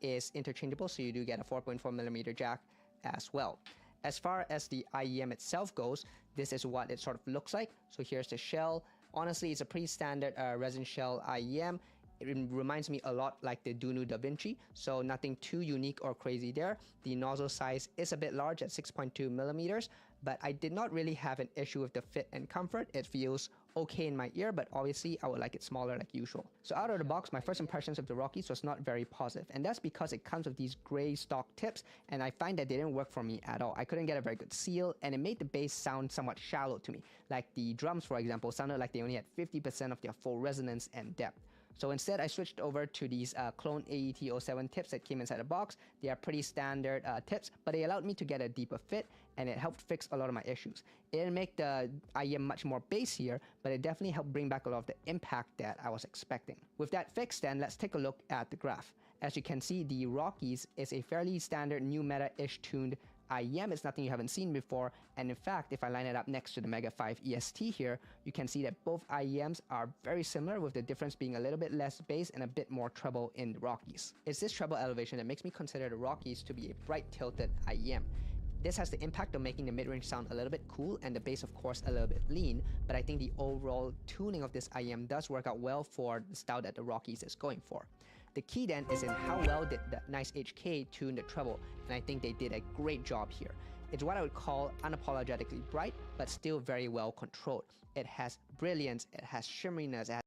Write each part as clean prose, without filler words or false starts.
is interchangeable, so you do get a 4.4mm jack as well. As far as the IEM itself goes, this is what it sort of looks like. So here's the shell. Honestly, it's a pretty standard resin shell IEM. It reminds me a lot like the Dunu Da Vinci, so nothing too unique or crazy there. The nozzle size is a bit large at 6.2mm, but I did not really have an issue with the fit and comfort. It feels okay in my ear, but obviously I would like it smaller like usual. So out of the box, my first impressions of the Rockies was not very positive, and that's because it comes with these gray stock tips, and I find that they didn't work for me at all. I couldn't get a very good seal, and it made the bass sound somewhat shallow to me. Like the drums, for example, sounded like they only had 50% of their full resonance and depth. So instead, I switched over to these clone AET07 tips that came inside the box. They are pretty standard tips, but they allowed me to get a deeper fit, and it helped fix a lot of my issues. It didn't make the IEM much more bassier, but it definitely helped bring back a lot of the impact that I was expecting. With that fixed, then let's take a look at the graph. As you can see, the Rockies is a fairly standard new meta-ish tuned IEM. It's nothing you haven't seen before, and in fact, if I line it up next to the Mega 5 EST here, you can see that both IEMs are very similar, with the difference being a little bit less bass and a bit more treble in the Rockies. It's this treble elevation that makes me consider the Rockies to be a bright tilted IEM. This has the impact of making the mid-range sound a little bit cool and the bass of course a little bit lean, but I think the overall tuning of this IEM does work out well for the style that the Rockies is going for. The key then is in how well did the Nice HK tune the treble, and I think they did a great job here. It's what I would call unapologetically bright, but still very well controlled. It has brilliance, it has shimmeriness, it has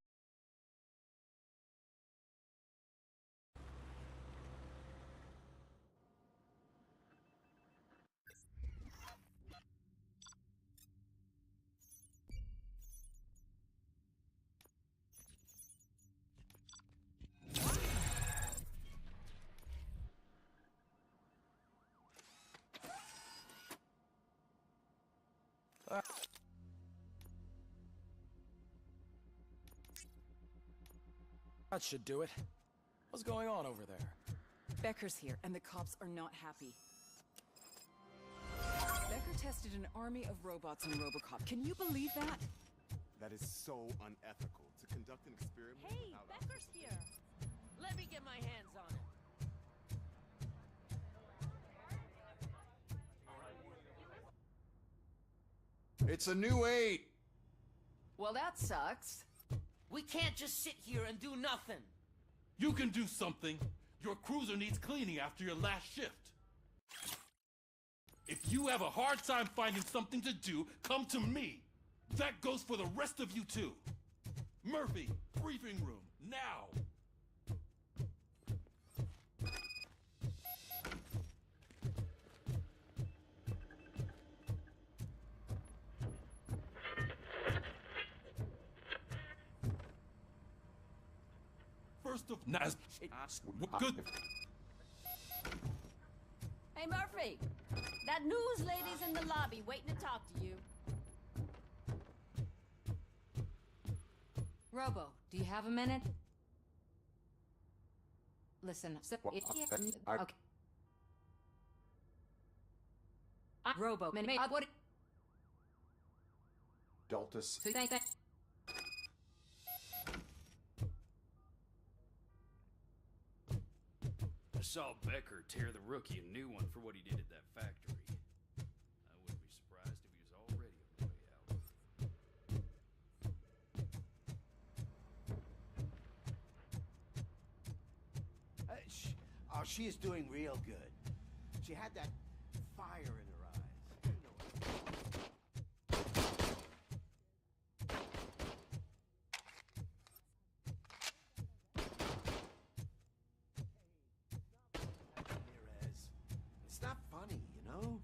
That should do it. What's going on over there? Becker's here, and the cops are not happy. Becker tested an army of robots on Robocop. Can you believe that? That is so unethical to conduct an experiment. Hey, Becker's here. Let me get my hands on him. It's a new 8! Well, that sucks. We can't just sit here and do nothing. You can do something. Your cruiser needs cleaning after your last shift. If you have a hard time finding something to do, come to me. That goes for the rest of you too. Murphy, briefing room, now. First of Nas, good. Hey, Murphy. That news lady's in the lobby waiting to talk to you. Robo, do you have a minute? Listen, okay. Robo, what? Delta. I saw Becker tear the rookie a new one for what he did at that factory. I wouldn't be surprised if he was already on the way out. She is doing real good. She had that fire in her eyes. You know it's not funny, you know?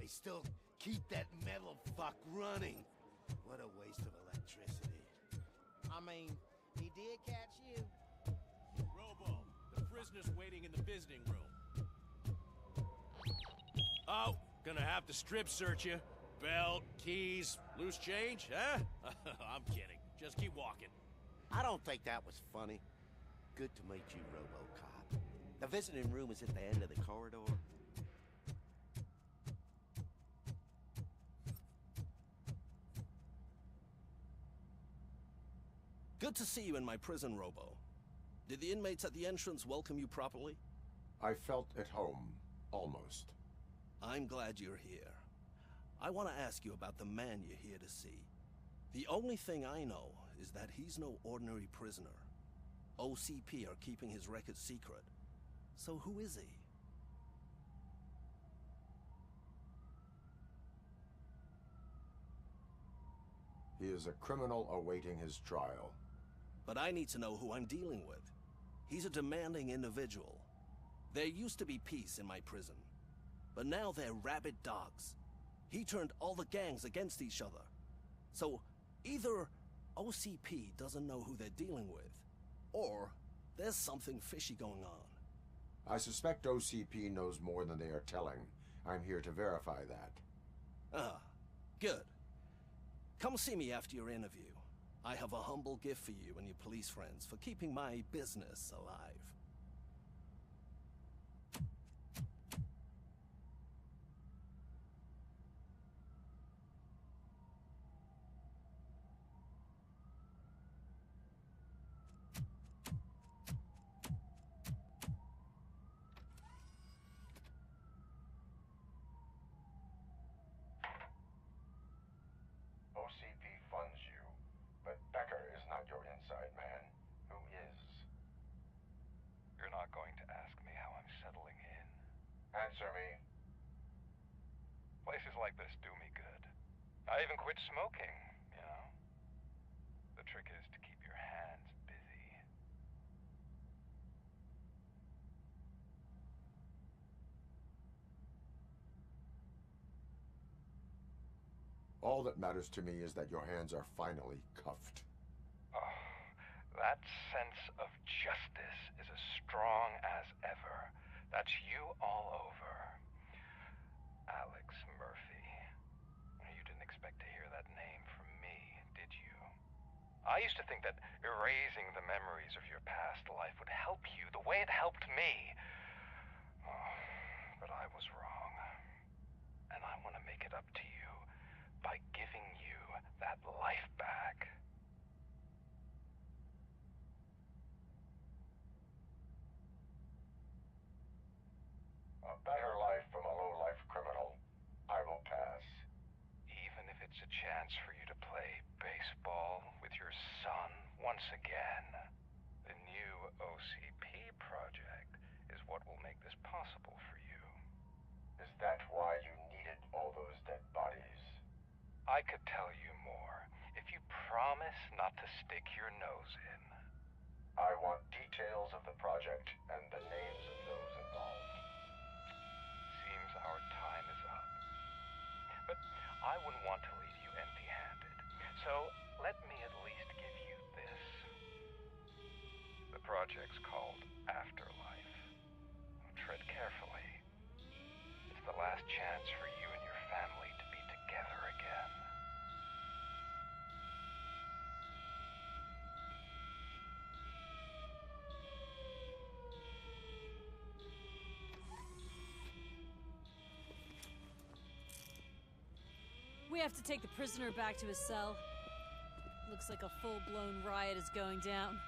They still keep that metal fuck running. What a waste of electricity. I mean, he did catch you. Robo, the prisoner's waiting in the visiting room. Oh, gonna have to strip search you. Belt, keys, loose change, huh? I'm kidding. Just keep walking. I don't think that was funny. Good to meet you, Robocop. The visiting room is at the end of the corridor. Good to see you in my prison, Robo. Did the inmates at the entrance welcome you properly? I felt at home, almost. I'm glad you're here. I want to ask you about the man you're here to see. The only thing I know is that he's no ordinary prisoner. OCP are keeping his record secret. So who is he? He is a criminal awaiting his trial. But I need to know who I'm dealing with. He's a demanding individual. There used to be peace in my prison, but now they're rabid dogs. He turned all the gangs against each other. So either OCP doesn't know who they're dealing with, or there's something fishy going on. I suspect OCP knows more than they are telling. I'm here to verify that. Ah, good. Come see me after your interview. I have a humble gift for you and your police friends for keeping my business alive. OCP funds you, but Becker is not your inside man. Who is? You're not going to ask me how I'm settling in. Answer me. Places like this do me good. I even quit smoking, you know? The trick is to keep your hands busy. All that matters to me is that your hands are finally cuffed. Oh, that sense of justice is as strong as ever. That's you all over. Alex Murphy. You didn't expect to hear that name from me, did you? I used to think that erasing the memories of your past life would help you the way it helped me. Oh, but I was wrong. And I want to make it up to you by giving you that life back. A better life from a low-life criminal. I will pass. Even if it's a chance for you to play baseball with your son once again. The new OCP project is what will make this possible for you. Is that why you needed all those dead bodies? I could tell you more if you promise not to stick your nose in. I want details of the project and the names of those involved. Seems our time is up. But I wouldn't want to leave you empty-handed. So let me at least give you this. The project's called Afterlife. Tread carefully. It's the last chance for you and your family to be together again. We have to take the prisoner back to his cell. Looks like a full-blown riot is going down.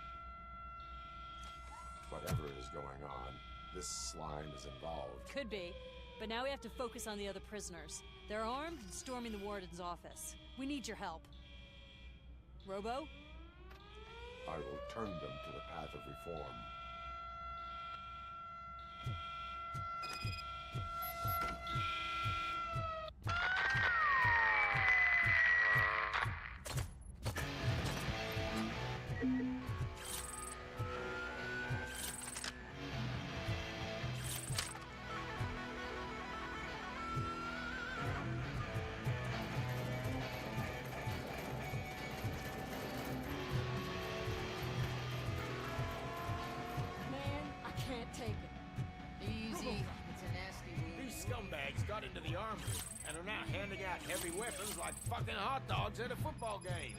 Whatever is going on, this slime is involved. Could be, but now we have to focus on the other prisoners. They're armed and storming the warden's office. We need your help. Robo? I will turn them to the path of reform. taken. Easy. It's a nasty wound. These scumbags got into the armory and are now handing out heavy weapons like fucking hot dogs at a football game.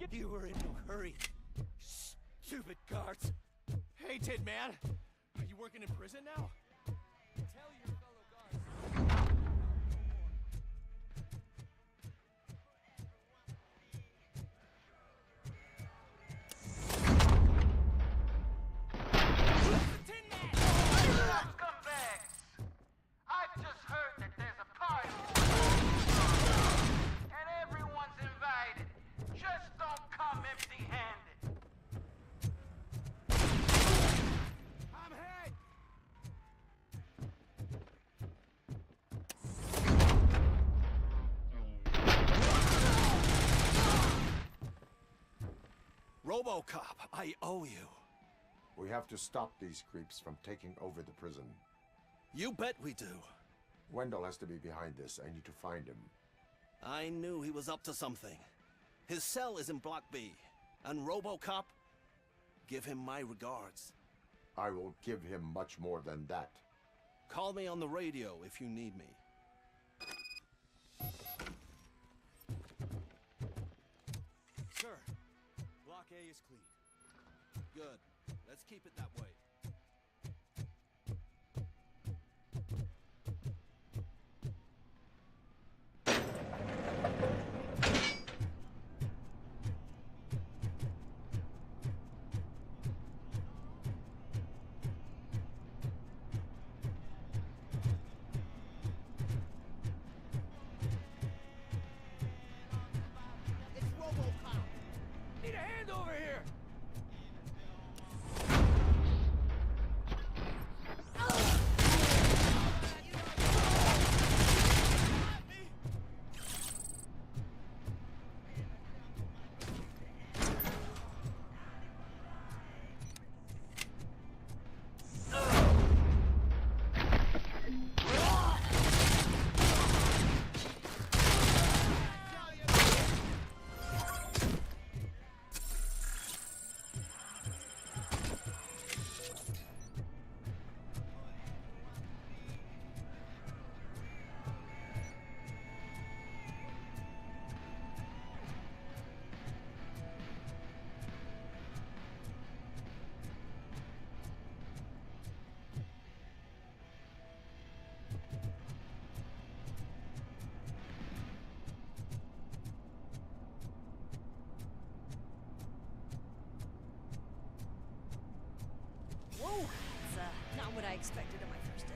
You were in no hurry. Stupid guards. Hey, Tin Man. Are you working in prison now? Tell your fellow guards. Robocop, I owe you. We have to stop these creeps from taking over the prison. You bet we do. Wendell has to be behind this. I need to find him. I knew he was up to something. His cell is in Block B. And Robocop, give him my regards. I will give him much more than that. Call me on the radio if you need me. Sir, Block A is clean. Good. Let's keep it that way. It's Robocop. Need a hand over here! Whoa! It's not what I expected on my first day.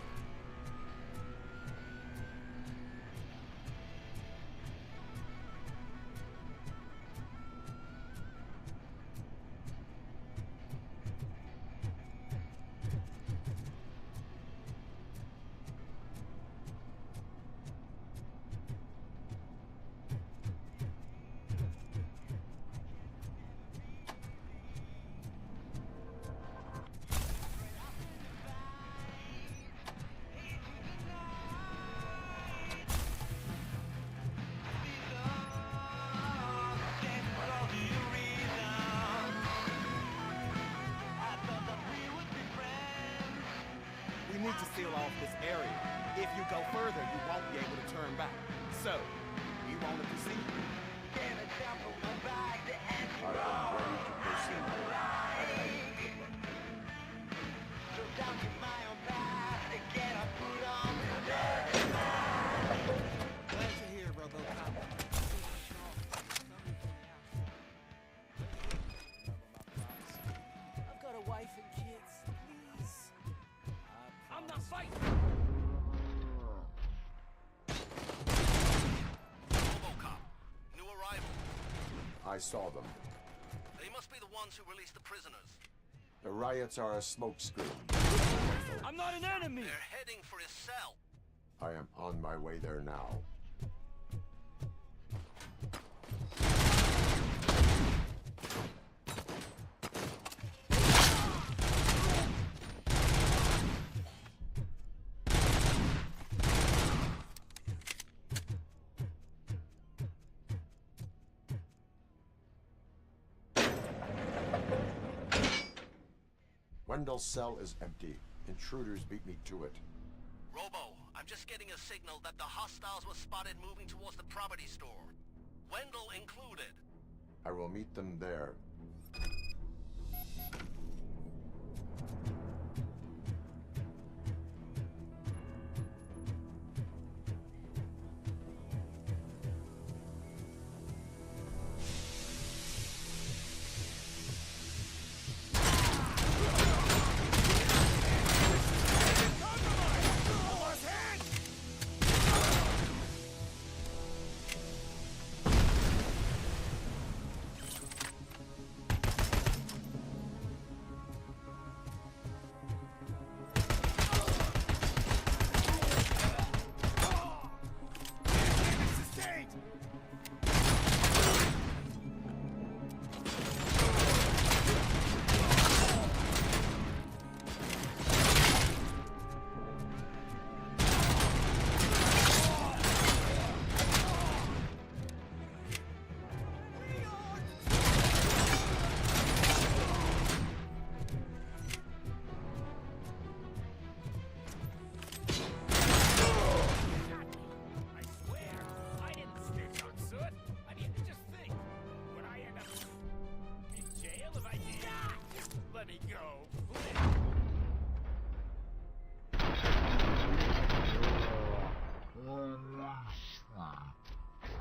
this area. If you go further, you won't be able to turn back. So, we wanted to see you. I am ready to proceed. Glad you're here, Robocop. I've got a wife and kids. Please. I'm not fighting. Robocop, new arrival. I saw them. They must be the ones who released the prisoners. The riots are a smokescreen. I'm not an enemy. They're heading for his cell. I am on my way there now. Wendell's cell is empty. Intruders beat me to it. Robo, I'm just getting a signal that the hostiles were spotted moving towards the property store. Wendell included. I will meet them there.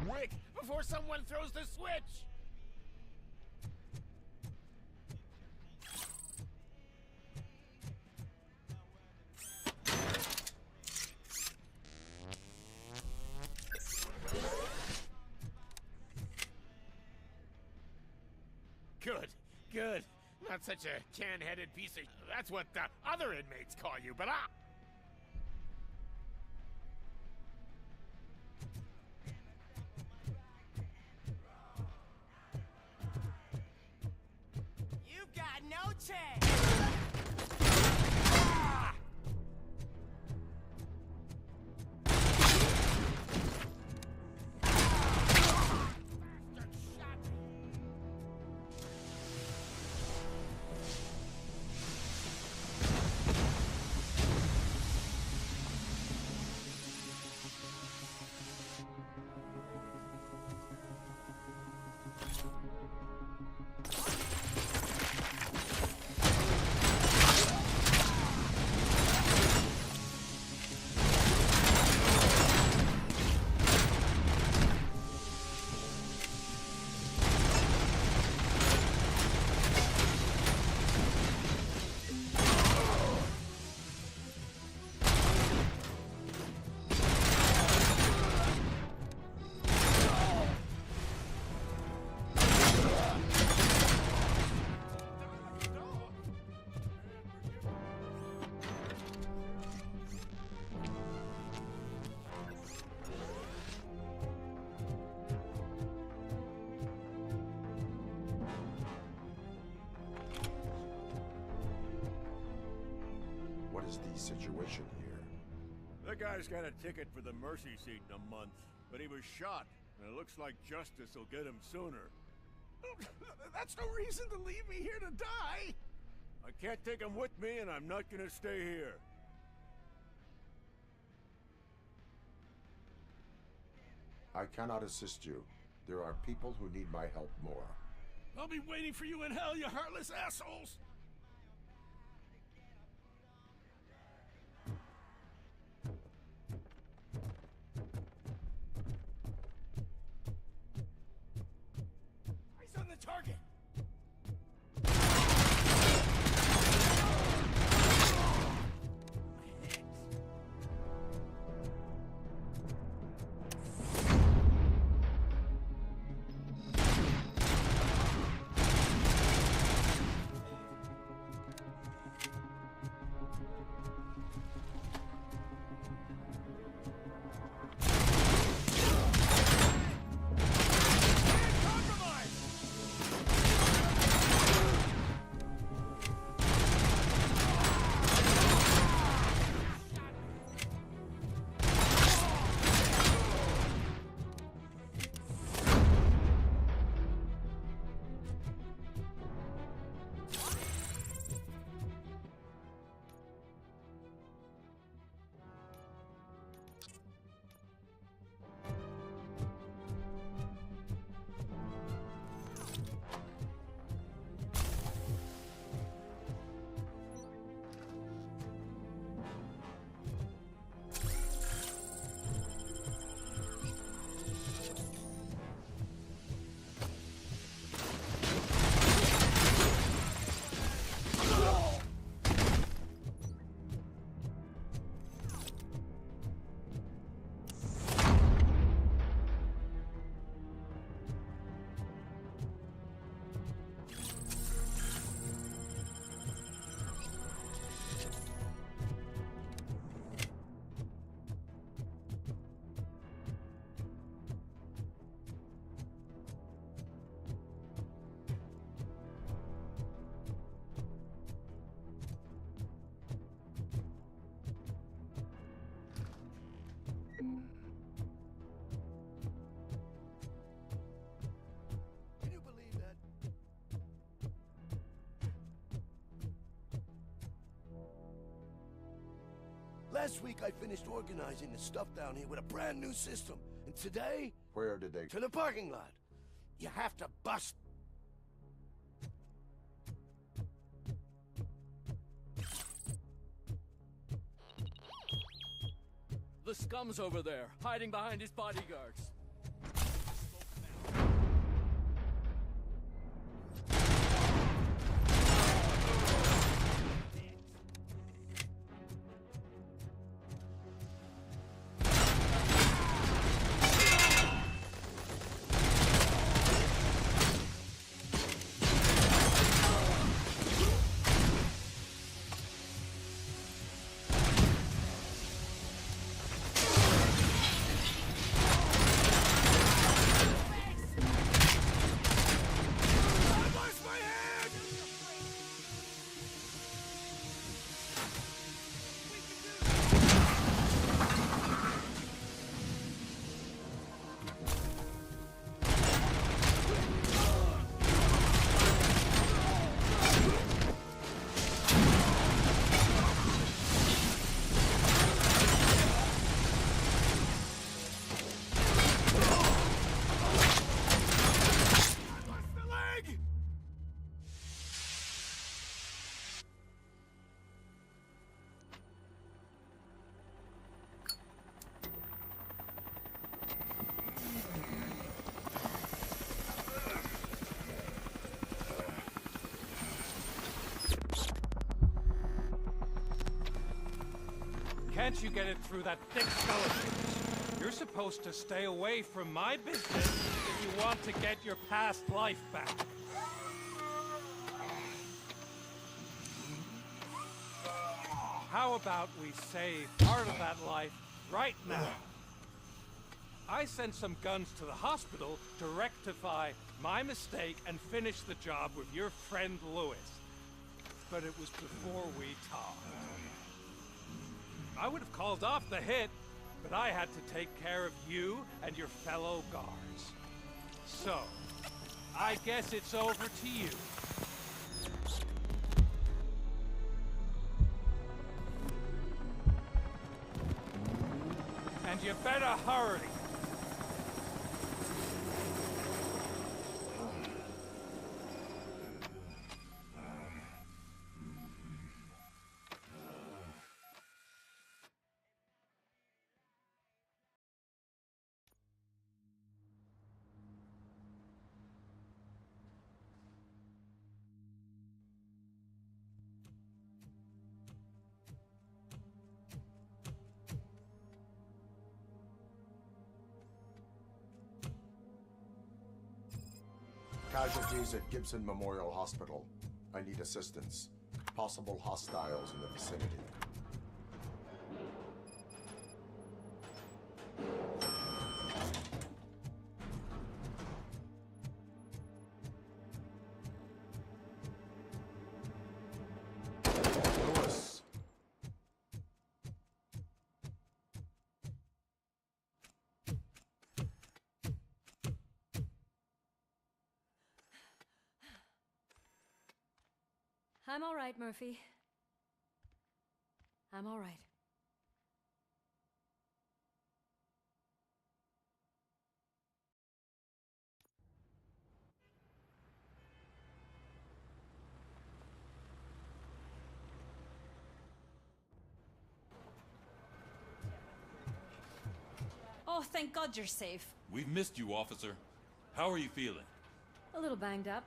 Quick, before someone throws the switch! Good, good. Not such a can-headed piece of... That's what the other inmates call you, but You've got no chance! What is the situation here? The guy's got a ticket for the mercy seat in a month, but he was shot, and it looks like justice will get him sooner. That's no reason to leave me here to die! I can't take him with me, and I'm not gonna stay here. I cannot assist you. There are people who need my help more. I'll be waiting for you in hell, you heartless assholes! Eyes on the target! Can you believe that? Last week I finished organizing the stuff down here with a brand new system. And today, Where did they... to the parking lot. You have to bust. The scum's over there, hiding behind his bodyguards. Can't you get it through that thick skeleton? You're supposed to stay away from my business if you want to get your past life back. How about we save part of that life right now? I sent some guns to the hospital to rectify my mistake and finish the job with your friend Lewis. But it was before we talked. I would have called off the hit, but I had to take care of you and your fellow guards. So, I guess it's over to you. And you better hurry. Casualties at Gibson Memorial Hospital. I need assistance. Possible hostiles in the vicinity. Lewis. I'm all right, Murphy. I'm all right. Oh, thank God you're safe. We've missed you, officer. How are you feeling? A little banged up,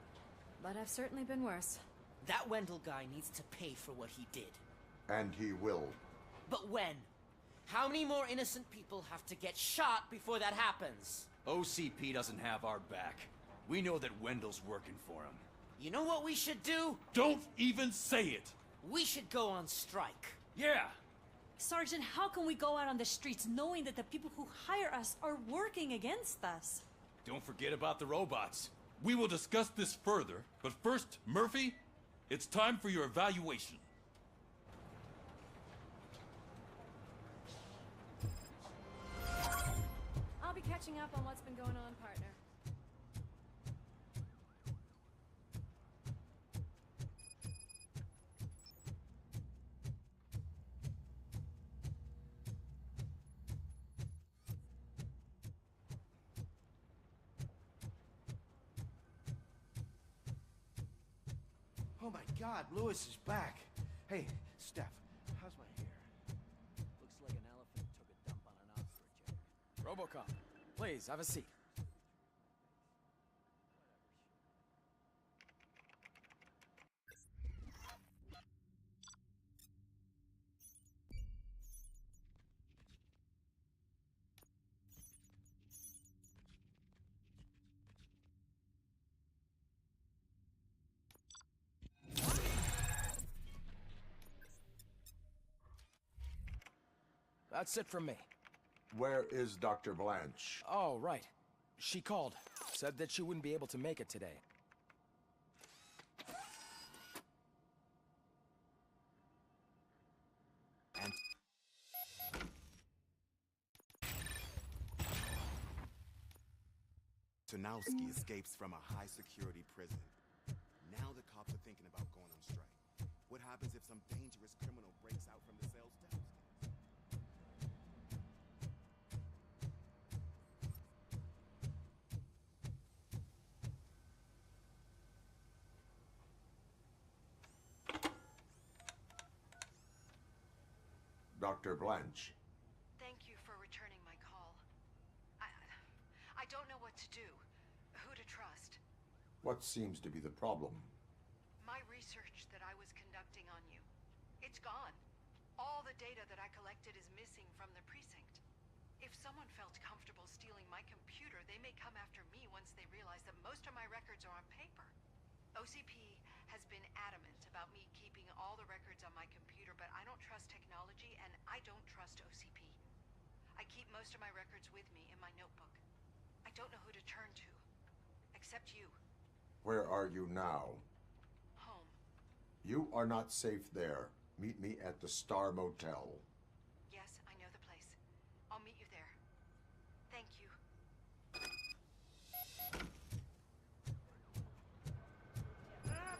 but I've certainly been worse. That Wendell guy needs to pay for what he did. And he will. But when? How many more innocent people have to get shot before that happens? OCP doesn't have our back. We know that Wendell's working for him. You know what we should do? Don't even say it! We should go on strike. Yeah! Sergeant, how can we go out on the streets knowing that the people who hire us are working against us? Don't forget about the robots. We will discuss this further, but first, Murphy, it's time for your evaluation. I'll be catching up on what's been going on, partner. Oh my God, Lewis is back. Hey, Steph, how's my hair? Looks like an elephant took a dump on an ostrich egg. Robocop, please, have a seat. That's it from me. Where is Dr. Blanche? Oh, right. She called. Said that she wouldn't be able to make it today. And... Tanowski escapes from a high-security prison. Now the cops are thinking about going on strike. What happens if some dangerous criminal breaks out from the cell steps? Dr. Blanche. Thank you for returning my call. I don't know what to do. Who to trust. What seems to be the problem? My research that I was conducting on you. It's gone. All the data that I collected is missing from the precinct. If someone felt comfortable stealing my computer, they may come after me once they realize that most of my records are on paper. OCP has been adamant about me keeping all the records on my computer, but I don't trust technology and I don't trust OCP. I keep most of my records with me in my notebook. I don't know who to turn to, except you. Where are you now? Home. You are not safe there. Meet me at the Star Motel. Yes, I know the place. I'll meet you there. Thank you.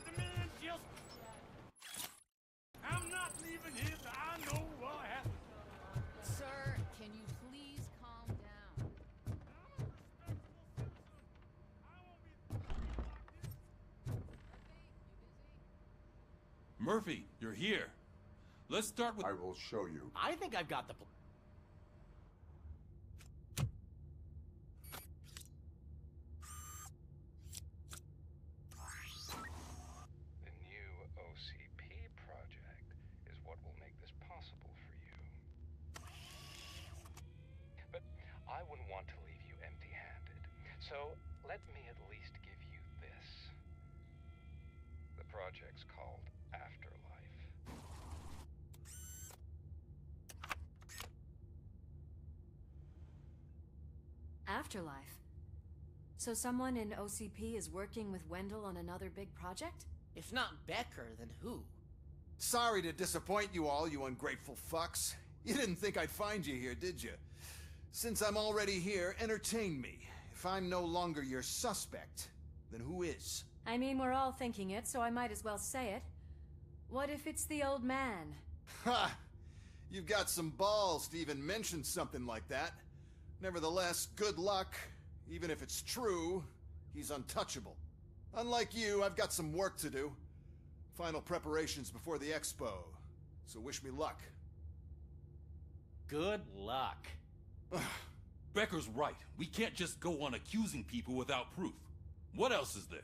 The man just... I'm not leaving here till I know what happened. Sir, can you please calm down? Murphy, you're here. Let's start with... I will show you. I think I've got the... The new OCP project is what will make this possible for you. But I wouldn't want to leave you empty-handed. So let me at least give you this. project's called Afterlife. Afterlife? So someone in OCP is working with Wendell on another big project? If not Becker, then who? Sorry to disappoint you all, you ungrateful fucks. You didn't think I'd find you here, did you? Since I'm already here, entertain me. If I'm no longer your suspect, then who is? I mean, we're all thinking it, so I might as well say it. What if it's the old man? Ha! You've got some balls to even mention something like that. Nevertheless, good luck. Even if it's true, he's untouchable. Unlike you, I've got some work to do. Final preparations before the expo, so wish me luck. Good luck. Becker's right. We can't just go on accusing people without proof. What else is there?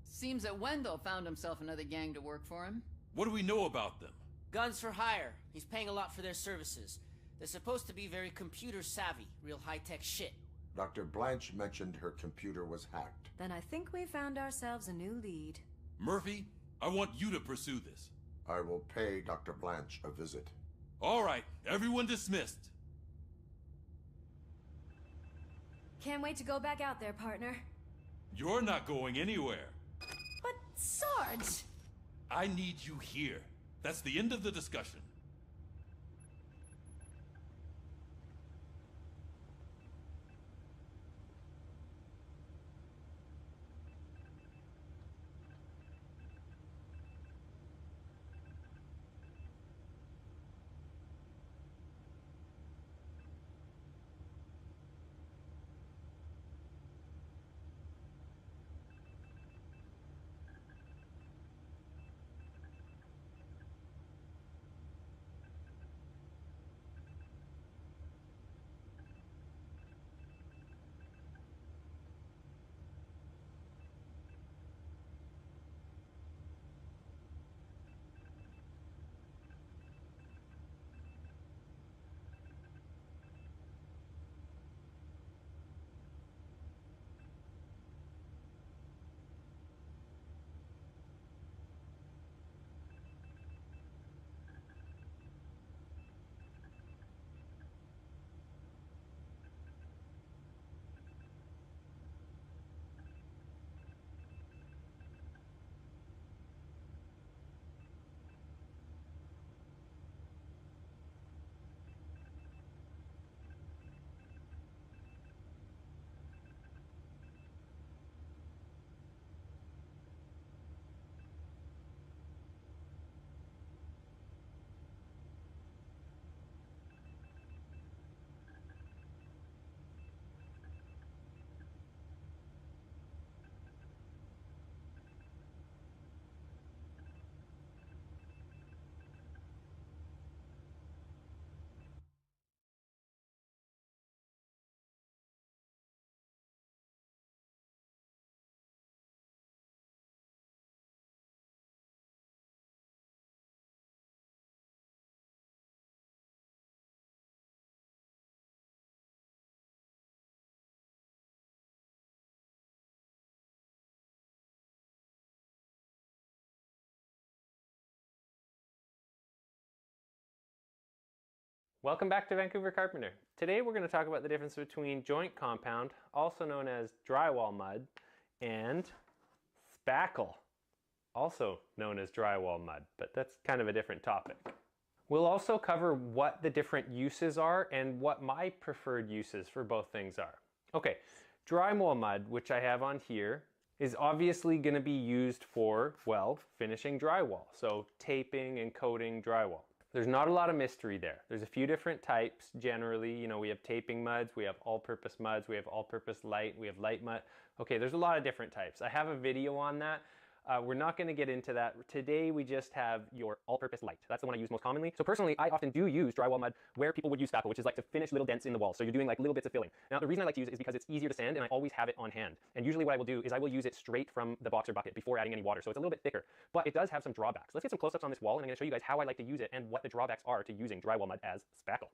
Seems that Wendell found himself another gang to work for him. What do we know about them? Guns for hire. He's paying a lot for their services. They're supposed to be very computer savvy, real high-tech shit. Dr. Blanche mentioned her computer was hacked. Then I think we found ourselves a new lead. Murphy, I want you to pursue this. I will pay Dr. Blanche a visit. All right, everyone dismissed. Can't wait to go back out there, partner. You're not going anywhere. But, Sarge! I need you here. That's the end of the discussion. Welcome back to Vancouver Carpenter. Today we're going to talk about the difference between joint compound, also known as drywall mud, and spackle, also known as drywall mud, but that's kind of a different topic. We'll also cover what the different uses are and what my preferred uses for both things are. Okay, drywall mud, which I have on here, is obviously going to be used for, well, finishing drywall, so taping and coating drywall. There's not a lot of mystery there. There's a few different types generally. You know, we have taping muds, we have all-purpose muds, we have all-purpose light, we have light mud. Okay, there's a lot of different types. I have a video on that. We're not going to get into that. Today we just have your all-purpose light. That's the one I use most commonly. So personally, I often do use drywall mud where people would use spackle, which is like to finish little dents in the wall. So you're doing like little bits of filling. Now the reason I like to use it is because it's easier to sand and I always have it on hand. And usually what I will do is I will use it straight from the boxer bucket before adding any water. So it's a little bit thicker, but it does have some drawbacks. Let's get some close-ups on this wall and I'm going to show you guys how I like to use it and what the drawbacks are to using drywall mud as spackle.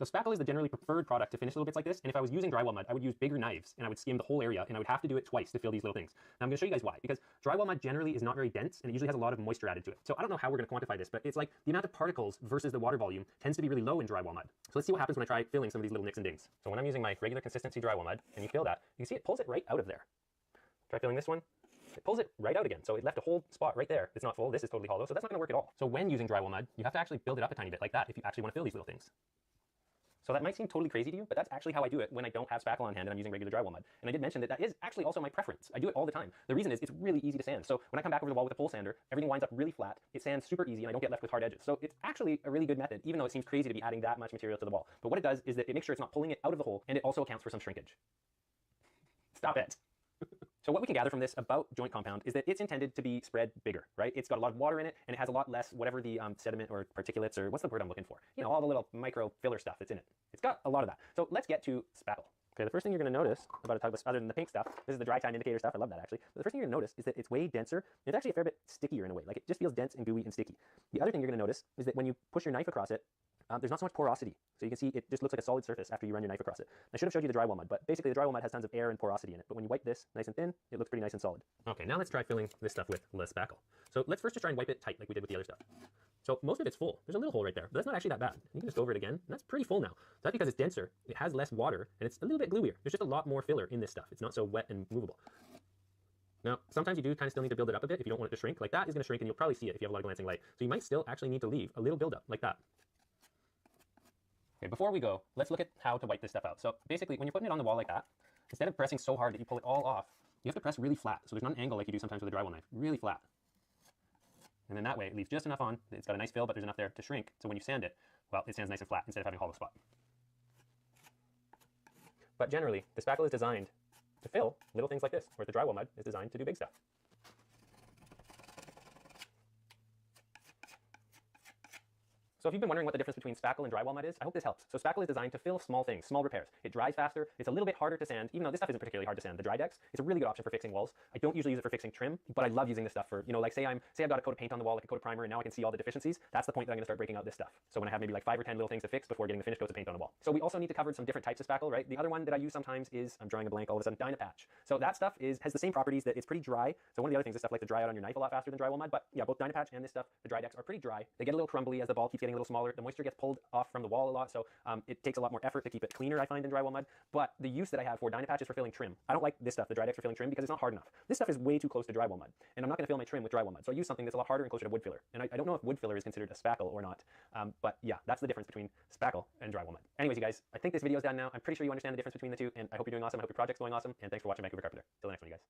So spackle is the generally preferred product to finish little bits like this, and if I was using drywall mud, I would use bigger knives, and I would skim the whole area, and I would have to do it twice to fill these little things. Now I'm going to show you guys why, because drywall mud generally is not very dense, and it usually has a lot of moisture added to it. So I don't know how we're going to quantify this, but it's like the amount of particles versus the water volume tends to be really low in drywall mud. So let's see what happens when I try filling some of these little nicks and dings. So when I'm using my regular consistency drywall mud, and you fill that, you can see it pulls it right out of there. Try filling this one. It pulls it right out again. So it left a whole spot right there. It's not full. This is totally hollow, so that's not going to work at all. So when using drywall mud, you have to actually build it up a tiny bit like that if you actually want to fill these little things. So that might seem totally crazy to you, but that's actually how I do it when I don't have spackle on hand and I'm using regular drywall mud. And I did mention that that is actually also my preference. I do it all the time. The reason is it's really easy to sand. So when I come back over the wall with a pole sander, everything winds up really flat. It sands super easy and I don't get left with hard edges. So it's actually a really good method, even though it seems crazy to be adding that much material to the wall. But what it does is that it makes sure it's not pulling it out of the hole, and it also accounts for some shrinkage. Stop it. So what we can gather from this about joint compound is that it's intended to be spread bigger, right? It's got a lot of water in it, and it has a lot less whatever the sediment or particulates, or what's the word I'm looking for? You know, all the little micro filler stuff that's in it. It's got a lot of that. So let's get to spackle. Okay, the first thing you're going to notice about a tug bus, other than the pink stuff, this is the dry time indicator stuff, I love that actually. But the first thing you're going to notice is that it's way denser, and it's actually a fair bit stickier in a way. Like, it just feels dense and gooey and sticky. The other thing you're going to notice is that when you push your knife across it, there's not so much porosity. So you can see it just looks like a solid surface after you run your knife across it. I should have showed you the drywall mud, but basically the drywall mud has tons of air and porosity in it. But when you wipe this nice and thin, it looks pretty nice and solid. Okay, now let's try filling this stuff with less spackle. So let's first just try and wipe it tight like we did with the other stuff. So most of it's full. There's a little hole right there, but that's not actually that bad. You can just go over it again, and that's pretty full now. So that's because it's denser, it has less water, and it's a little bit gluier. There's just a lot more filler in this stuff. It's not so wet and movable. Now, sometimes you do kind of still need to build it up a bit if you don't want it to shrink. Like that is going to shrink, and you'll probably see it if you have a lot of glancing light. So you might still actually need to leave a little buildup like that. Okay, before we go, let's look at how to wipe this stuff out. So basically, when you're putting it on the wall like that, instead of pressing so hard that you pull it all off, you have to press really flat. So there's not an angle like you do sometimes with a drywall knife. Really flat. And then that way, it leaves just enough on. It's got a nice fill, but there's enough there to shrink. So when you sand it, well, it sands nice and flat instead of having a hollow spot. But generally, the spackle is designed to fill little things like this, whereas the drywall mud is designed to do big stuff. So if you've been wondering what the difference between spackle and drywall mud is, I hope this helps. So spackle is designed to fill small things, small repairs. It dries faster. It's a little bit harder to sand, even though this stuff isn't particularly hard to sand. The dry decks, it's a really good option for fixing walls. I don't usually use it for fixing trim, but I love using this stuff for, you know, like say I've got a coat of paint on the wall, like a coat of primer, and now I can see all the deficiencies. That's the point that I'm going to start breaking out this stuff. So when I have maybe like 5 or 10 little things to fix before getting the finished coats of paint on the wall. So we also need to cover some different types of spackle, right? The other one that I use sometimes is, I'm drawing a blank all of a sudden, Dynapatch. So that stuff has the same properties, that it's pretty dry. So one of the other things is stuff like to dry out on your knife a lot faster than drywall mud. But yeah, both Dynapatch and this stuff, the dry decks are pretty dry. They get a little crumbly as the ball keeps getting a little smaller. The moisture gets pulled off from the wall a lot, so it takes a lot more effort to keep it cleaner, I find, than drywall mud. But the use that I have for Dynapatch is for filling trim. I don't like this stuff, the dry decks, for filling trim, because it's not hard enough. This stuff is way too close to drywall mud, and I'm not going to fill my trim with drywall mud. So I use something that's a lot harder and closer to wood filler. And I don't know if wood filler is considered a spackle or not, but yeah, that's the difference between spackle and drywall mud. Anyways, you guys, I think this video is done now. I'm pretty sure you understand the difference between the two, and I hope you're doing awesome. I hope your project's going awesome, and thanks for watching Vancouver Carpenter. Till the next one, you guys.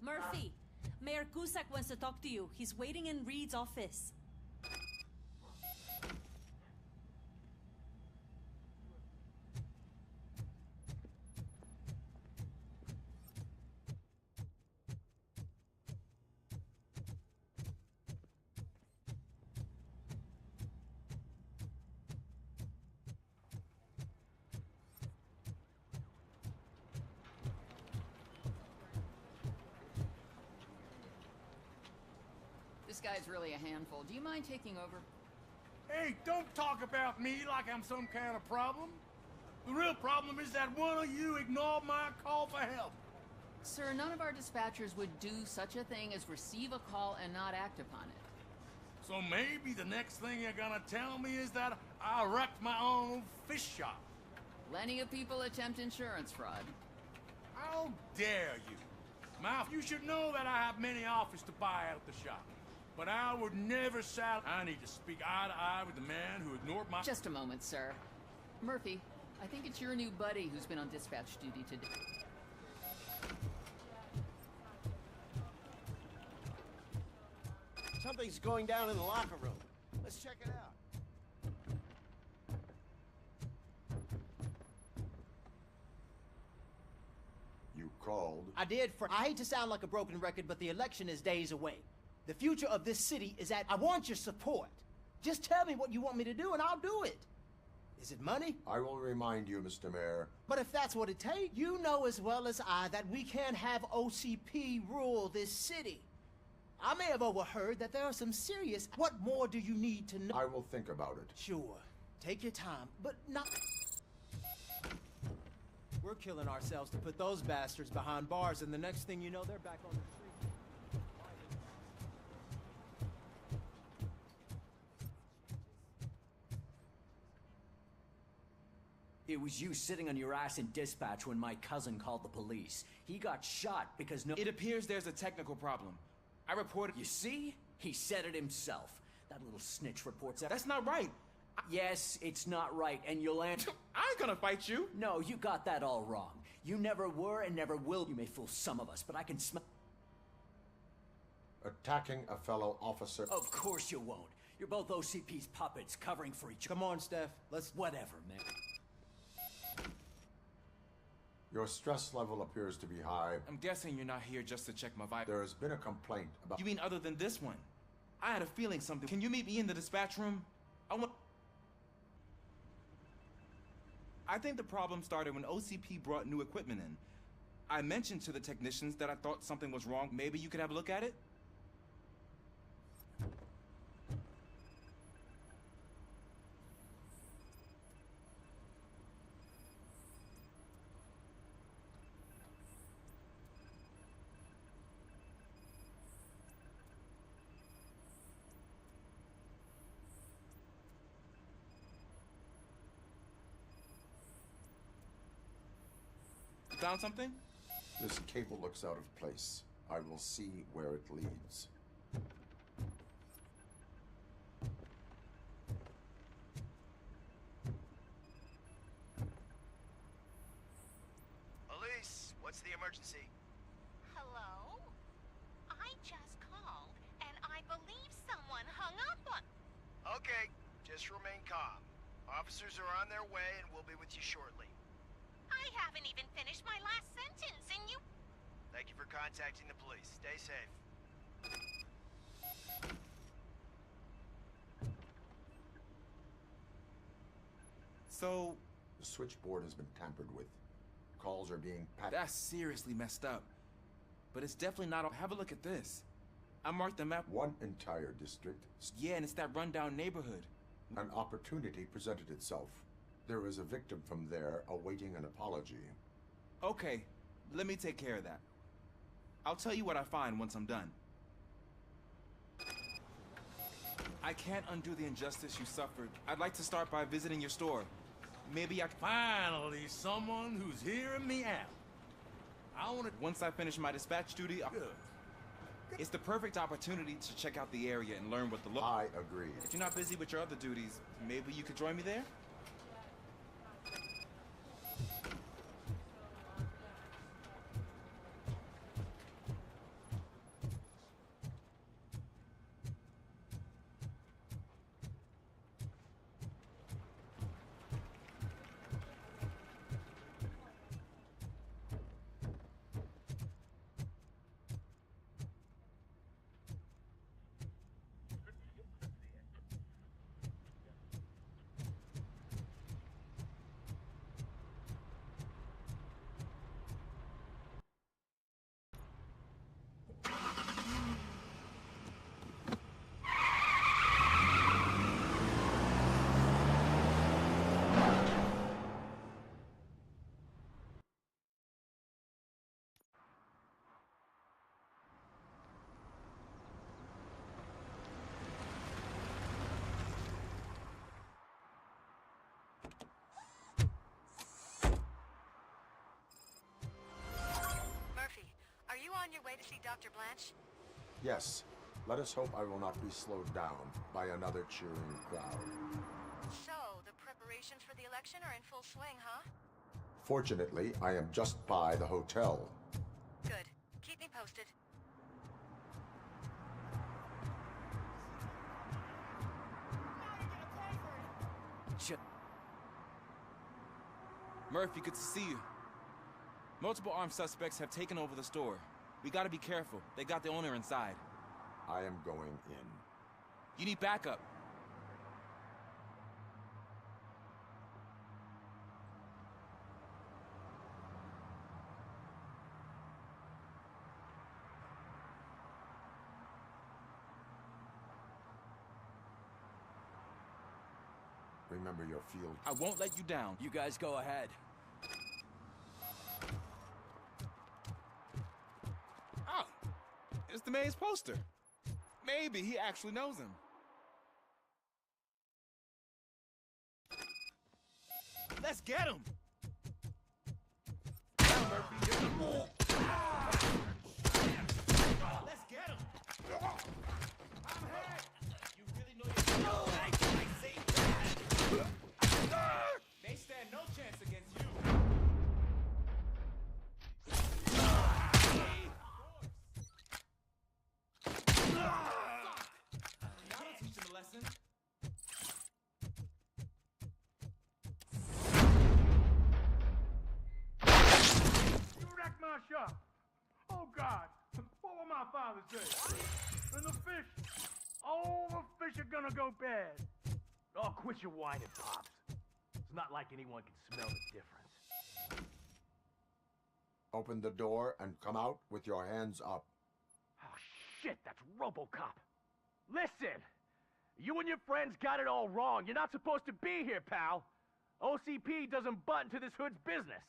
Murphy, Mayor Cusack wants to talk to you. He's waiting in Reed's office. This guy's really a handful. Do you mind taking over? Hey, don't talk about me like I'm some kind of problem. The real problem is that one of you ignored my call for help. Sir, none of our dispatchers would do such a thing as receive a call and not act upon it. So maybe the next thing you're gonna tell me is that I wrecked my own fish shop. Plenty of people attempt insurance fraud. How dare you? Mouth, you should know that I have many offers to buy out the shop. But I would never sell. I need to speak eye to eye with the man who ignored my... Just a moment, sir. Murphy, I think it's your new buddy who's been on dispatch duty today. Something's going down in the locker room. Let's check it out. You called? I did, I hate to sound like a broken record, but the election is days away. The future of this city is at... I want your support. Just tell me what you want me to do and I'll do it. Is it money? I will remind you, Mr. Mayor. But if that's what it takes, you know as well as I that we can't have OCP rule this city. I may have overheard that there are some serious... What more do you need to know? I will think about it. Sure. Take your time, but not... We're killing ourselves to put those bastards behind bars, and the next thing you know, they're back on the street. It was you sitting on your ass in dispatch when my cousin called the police. He got shot because no... It appears there's a technical problem. I reported... You see? He said it himself. That little snitch reports that... That's not right. Yes, it's not right, and you'll answer... I ain't gonna fight you. No, you got that all wrong. You never were and never will. You may fool some of us, but I can smell... Attacking a fellow officer... Of course you won't. You're both OCP's puppets covering for each other. Come on, Steph. Let's... Whatever, man. Your stress level appears to be high. I'm guessing you're not here just to check my vibe. There has been a complaint about... You mean other than this one? I had a feeling something... Can you meet me in the dispatch room? I think the problem started when OCP brought new equipment in. I mentioned to the technicians that I thought something was wrong. Maybe you could have a look at it? Found something? This cable looks out of place. I will see where it leads. Elise, what's the emergency? Hello? I just called, and I believe someone hung up on... Okay, just remain calm. Officers are on their way, and we'll be with you shortly. I haven't even finished my last sentence, and you... Thank you for contacting the police. Stay safe. So... The switchboard has been tampered with. Calls are being packed. That's seriously messed up. But it's definitely not... Have a look at this. I marked the map... One entire district. Yeah, and it's that rundown neighborhood. An opportunity presented itself. There is a victim from there awaiting an apology. Okay, let me take care of that. I'll tell you what I find once I'm done. I can't undo the injustice you suffered. I'd like to start by visiting your store. Maybe I can... Finally, someone who's hearing me out. I want to... Once I finish my dispatch duty... It's the perfect opportunity to check out the area and learn what the... I agree. If you're not busy with your other duties, maybe you could join me there? to see Dr. Blanche? Yes. Let us hope I will not be slowed down by another cheering crowd. So, the preparations for the election are in full swing, huh? Fortunately, I am just by the hotel. Good. Keep me posted. Murphy, good to see you. Multiple armed suspects have taken over the store. We gotta be careful. They got the owner inside. I am going in. You need backup. Remember your field. I won't let you down. You guys go ahead. Oh, it's the mayor's poster. Maybe he actually knows him. Let's get him! Now, Murphy, get him. Let's get him! I'm hit! You really know your I see that! They stand no chance against you. That'll teach him a lesson. You wrecked my shop. Oh, God. What will my father say? And the fish. All the fish are gonna go bad. Oh, quit your whining, Pops. It's not like anyone can smell the difference. Open the door and come out with your hands up. Oh, shit, that's Robocop. Listen, you and your friends got it all wrong. You're not supposed to be here, pal. OCP doesn't butt into this hood's business.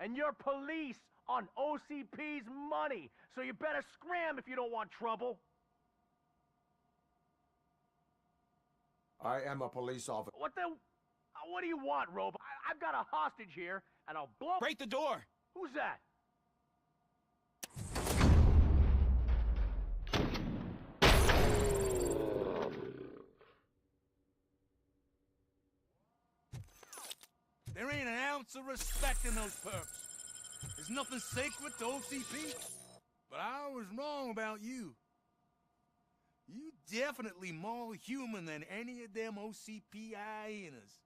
And you're police on OCP's money, so you better scram if you don't want trouble. I am a police officer. What do you want, Robo? I've got a hostage here, and I'll blow— Break the door! Who's that? There ain't an ounce of respect in those perps. There's nothing sacred to OCP. But I was wrong about you. You definitely more human than any of them OCP hyenas.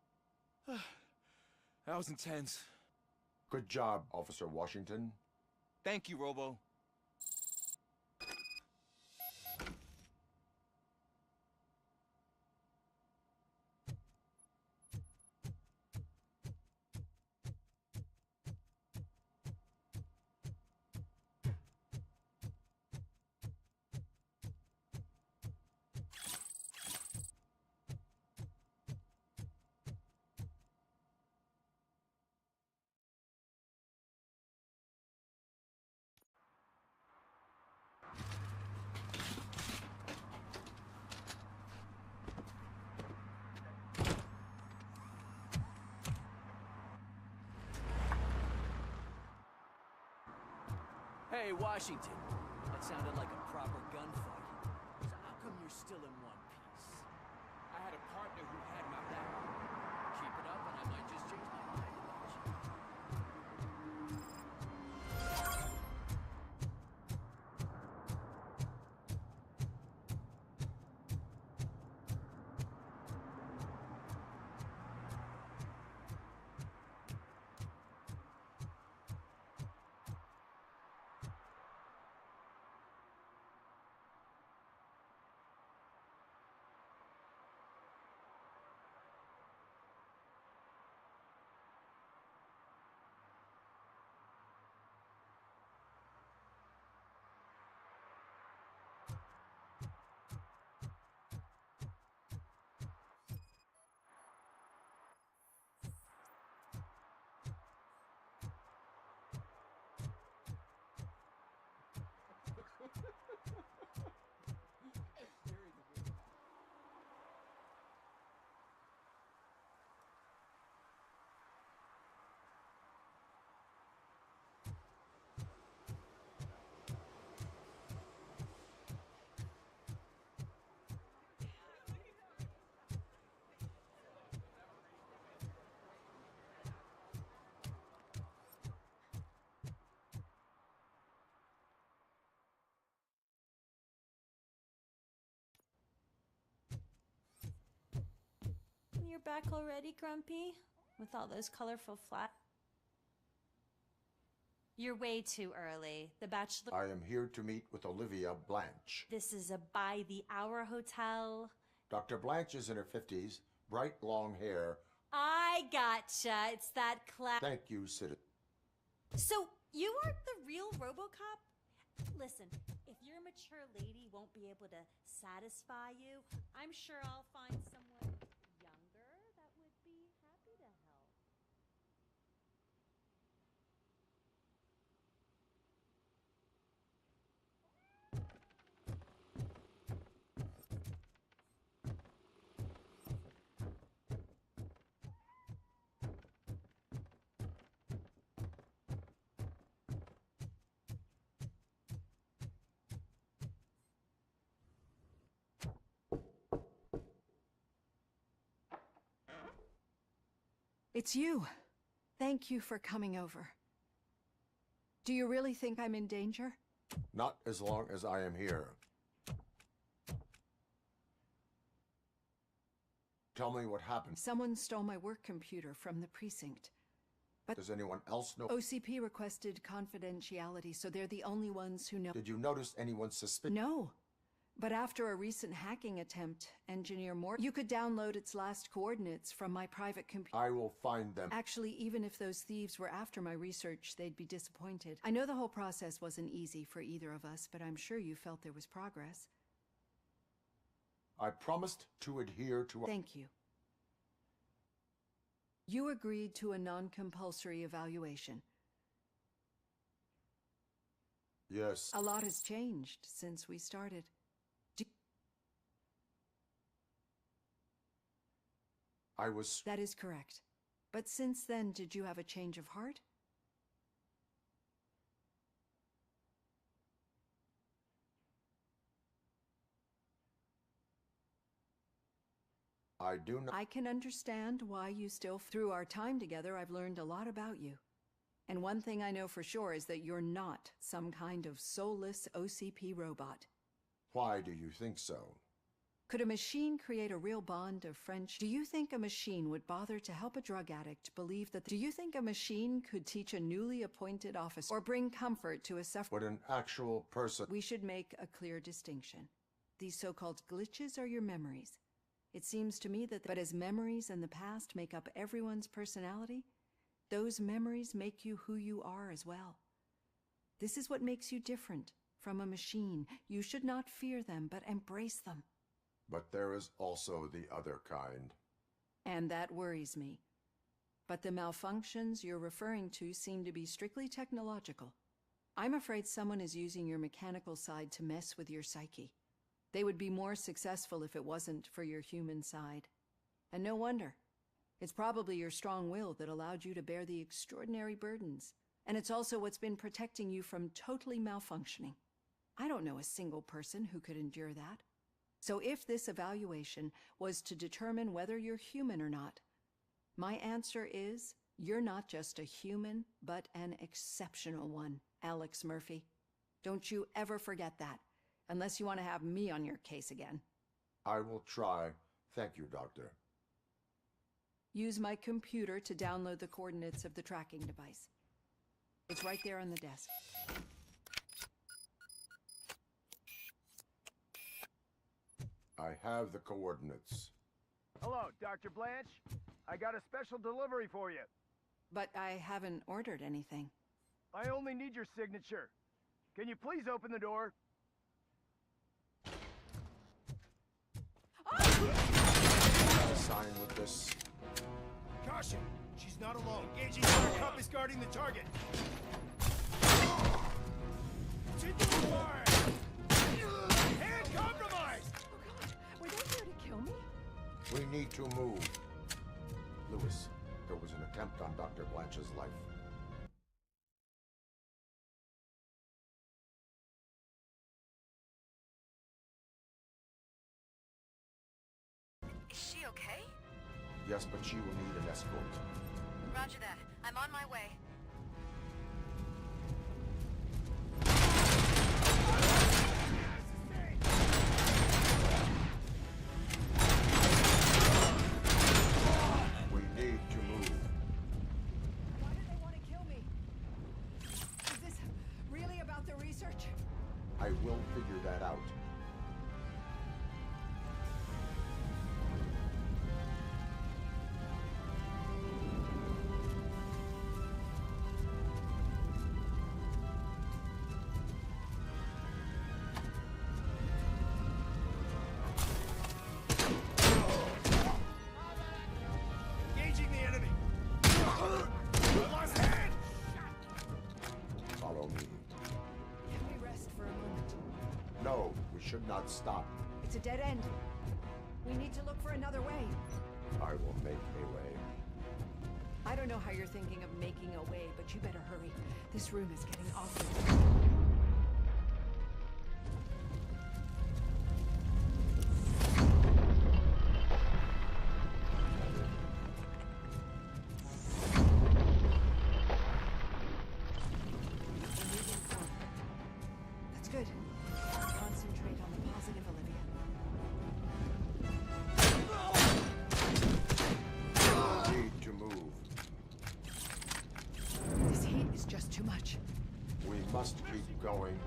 That was intense. Good job, Officer Washington. Thank you, Robo. Hey, Washington. That sounded like a proper gunfight. So how come you're still in one piece? I had a partner who had my back. Keep it up and I might just change my mind about you. back already, Grumpy? With all those colorful flat... You're way too early. The Bachelor... I am here to meet with Olivia Blanche. This is a by-the-hour hotel. Dr. Blanche is in her 50s, bright long hair. I gotcha. It's that Thank you, citizen. So, you aren't the real Robocop? Listen, if your mature lady won't be able to satisfy you, I'm sure I'll find someone younger that would be happy to help. It's you. Thank you for coming over. Do you really think I'm in danger? Not as long as I am here. Tell me what happened. Someone stole my work computer from the precinct. But does anyone else know? OCP requested confidentiality, so they're the only ones who know. Did you notice anyone suspicious? No. But after a recent hacking attempt, Engineer Morton, you could download its last coordinates from my private computer. I will find them. Actually, even if those thieves were after my research, they'd be disappointed. I know the whole process wasn't easy for either of us, but I'm sure you felt there was progress. I promised to adhere to... Thank you. You agreed to a non-compulsory evaluation. Yes. A lot has changed since we started. That is correct. But since then, did you have a change of heart? I do not... I can understand why you still... Through our time together, I've learned a lot about you. And one thing I know for sure is that you're not some kind of soulless OCP robot. Why do you think so? Could a machine create a real bond of friendship? Do you think a machine would bother to help a drug addict believe that... Do you think a machine could teach a newly appointed officer or bring comfort to a sufferer? Would an actual person... We should make a clear distinction. These so-called glitches are your memories. It seems to me that... But as memories in the past make up everyone's personality, those memories make you who you are as well. This is what makes you different from a machine. You should not fear them, but embrace them. But there is also the other kind. And that worries me. But the malfunctions you're referring to seem to be strictly technological. I'm afraid someone is using your mechanical side to mess with your psyche. They would be more successful if it wasn't for your human side. And no wonder. It's probably your strong will that allowed you to bear the extraordinary burdens. And it's also what's been protecting you from totally malfunctioning. I don't know a single person who could endure that. So if this evaluation was to determine whether you're human or not, my answer is you're not just a human, but an exceptional one, Alex Murphy. Don't you ever forget that, unless you want to have me on your case again. I will try. Thank you, Doctor. Use my computer to download the coordinates of the tracking device. It's right there on the desk. I have the coordinates. Hello, Dr. Blanche. I got a special delivery for you. But I haven't ordered anything. I only need your signature. Can you please open the door? Sign with this. Caution! She's not alone. Engaging Robocop is guarding the target. Continue fire! Hand compromised! Oh God, were they here to kill me? We need to move. Lewis, there was an attempt on Dr. Blanche's life. Is she okay? Yes, but she will need an escort. Roger that. I'm on my way. I will figure that out. Engaging the enemy. Lost hand. Follow me. Can we rest for a moment? No, we should not stop. It's a dead end. We need to look for another way. I will make a way. I don't know how you're thinking of making a way, but you better hurry. This room is getting awful. That's good. Concentrate on the positive, Olivia. Need to move. This heat is just too much. We must keep going.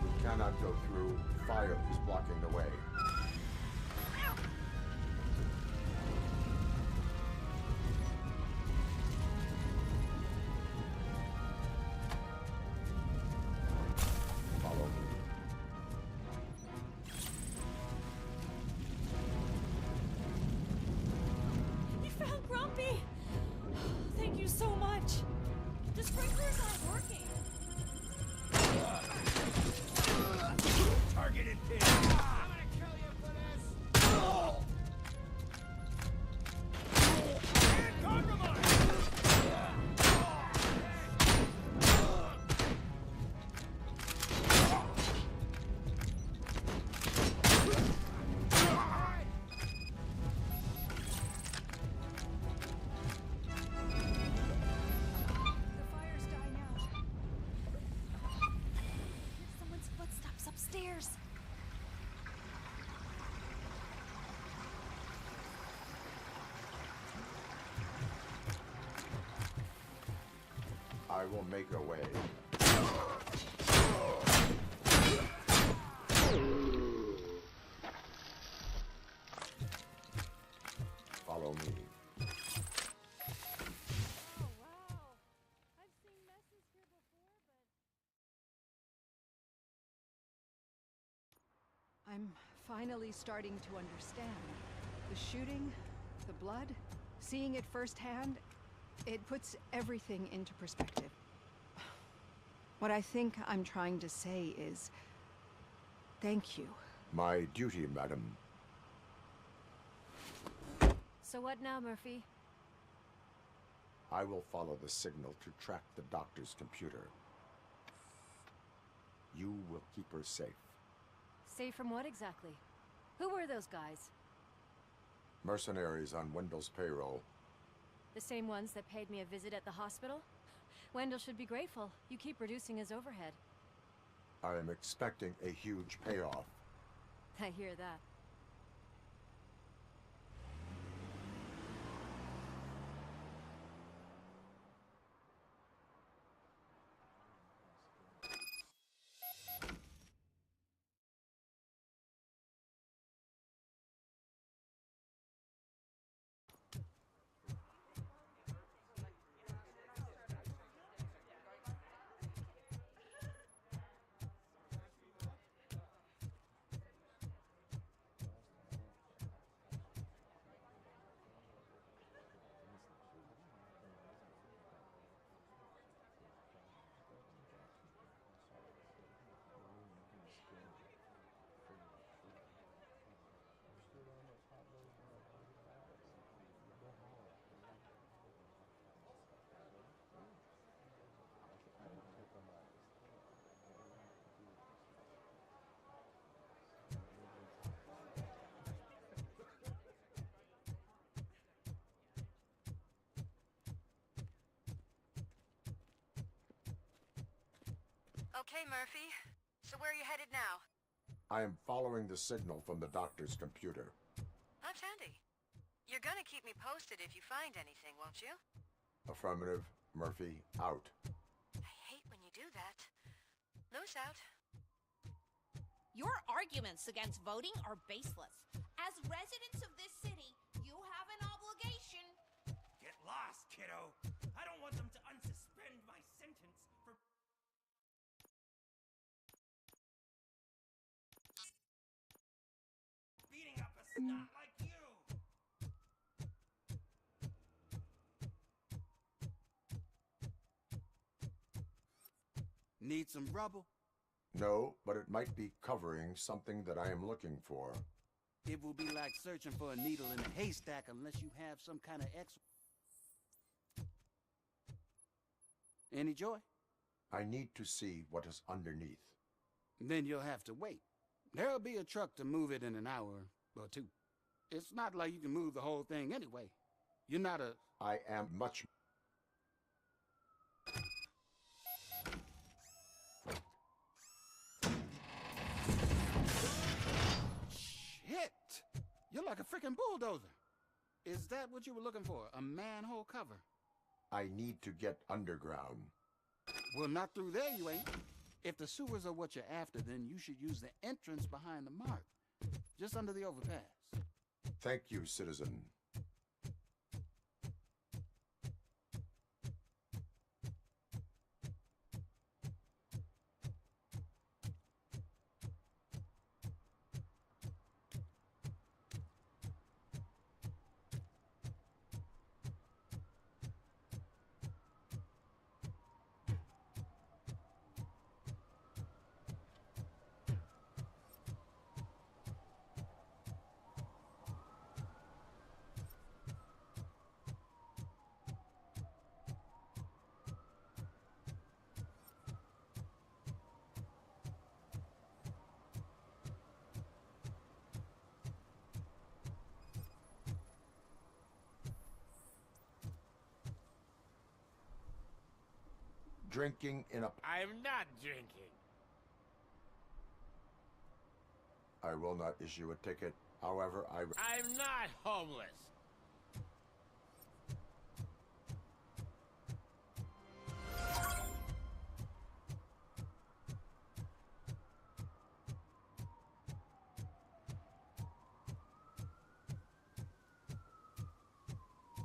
We cannot go through. Fire is blocking the way. Follow me. You found Grumpy! Thank you so much. The sprinklers aren't working. Targeted pin. I'm gonna kill you for this. And compromise. The fire's dying out. Someone's footsteps upstairs. I will make a way. Follow me. I'm finally starting to understand. The shooting, the blood, seeing it firsthand, it puts everything into perspective. What I think I'm trying to say is, thank you. My duty, madam. So what now, Murphy? I will follow the signal to track the doctor's computer. You will keep her safe. Safe from what exactly? Who were those guys? Mercenaries on Wendell's payroll. The same ones that paid me a visit at the hospital? Wendell should be grateful. You keep reducing his overhead. I am expecting a huge payoff. I hear that. Okay, Murphy. So where are you headed now? I am following the signal from the doctor's computer. That's handy. You're gonna keep me posted if you find anything, won't you? Affirmative. Murphy, out. I hate when you do that. Lewis out. Your arguments against voting are baseless. As residents of this city, you have an obligation. Get lost, kiddo. I don't want them to unsuspend my sentence for... beating up a snot like you. Need some rubble? No, but it might be covering something that I am looking for. It will be like searching for a needle in a haystack unless you have some kind of Any joy? I need to see what is underneath. Then you'll have to wait. There'll be a truck to move it in an hour or two. It's not like you can move the whole thing anyway. You're not a... I am much... Shit! You're like a freaking bulldozer. Is that what you were looking for? A manhole cover? I need to get underground. Well, not through there, you ain't. If the sewers are what you're after, then you should use the entrance behind the mark. Just under the overpass. Thank you, citizen. Drinking in a... I'm not drinking. I will not issue a ticket. However, I'm not homeless.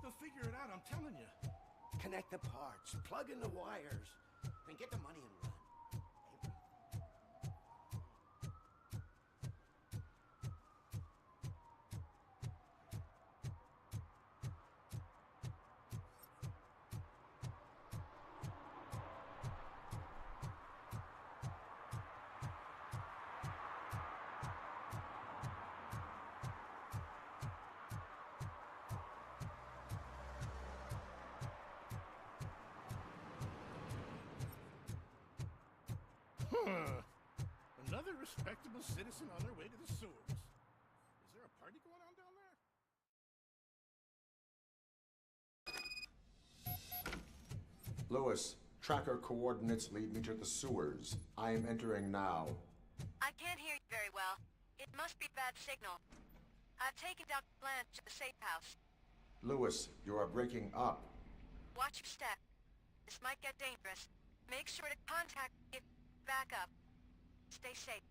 They'll figure it out, I'm telling you. Connect the parts, plug in the wires, and get the money and run. Another respectable citizen on their way to the sewers. Is there a party going on down there? Lewis, tracker coordinates lead me to the sewers. I am entering now. I can't hear you very well. It must be bad signal. I've taken Dr. Blanche to the safe house. Lewis, you are breaking up. Watch your step. This might get dangerous. Make sure to contact me if back up. Stay safe.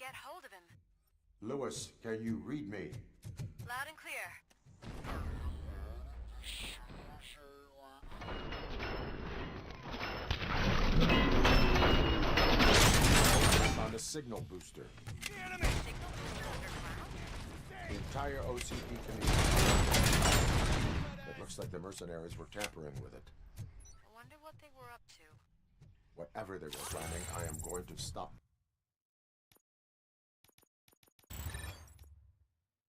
get hold of him. Lewis, can you read me? Loud and clear. Found a signal booster. The entire OCP community. It looks like the mercenaries were tampering with it. I wonder what they were up to. Whatever they were planning, I am going to stop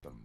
them.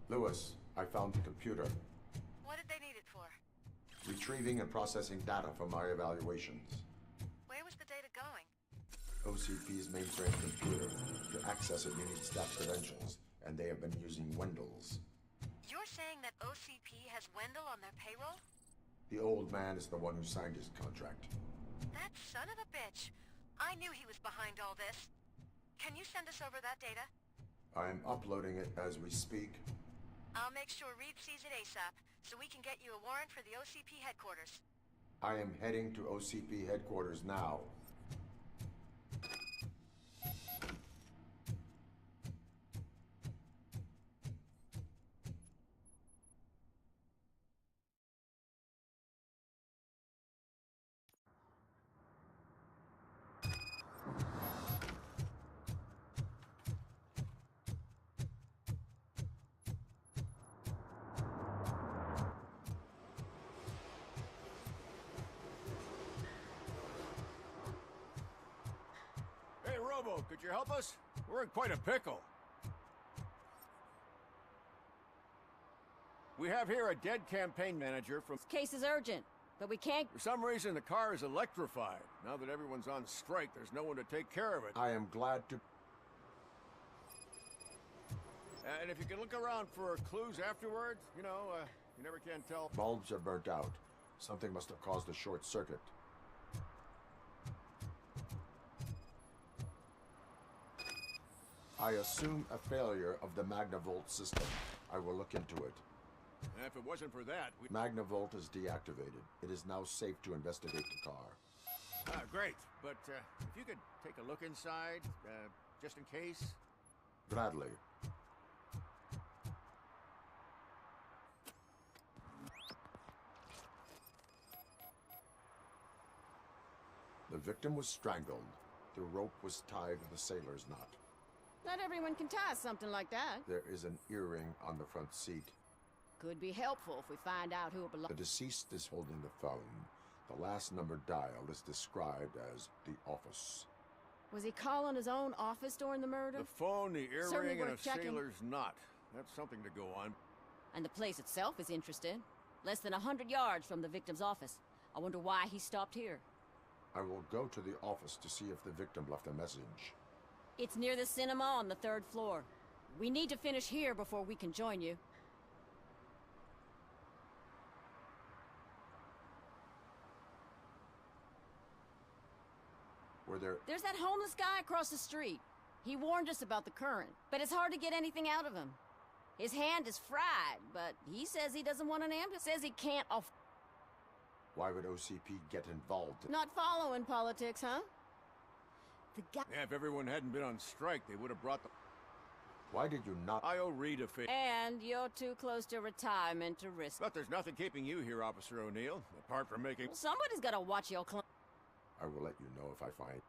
Lewis, I found the computer. What did they need it for? Retrieving and processing data from my evaluations. Where was the data going? OCP's mainframe computer. To access it, you need staff credentials, and they have been using Wendell's. You're saying that OCP has Wendell on their payroll? The old man is the one who signed his contract. That son of a bitch. I knew he was behind all this. Can you send us over that data? I'm uploading it as we speak. I'll make sure Reed sees it ASAP, so we can get you a warrant for the OCP headquarters. I am heading to OCP headquarters now. Hey, Robo, could you help us? We're in quite a pickle. We have here a dead campaign manager from... This case is urgent, but we can't... For some reason, the car is electrified. Now that everyone's on strike, there's no one to take care of it. I am glad to... And if you can look around for clues afterwards, you never can tell. Bulbs are burnt out. Something must have caused a short circuit. I assume a failure of the Magnavolt system. I will look into it. And if it wasn't for that, we... Magnavolt is deactivated. It is now safe to investigate the car. Great. But if you could take a look inside, just in case. Gladly. The victim was strangled. The rope was tied with a sailor's knot. Not everyone can tie something like that. There is an earring on the front seat. Could be helpful if we find out who it belongs. The deceased is holding the phone. The last number dialed is described as the office. Was he calling his own office during the murder? The phone, the earring, and a sailor's knot. That's something to go on. And the place itself is interesting. Less than 100 yards from the victim's office. I wonder why he stopped here. I will go to the office to see if the victim left a message. It's near the cinema on the 3rd floor. We need to finish here before we can join you. There's that homeless guy across the street. He warned us about the current, but it's hard to get anything out of him. His hand is fried, but he says he doesn't want an ambulance. Says he can't Why would OCP get involved? Not following politics, huh? The guy... Yeah, if everyone hadn't been on strike, they would have brought the... Why did you not... I owe Reed a favor. And you're too close to retirement to risk... But there's nothing keeping you here, Officer O'Neill, apart from making... Somebody's gotta watch your I will let you know if I find...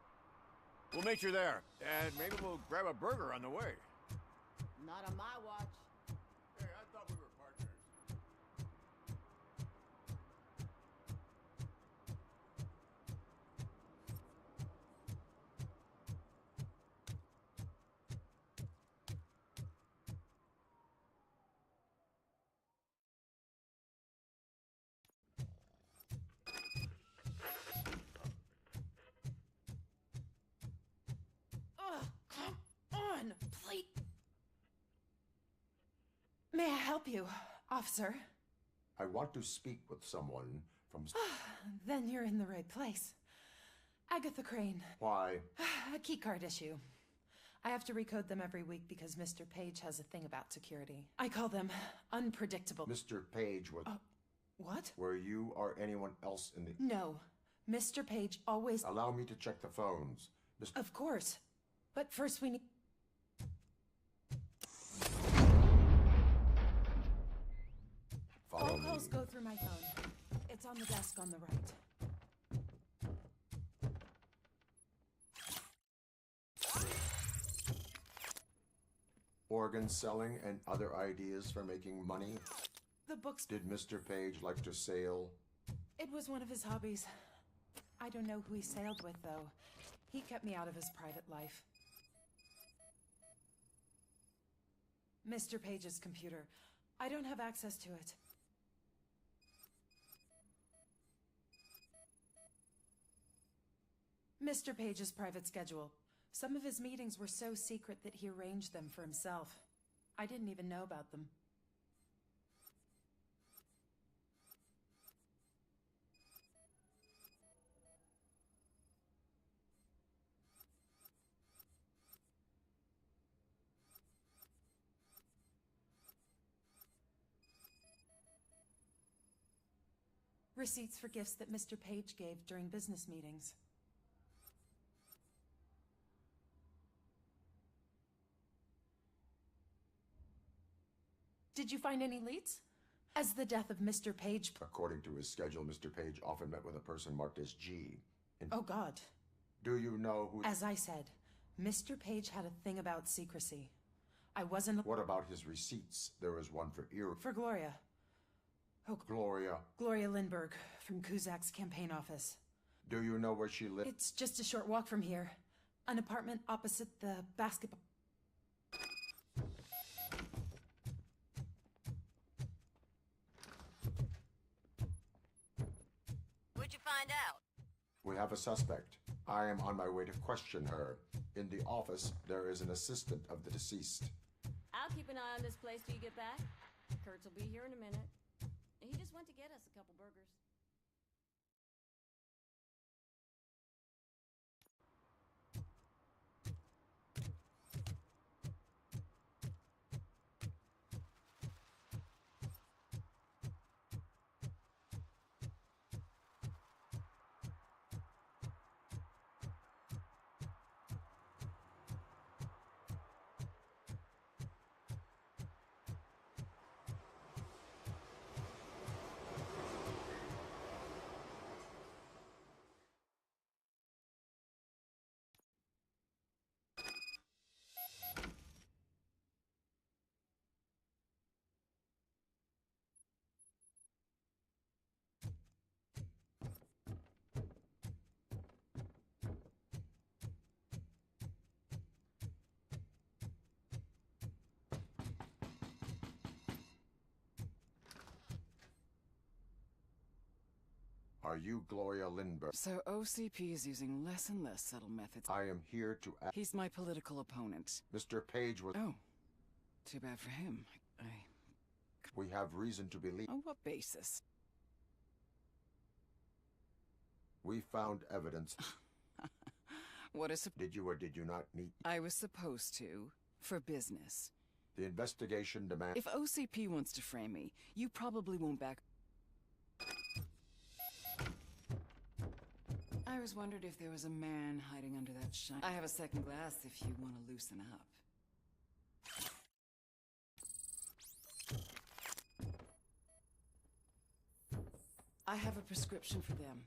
We'll meet you there, and maybe we'll grab a burger on the way. Not on my watch. Hey, I thought we were partners. Ugh, come on, please. May I help you, officer? I want to speak with someone from... Then you're in the right place. Agatha Crane. Why? A keycard issue. I have to recode them every week because Mr. Page has a thing about security. I call them unpredictable. Mr. Page was... What? Were you or anyone else in the... No. Mr. Page always... Allow me to check the phones. Of course. But first we need... Follow All me. calls go through my phone. It's on the desk on the right. Organ selling and other ideas for making money? The books... Did Mr. Page like to sail? It was one of his hobbies. I don't know who he sailed with, though. He kept me out of his private life. Mr. Page's computer. I don't have access to it. Mr. Page's private schedule. Some of his meetings were so secret that he arranged them for himself. I didn't even know about them. Receipts for gifts that Mr. Page gave during business meetings. Did you find any leads? As the death of Mr. Page... According to his schedule, Mr. Page often met with a person marked as G. Oh, God. Do you know who... As I said, Mr. Page had a thing about secrecy. I wasn't... What about his receipts? There was one for For Gloria. Oh, Gloria. Gloria Lindbergh, from Kuzak's campaign office. Do you know where she lives? It's just a short walk from here. An apartment opposite the basketball... What'd you find out? We have a suspect. I am on my way to question her. In the office, there is an assistant of the deceased. I'll keep an eye on this place till you get back. Kurtz will be here in a minute. He just went to get us a couple burgers. Are you Gloria Lindbergh? So OCP is using less and less subtle methods. I am here to ask. He's my political opponent. Mr. Page was. Oh. Too bad for him. We have reason to believe. On what basis? We found evidence. What is... Did you or did you not meet? I was supposed to. For business. The investigation demands... If OCP wants to frame me, you probably won't back... I always wondered if there was a man hiding under that shine. I have a second glass if you want to loosen up. I have a prescription for them.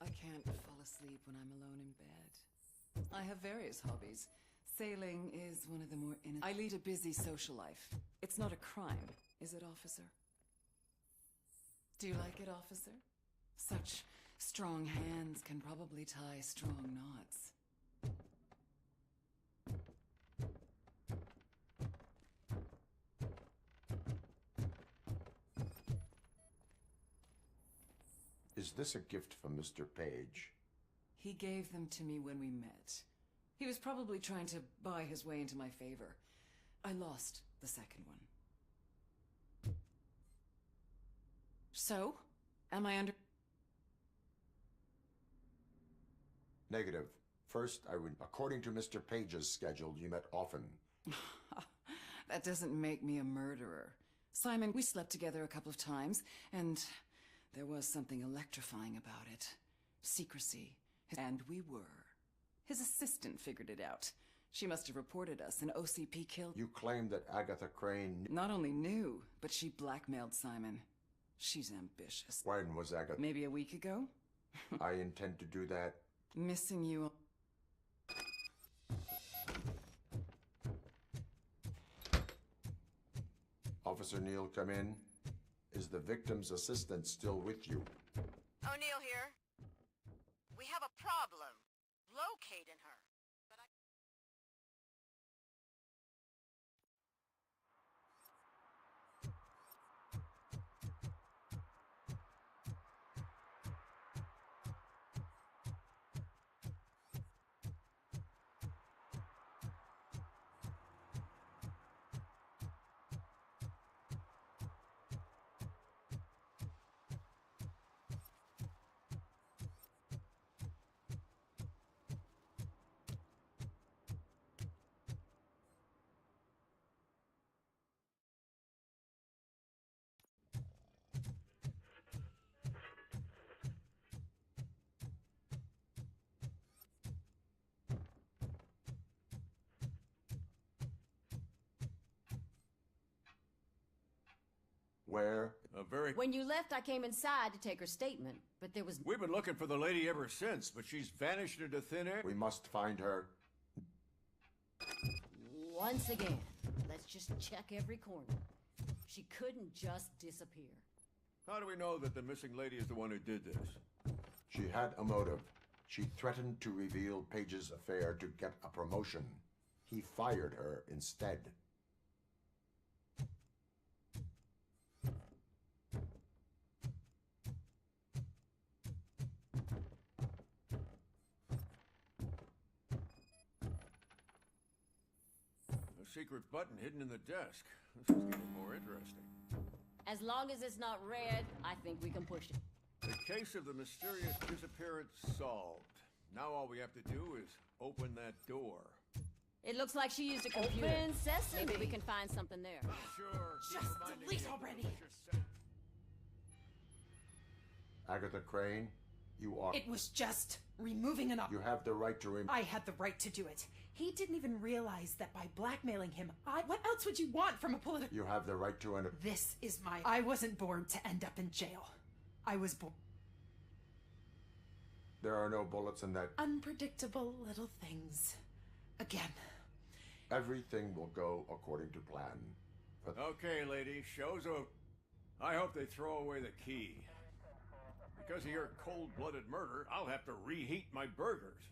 I can't fall asleep when I'm alone in bed. I have various hobbies. Sailing is one of the more innocent. I lead a busy social life. It's not a crime, is it, officer? Do you like it, officer? Such strong hands can probably tie strong knots. Is this a gift from Mr. Page? He gave them to me when we met. He was probably trying to buy his way into my favor. I lost the second one. So? Am I under... Negative. First, I would... According to Mr. Page's schedule, you met often. That doesn't make me a murderer. Simon, we slept together a couple of times, and there was something electrifying about it. Secrecy. And we were. His assistant figured it out. She must have reported us, and OCP killed... You claim that Agatha Crane... Not only knew, but she blackmailed Simon. She's ambitious. When was Agatha... Maybe a week ago? I intend to do that. Missing you... Officer Neal, come in. Is the victim's assistant still with you? O'Neill here. We have a problem. Locating her. But I... Where? When you left, I came inside to take her statement, but there was... We've been looking for the lady ever since, but she's vanished into thin air. We must find her. Once again, let's just check every corner. She couldn't just disappear. How do we know that the missing lady is the one who did this? She had a motive. She threatened to reveal Page's affair to get a promotion. He fired her instead. Secret button hidden in the desk. This is getting more interesting. As long as it's not red, I think we can push it. The case of the mysterious disappearance solved. Now all we have to do is open that door. It looks like she used a computer. Open sesame. Maybe we can find something there. Sure. Just delete already. Agatha Crane, you are... It was just removing an... You have the right to I had the right to do it. He didn't even realize that by blackmailing him, what else would you want from a political... You have the right to an... This is my... I wasn't born to end up in jail. I was born... There are no bullets in that... Unpredictable little things. Again. Everything will go according to plan. But... Okay, lady, show's over. I hope they throw away the key. Because of your cold-blooded murder, I'll have to reheat my burgers.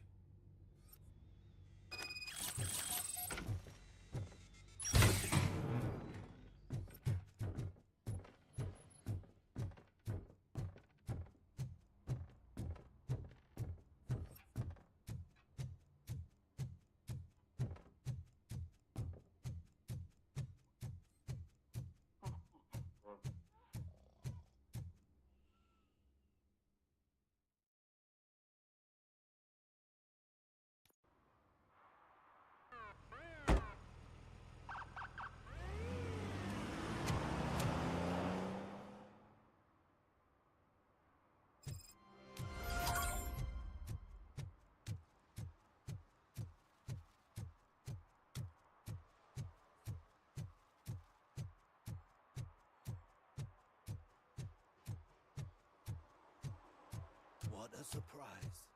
What a surprise.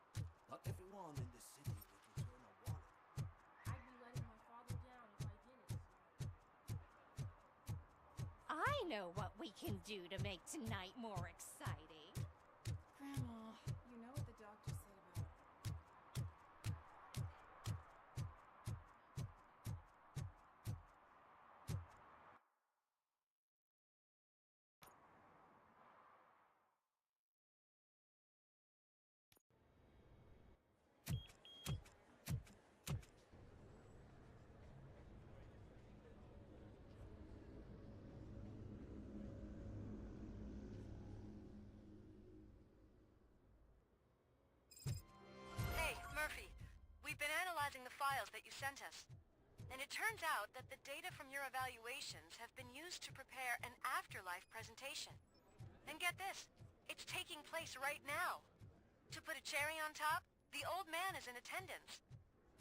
Not everyone in this city would return a wallet. I'd be letting my father down if I didn't. I know what we can do to make tonight more exciting. Grandma, you know what the doctor said about... Hey, Murphy. We've been analyzing the files that you sent us. And it turns out that the data from your evaluations have been used to prepare an afterlife presentation. And get this, it's taking place right now. To put a cherry on top, the old man is in attendance.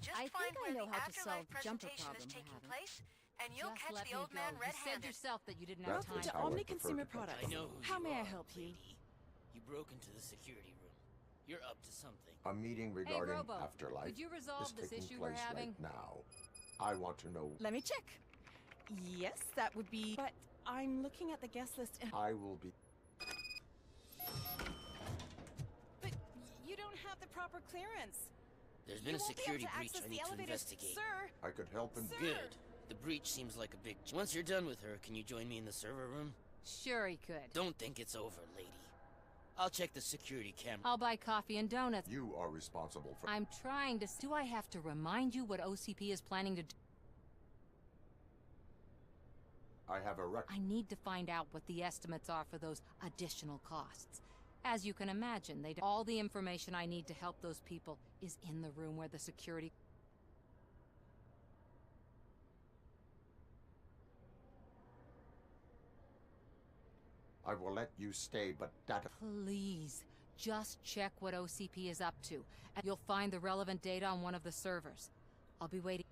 Just I find think where I know the how to solve afterlife jumper presentation is problem we're taking having. place, and you'll Just catch let the me old man go. You said red-handed. yourself that you didn't That have time. is To how I Omni prefer Consumer to control. Products. I know who How you may I are, help you? lady. You broke into the security room. You're up to something. A meeting regarding Robo, afterlife could you resolve is this taking issue we're place having? right now. I want to know. Let me check. Yes, that would be... But I'm looking at the guest list and... I will be. But you don't have the proper clearance. There's been You a won't be able security to breach access I the need to elevators, investigate. Sir! I could help him. Good. The breach seems like a big... Once you're done with her, can you join me in the server room? Sure he could. Don't think it's over, lady. I'll check the security camera. I'll buy coffee and donuts. You are responsible for. I'm trying to... Do I have to remind you what OCP is planning to do? I have a record. I need to find out what the estimates are for those additional costs. As you can imagine, all the information I need to help those people is in the room where the security... I will let you stay, but data. Please, just check what OCP is up to, and you'll find the relevant data on one of the servers. I'll be waiting.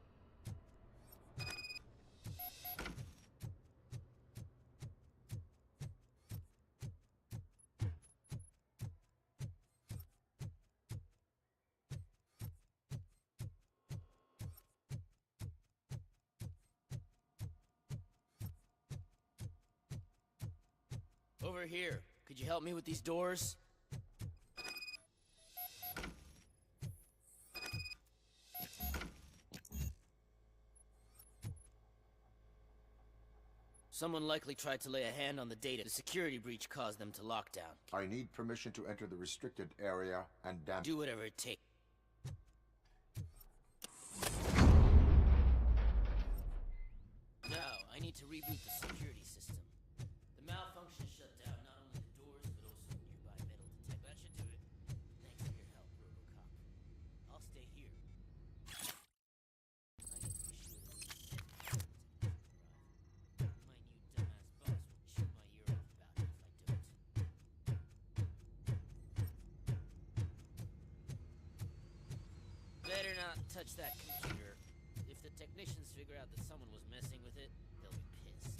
Over here. Could you help me with these doors? Someone likely tried to lay a hand on the data. The security breach caused them to lock down. I need permission to enter the restricted area and Do whatever it takes. Now, I need to reboot the security system. The malfunction shut down not only the doors, but also nearby metal detectors. That should do it. Thanks for your help, Robocop. I'll stay here. I need to be sure that this my new dumbass boss will chew my ear off about it if I don't. Better not touch that computer. If the technicians figure out that someone was messing with it, they'll be pissed.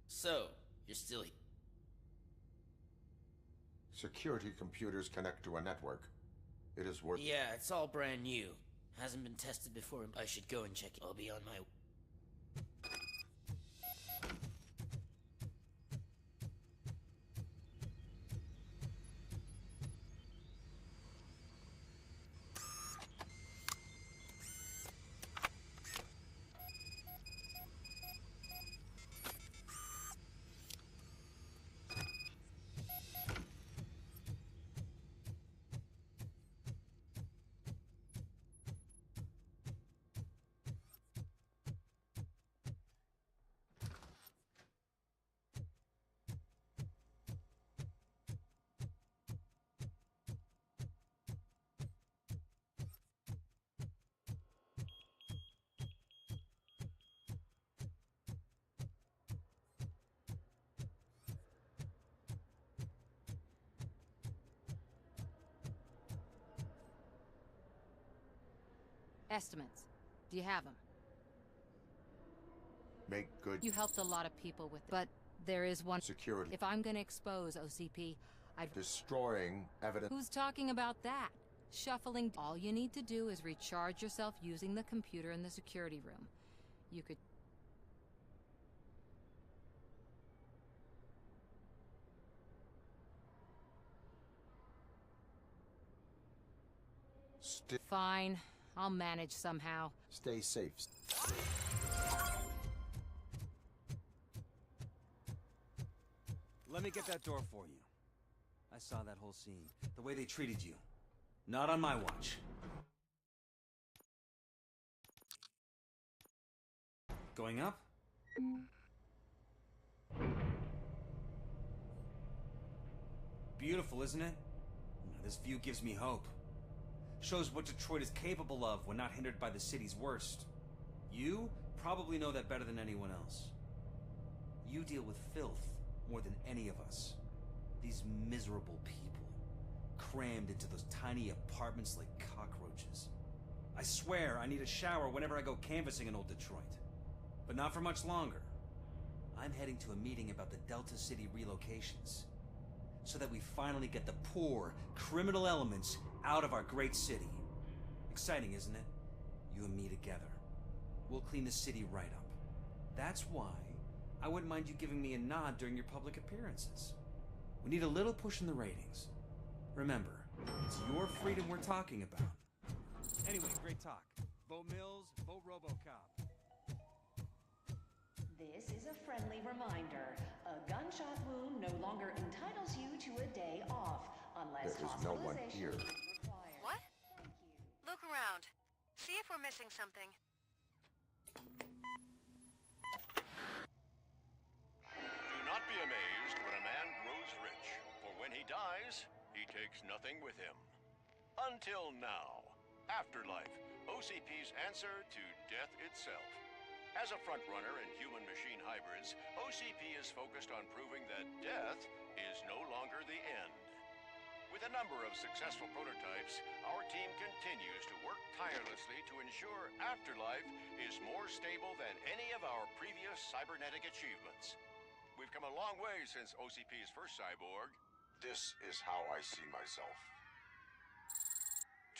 So, you're still here. Security computers connect to a network. It is worth. Yeah, it's all brand new. Hasn't been tested before. I should go and check it. I'll be on my... Estimates. Do you have them? Make good You helped a lot of people with it, but there is one security. If I'm gonna expose OCP, I'd... Destroying evidence. Who's talking about that? Shuffling. All you need to do is recharge yourself using the computer in the security room. You could... Fine. I'll manage somehow. Stay safe. Let me get that door for you. I saw that whole scene. The way they treated you. Not on my watch. Going up? Beautiful, isn't it? This view gives me hope. Shows what Detroit is capable of when not hindered by the city's worst. You probably know that better than anyone else. You deal with filth more than any of us. These miserable people, crammed into those tiny apartments like cockroaches. I swear I need a shower whenever I go canvassing in old Detroit. But not for much longer. I'm heading to a meeting about the Delta City relocations, so that we finally get the poor, criminal elements out of our great city. Exciting, isn't it? You and me together. We'll clean the city right up. That's why I wouldn't mind you giving me a nod during your public appearances. We need a little push in the ratings. Remember, it's your freedom we're talking about. Anyway, great talk. Vote Mills, vote Robocop. This is a friendly reminder. A gunshot wound no longer entitles you to a day off, unless There is no one here. hospitalization is required. What? Look around. See if we're missing something. Do not be amazed when a man grows rich, for when he dies, he takes nothing with him. Until now. Afterlife, OCP's answer to death itself. As a frontrunner in human-machine hybrids, OCP is focused on proving that death is no longer the end. With a number of successful prototypes, our team continues to work tirelessly to ensure Afterlife is more stable than any of our previous cybernetic achievements. We've come a long way since OCP's first cyborg. This is how I see myself.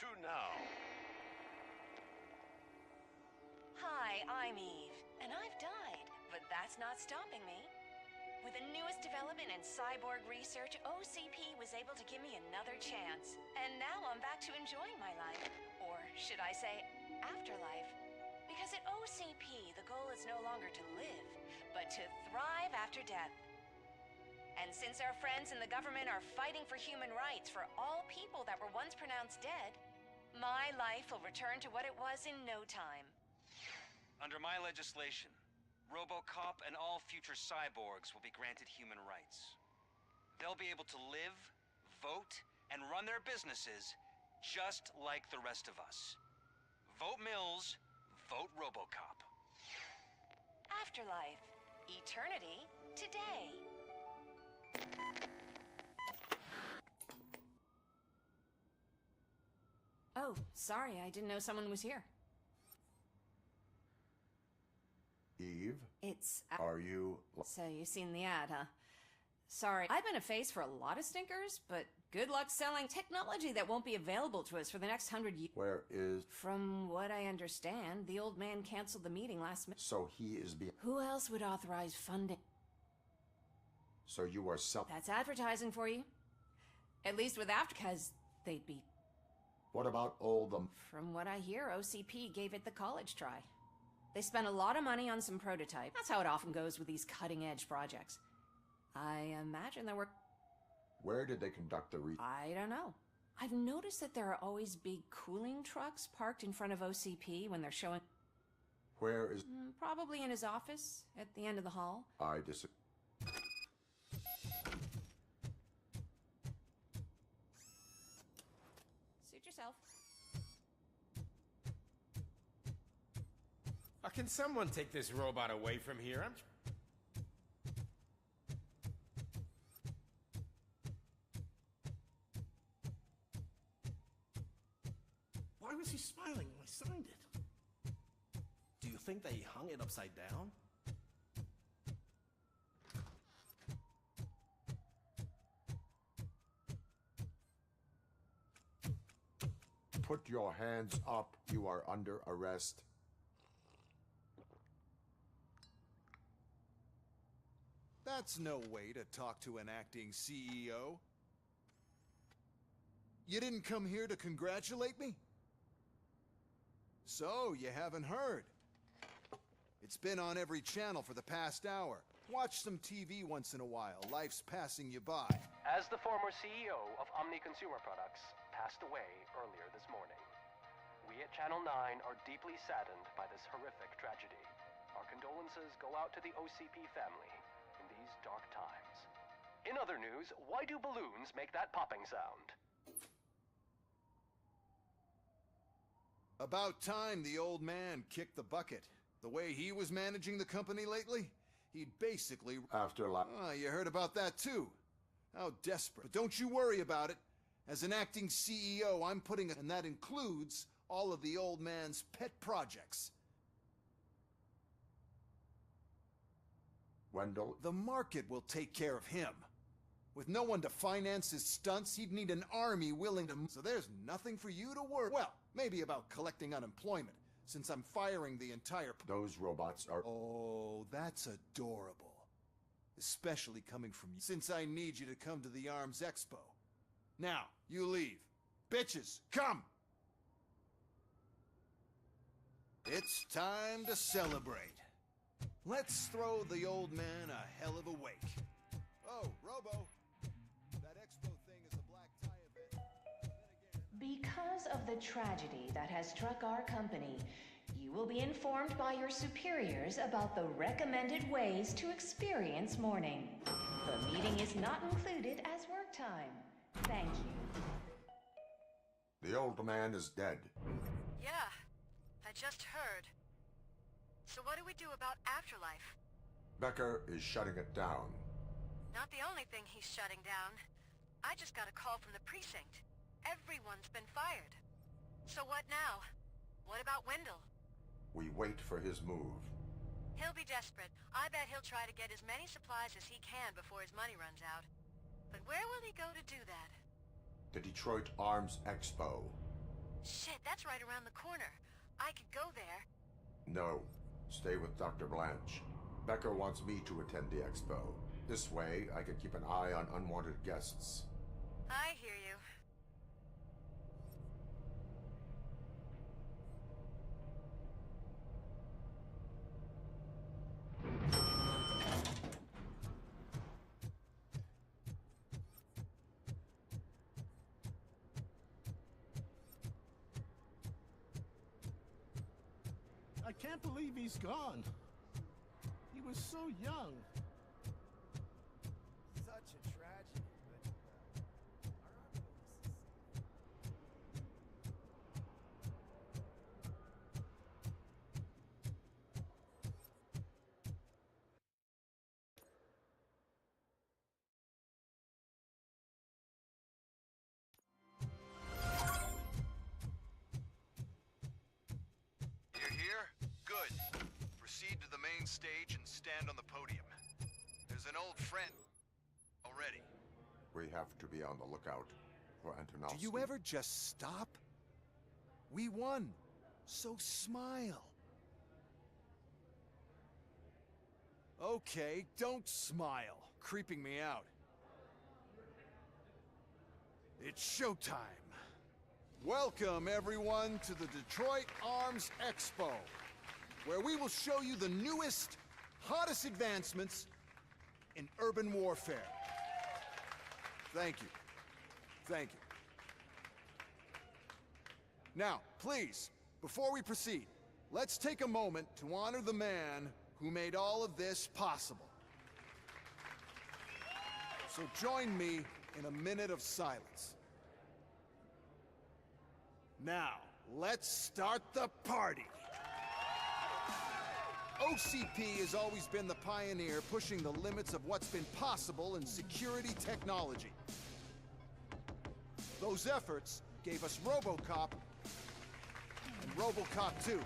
To now. Hi, I'm Eve, and I've died, but that's not stopping me. With the newest development in cyborg research, OCP was able to give me another chance. And now I'm back to enjoying my life. Or should I say, afterlife? Because at OCP, the goal is no longer to live, but to thrive after death. And since our friends in the government are fighting for human rights for all people that were once pronounced dead, my life will return to what it was in no time. Under my legislation, Robocop and all future cyborgs will be granted human rights. They'll be able to live, vote, and run their businesses just like the rest of us. Vote Mills, vote Robocop. Afterlife. Eternity today. Oh, sorry, I didn't know someone was here. Eve? It's... Are you... So you've seen the ad, huh? Sorry, I've been a face for a lot of stinkers, but good luck selling technology that won't be available to us for the next 100 years. Where is... From what I understand, the old man canceled the meeting last minute. So he is being... Who else would authorize funding? So you are That's advertising for you. At least with because they'd be... What about all the... From what I hear, OCP gave it the college try. They spent a lot of money on some prototype. That's how it often goes with these cutting-edge projects. I imagine there were... Where did they conduct the I don't know. I've noticed that there are always big cooling trucks parked in front of OCP when they're showing... Where is... Probably in his office, at the end of the hall. I disagree. Suit yourself. Can someone take this robot away from here? Why was he smiling when I signed it? Do you think they hung it upside down? Put your hands up. You are under arrest. That's no way to talk to an acting CEO. You didn't come here to congratulate me? So, you haven't heard. It's been on every channel for the past hour. Watch some TV once in a while. Life's passing you by. As the former CEO of Omni Consumer Products passed away earlier this morning, we at Channel 9 are deeply saddened by this horrific tragedy. Our condolences go out to the OCP family in these dark times. In other news, why do balloons make that popping sound? About time the old man kicked the bucket. The way he was managing the company lately, he'd basically... Afterlife. You heard about that too. How desperate. But don't you worry about it. As an acting CEO, I'm putting... And that includes all of the old man's pet projects. Wendell? The market will take care of him. With no one to finance his stunts, he'd need an army willing to... So there's nothing for you to worry... Well, maybe about collecting unemployment, since I'm firing the entire... Those robots are... Oh, that's adorable. Especially coming from you, since I need you to come to the Arms Expo. Now, you leave. Bitches, come! It's time to celebrate. Let's throw the old man a hell of a wake. Oh, Robo. That expo thing is a black tie event. Because of the tragedy that has struck our company, you will be informed by your superiors about the recommended ways to experience mourning. The meeting is not included as work time. Thank you. The old man is dead. Yeah, I just heard. So what do we do about afterlife? Becker is shutting it down. Not the only thing he's shutting down. I just got a call from the precinct. Everyone's been fired. So what now? What about Wendell? We wait for his move. He'll be desperate. I bet he'll try to get as many supplies as he can before his money runs out. But where will he go to do that? The Detroit Arms Expo. Shit, that's right around the corner. I could go there. No. Stay with Dr. Blanche. Becker wants me to attend the expo. This way, I can keep an eye on unwanted guests. I hear you. I can't believe he's gone. He was so young. Such a tragedy, You're here? Good. Proceed to the main stage and stand on the podium. There's an old friend already. We have to be on the lookout for Antonovsky. Do you ever just stop? We won. So smile. Okay, don't smile. Creeping me out. It's showtime. Welcome, everyone, to the Detroit Arms Expo, where we will show you the newest, hottest advancements in urban warfare. Thank you. Thank you. Now, please, before we proceed, let's take a moment to honor the man who made all of this possible. So join me in a minute of silence. Now, let's start the party. OCP has always been the pioneer pushing the limits of what's been possible in security technology. Those efforts gave us Robocop and Robocop 2.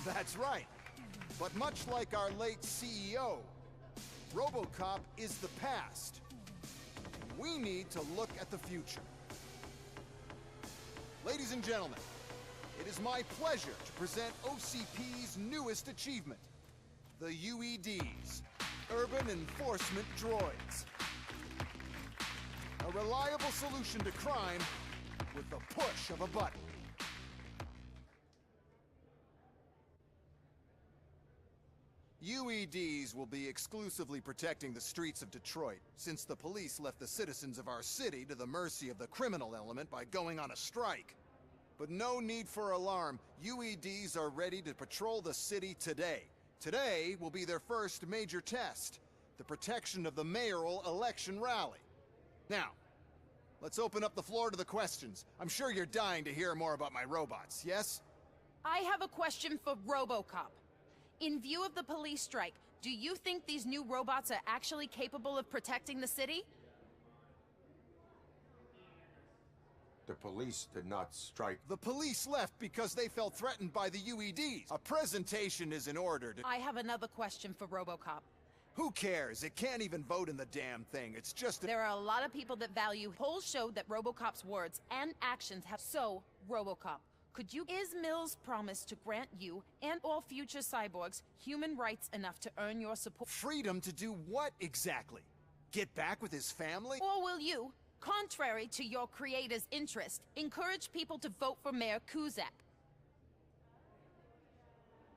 That's right. But much like our late CEO, Robocop is the past. We need to look at the future. Ladies and gentlemen, it is my pleasure to present OCP's newest achievement, the UEDs, Urban Enforcement Droids. A reliable solution to crime with the push of a button. UEDs will be exclusively protecting the streets of Detroit, since the police left the citizens of our city to the mercy of the criminal element by going on a strike. But no need for alarm. UEDs are ready to patrol the city today. Today will be their first major test, the protection of the mayoral election rally. Now, let's open up the floor to the questions. I'm sure you're dying to hear more about my robots, yes? I have a question for Robocop. In view of the police strike, do you think these new robots are actually capable of protecting the city? The police did not strike. The police left because they felt threatened by the UEDs. A presentation is in order to... I have another question for Robocop. Who cares? It can't even vote in the damn thing. It's just... There are a lot of people that value... Polls show that Robocop's words and actions have... So, Robocop, could you... Is Mills' promise to grant you and all future cyborgs human rights enough to earn your support? Freedom to do what exactly? Get back with his family? Or will you, contrary to your creator's interest, encourage people to vote for Mayor Kuzak?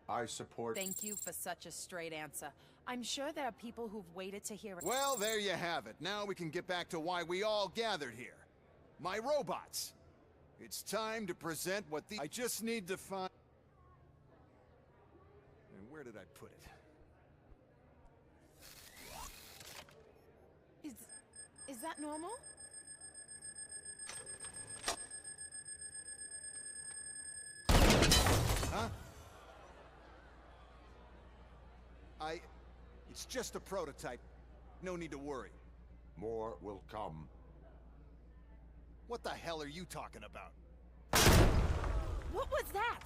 I support... Thank you for such a straight answer. I'm sure there are people who've waited to hear it. Well, there you have it. Now we can get back to why we all gathered here. My robots. It's time to present what the... I just need to find... And where did I put it? Is that normal? Huh? It's just a prototype. No need to worry. More will come. What the hell are you talking about? What was that?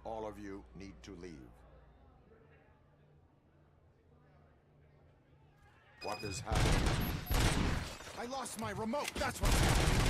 All of you need to leave. What is happening? I lost my remote, that's what's happening!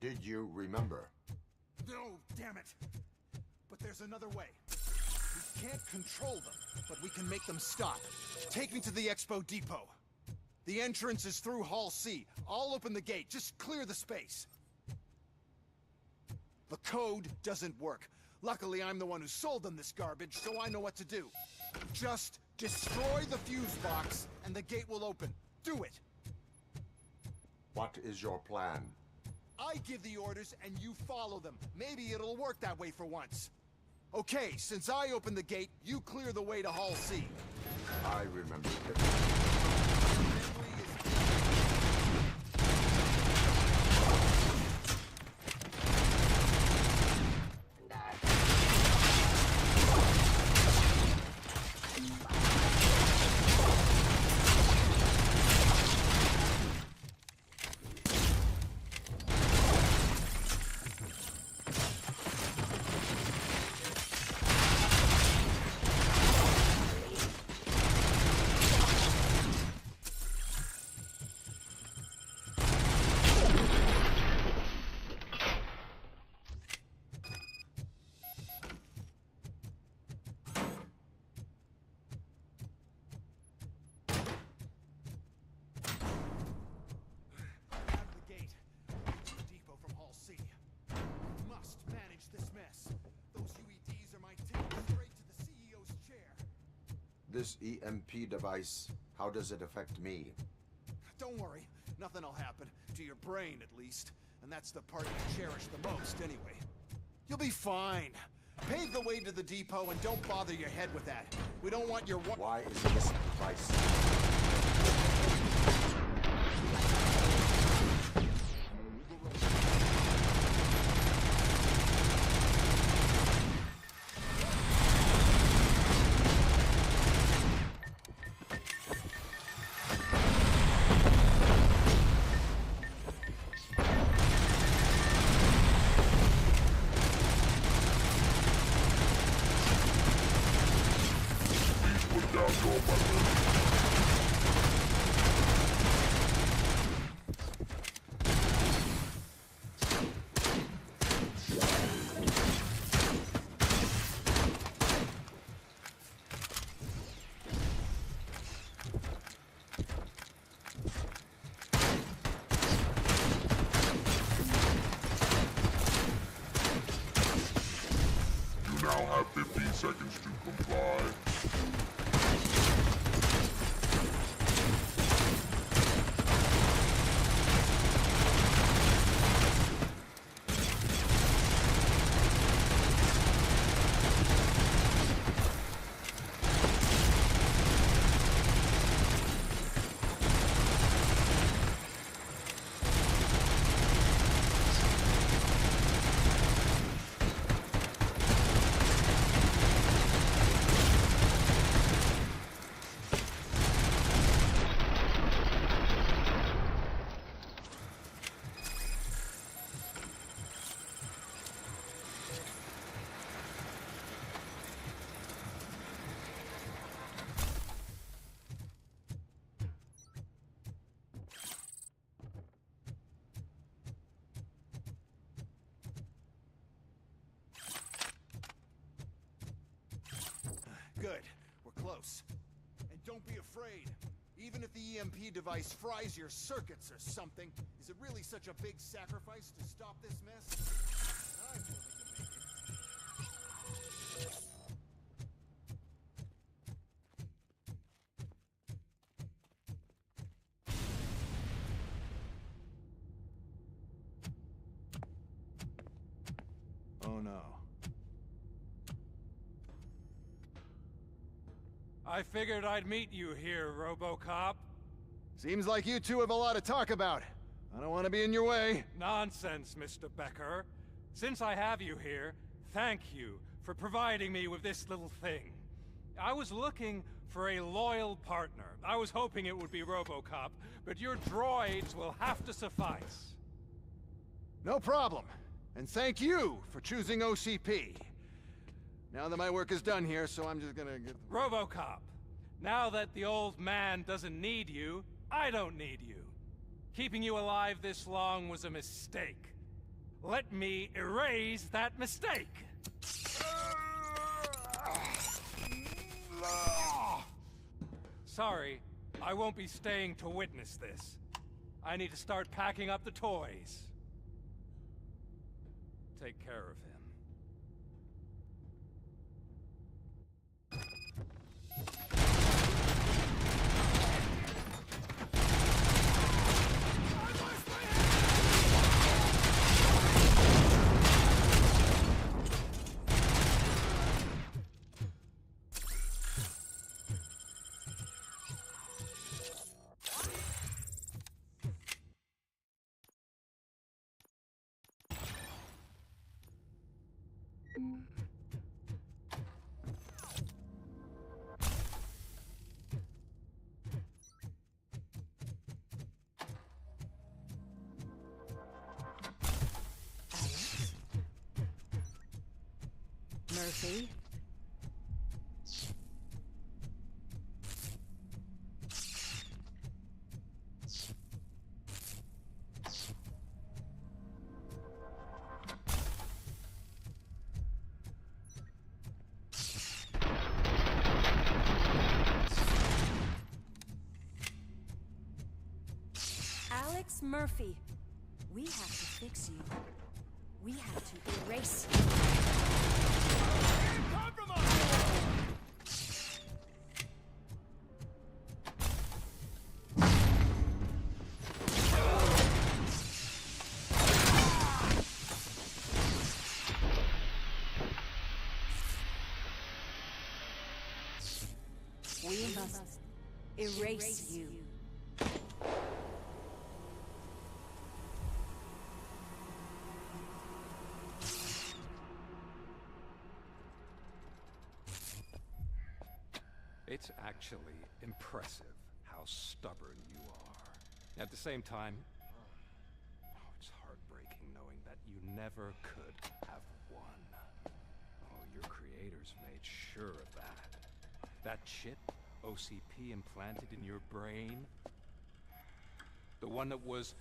Did you remember? No, damn it! But there's another way. We can't control them, but we can make them stop. Take me to the Expo Depot. The entrance is through Hall C. I'll open the gate. Just clear the space. The code doesn't work. Luckily, I'm the one who sold them this garbage, so I know what to do. Just destroy the fuse box, and the gate will open. Do it! What is your plan? I give the orders and you follow them. Maybe it'll work that way for once. Okay, since I opened the gate, you clear the way to Hall C. I remember. This EMP device, how does it affect me? don't worry. Nothing'll happen. To your brain, at least. And that's the part you cherish the most, anyway. You'll be fine. Pave the way to the depot and don't bother your head with that. We don't want your... Why is this device? You now have 15 seconds to comply. Good. We're close. And don't be afraid. Even if the EMP device fries your circuits or something, is it really such a big sacrifice to stop this mess? I'm willing to make it. Oh no. I figured I'd meet you here, Robocop. Seems like you two have a lot to talk about. I don't want to be in your way. Nonsense, Mr. Becker. Since I have you here, thank you for providing me with this little thing. I was looking for a loyal partner. I was hoping it would be Robocop, but your droids will have to suffice. No problem. And thank you for choosing OCP. Now that my work is done here, so I'm just gonna get... Robocop, now that the old man doesn't need you, I don't need you. Keeping you alive this long was a mistake. Let me erase that mistake! Sorry, I won't be staying to witness this. I need to start packing up the toys. Take care of him. Murphy? Alex Murphy, we have to fix you. We have to erase you. must erase you. It's actually impressive how stubborn you are. At the same time, it's heartbreaking knowing that you never could have won. Oh, your creators made sure of that. That chip OCP implanted in your brain, the one that was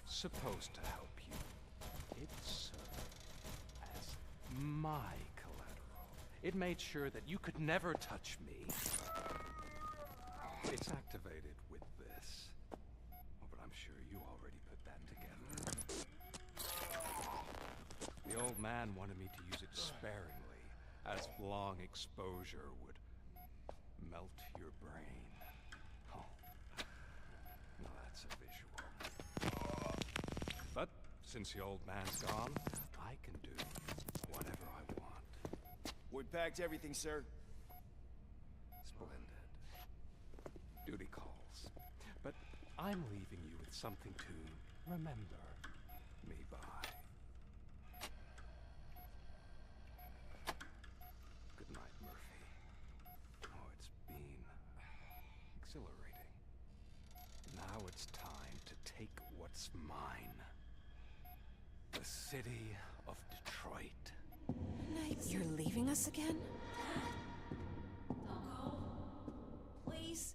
supposed to help you, it served as my collateral. It made sure that you could never touch me. It's activated with this. Oh, but I'm sure you already put that together. The old man wanted me to use it sparingly, as long exposure would melt your brain. Oh, well, that's a visual. But since the old man's gone, I can do whatever I want. We packed everything, sir. Splendid. Duty calls. But I'm leaving you with something to remember me by. Good night, Murphy. Oh, it's been exhilarating. Now it's time to take what's mine. The city of Detroit. You're leaving us again? Don't go. Please.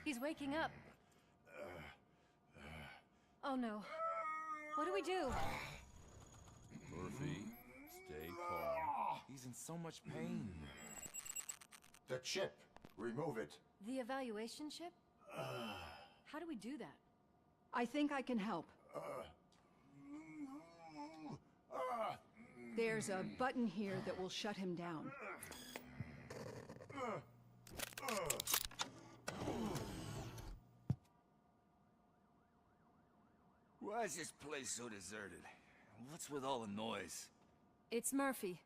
He's waking up. Oh no. What do we do? Murphy, stay calm. He's in so much pain. The chip. Remove it. The evaluation chip? How do we do that? I think I can help. There's a button here that will shut him down. Why is this place so deserted? What's with all the noise? It's Murphy.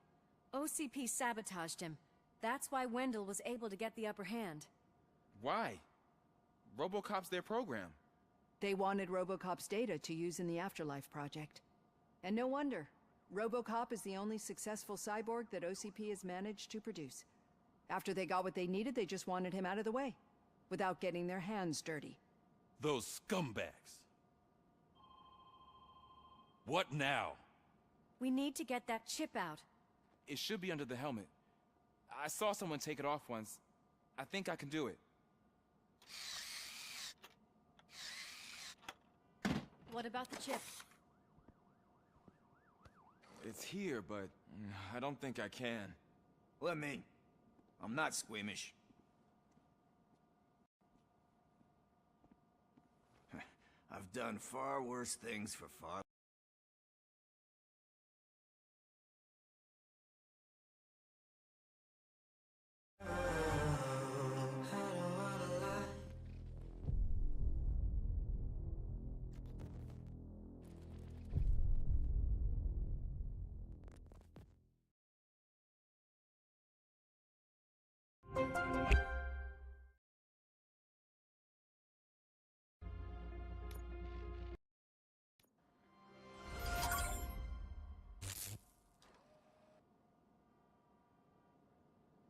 OCP sabotaged him. That's why Wendell was able to get the upper hand. Why? Robocop's their program. They wanted Robocop's data to use in the Afterlife project. And no wonder. Robocop is the only successful cyborg that OCP has managed to produce. After they got what they needed, they just wanted him out of the way, without getting their hands dirty. Those scumbags. What now? We need to get that chip out. It should be under the helmet. I saw someone take it off once. I think I can do it. What about the chip? It's here, but I don't think I can. Let me. I'm not squeamish. I've done far worse things for far.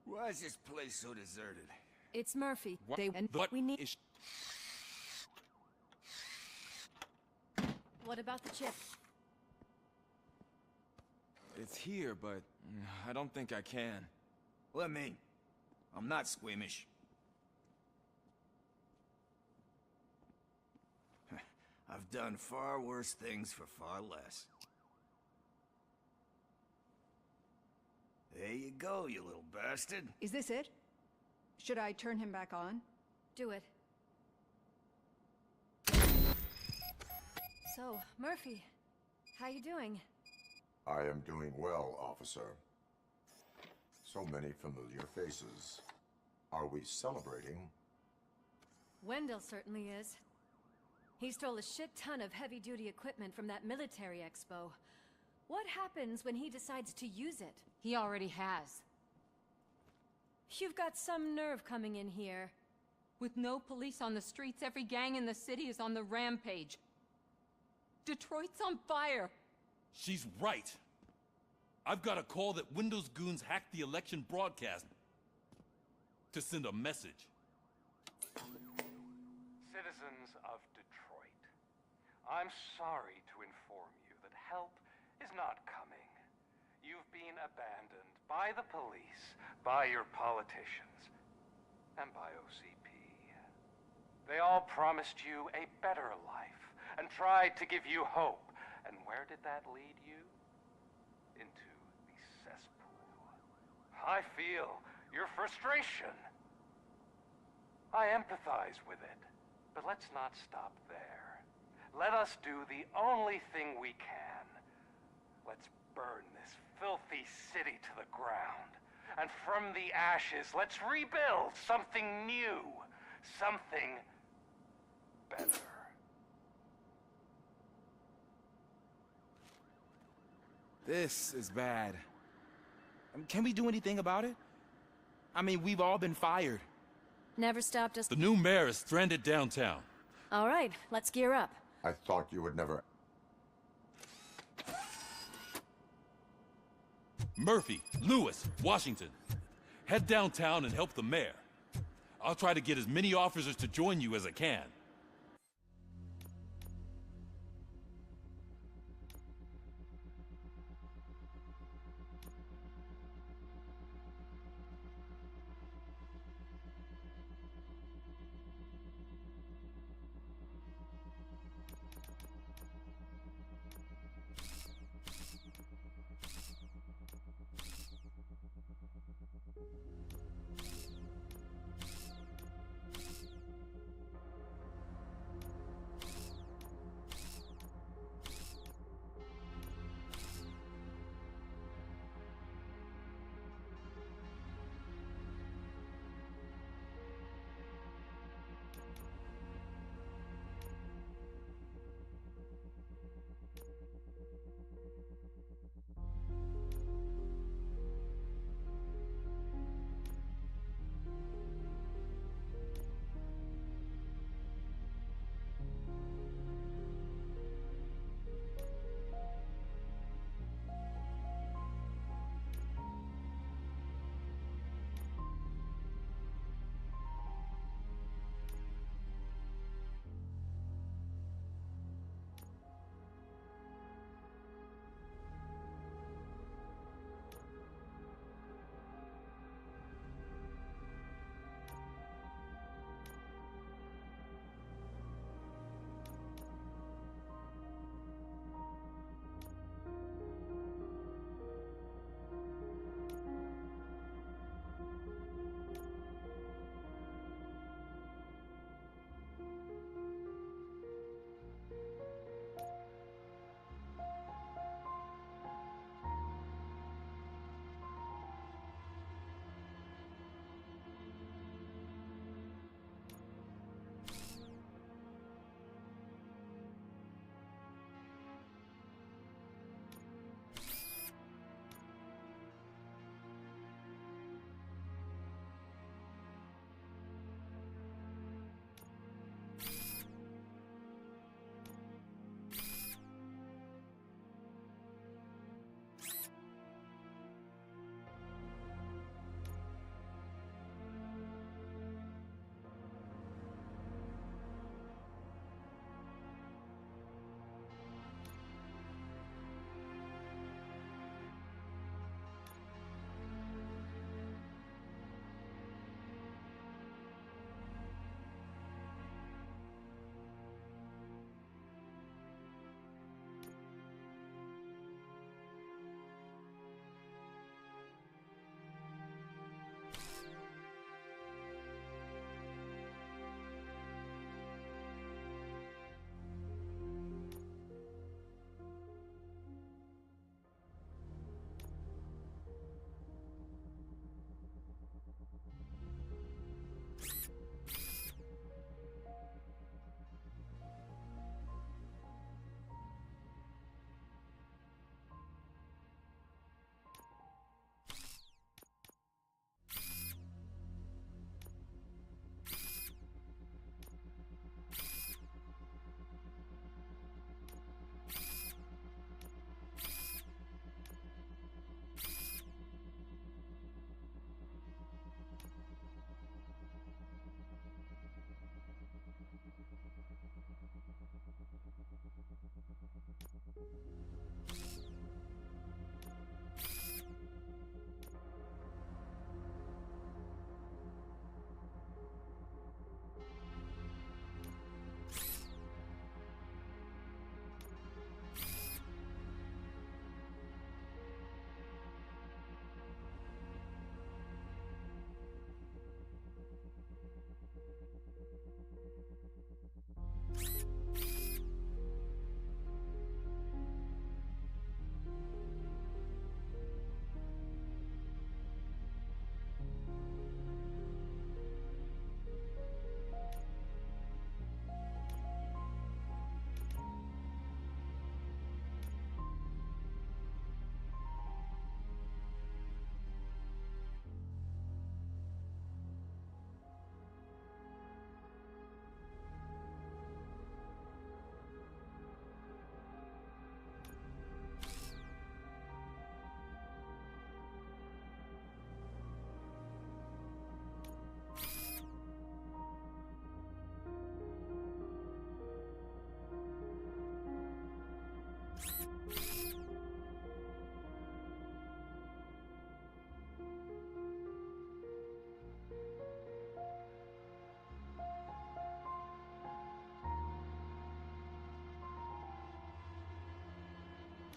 Why is this place so deserted? It's Murphy. What? We need. What about the chip? It's here, but I don't think I can. Let me. I'm not squeamish. I've done far worse things for far less. There you go, you little bastard. Is this it? Should I turn him back on? Do it. So, Murphy, how you doing? I am doing well, officer. So many familiar faces. Are we celebrating? Wendell certainly is. He stole a shit ton of heavy-duty equipment from that military expo. What happens when he decides to use it? He already has. You've got some nerve coming in here. With no police on the streets, every gang in the city is on the rampage. Detroit's on fire. She's right. I've got a call that Windows goons hacked the election broadcast to send a message. Citizens of Detroit, I'm sorry to inform you that help is not coming. You've been abandoned by the police, by your politicians, and by OCP. They all promised you a better life and tried to give you hope. And where did that lead you? Into the cesspool. I feel your frustration. I empathize with it. But let's not stop there. Let us do the only thing we can. Let's burn this filthy city to the ground. And from the ashes, let's rebuild something new. Something better. This is bad. Can we do anything about it? I mean, we've all been fired. Never stopped us. The new mayor is stranded downtown. All right, let's gear up. I thought you would never... Murphy, Lewis, Washington. Head downtown and help the mayor. I'll try to get as many officers to join you as I can.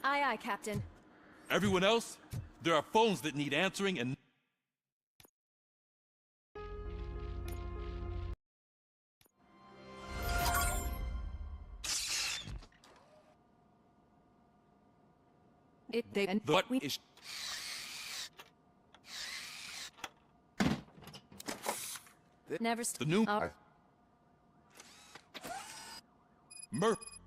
Aye, aye, Captain. Everyone else, there are phones that need answering and... What is... Never The new... Murph...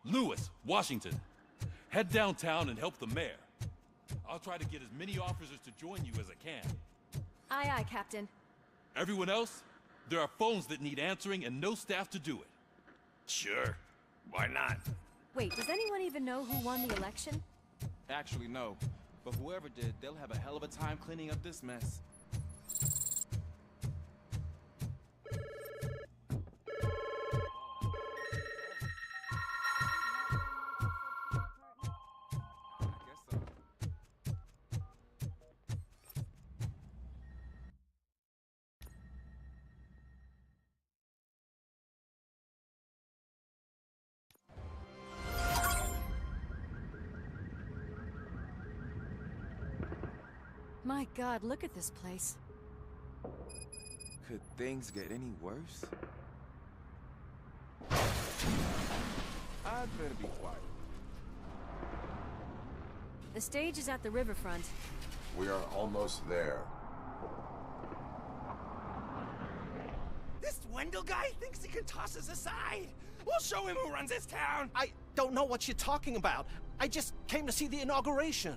Lewis, Washington. Head downtown and help the mayor. I'll try to get as many officers to join you as I can. Aye, aye, Captain. Everyone else? There are phones that need answering and no staff to do it. Sure. Why not? Wait, does anyone even know who won the election? Actually, no. But whoever did, they'll have a hell of a time cleaning up this mess. My God, look at this place. Could things get any worse? I'd better be quiet. The stage is at the riverfront. We are almost there. This Wendell guy thinks he can toss us aside. We'll show him who runs this town. I don't know what you're talking about. I just came to see the inauguration.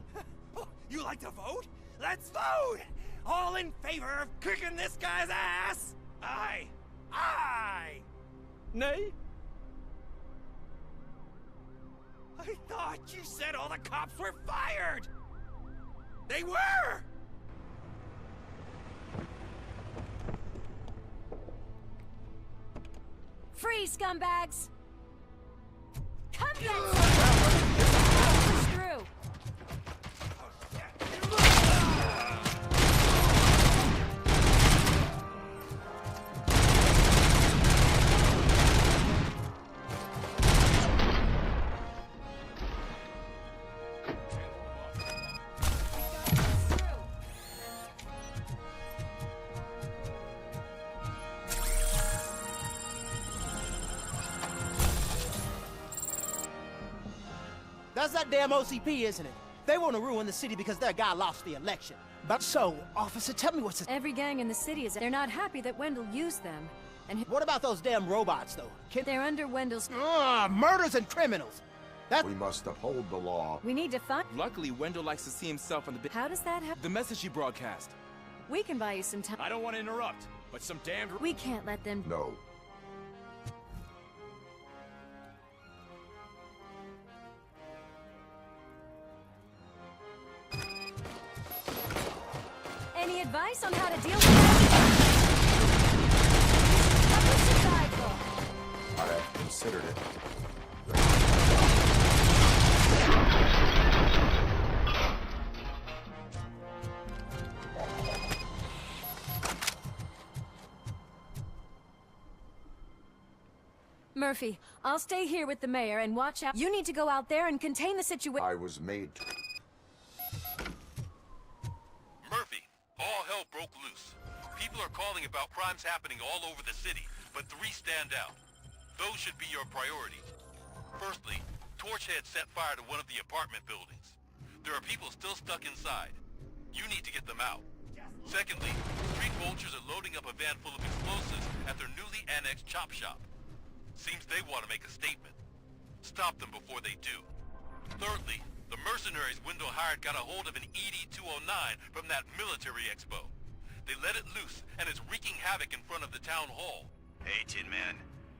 You like to vote? Let's vote! All in favor of kicking this guy's ass? Aye. Aye! Nay? I thought you said all the cops were fired! They were! Freeze, scumbags! Come get some! Push through! That's that damn OCP, isn't it? They want to ruin the city because their guy lost the election. But so, officer, tell me what's... Every gang in the city is... They're not happy that Wendell used them. And what about those damn robots, though? They're under Wendell's... Murders and criminals! We must uphold the law. We need to find... Luckily, Wendell likes to see himself on the... How does that happen? The message he broadcast. We can buy you some time. I don't want to interrupt, but some damned... We can't let them... No. Any advice on how to deal with that? I have considered it. Murphy, I'll stay here with the mayor and watch out. You need to go out there and contain the situation. I was made to. Murphy, all hell broke loose. People are calling about crimes happening all over the city, but 3 stand out. Those should be your priorities. Firstly, Torchhead set fire to one of the apartment buildings. There are people still stuck inside. You need to get them out. Secondly, street vultures are loading up a van full of explosives at their newly annexed chop shop. Seems they want to make a statement. Stop them before they do. Thirdly, the mercenaries Wendell hired got a hold of an ED-209 from that military expo. They let it loose and is wreaking havoc in front of the town hall. Hey, Tin Man.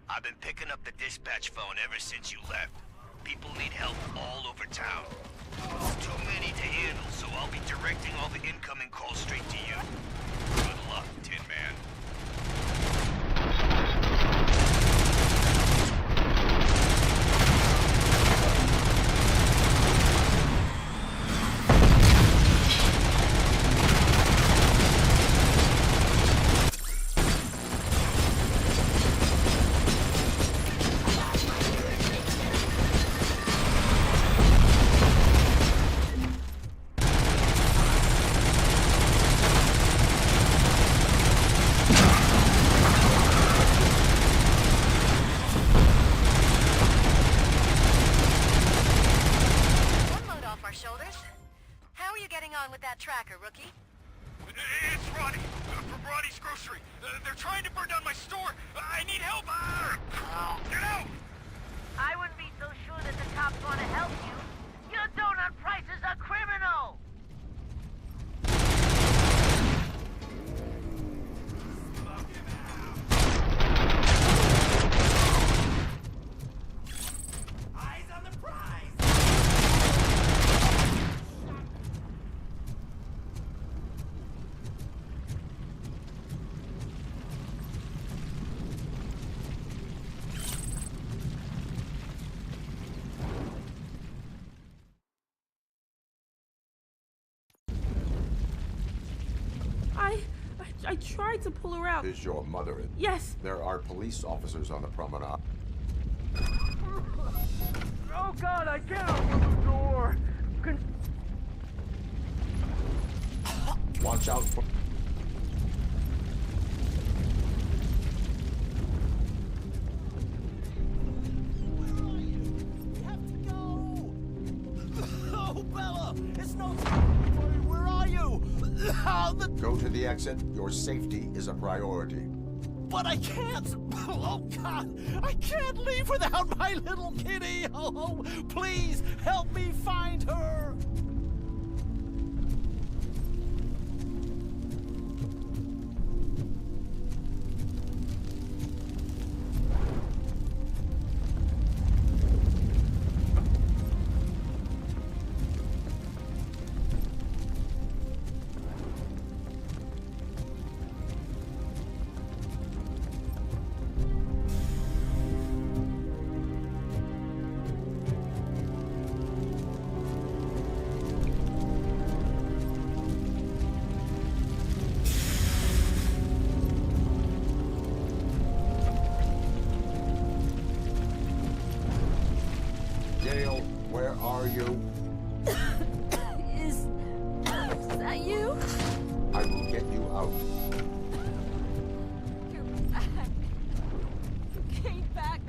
I've been picking up the dispatch phone ever since you left. People need help all over town. Too many to handle, so I'll be directing all the incoming calls straight to you. Good luck, Tin Man. tracker, rookie. It's Ronnie, from Ronnie's Grocery. They're trying to burn down my store. I need help. Get out! I wouldn't be so sure that the cops want to help you. Your donut price is a criminal! Eyes on the prize! I tried to pull her out. Is your mother in? Yes. There are police officers on the promenade. Oh God, I can't open the door! Watch out for... Oh, Bella! It's no time! Where are you? Go to the exit. Your safety is a priority. But I can't! Oh, God! I can't leave without my little kitty! Oh, please, help me find her! Gail, where are you? Is that you? I will get you out. You're back. You came back.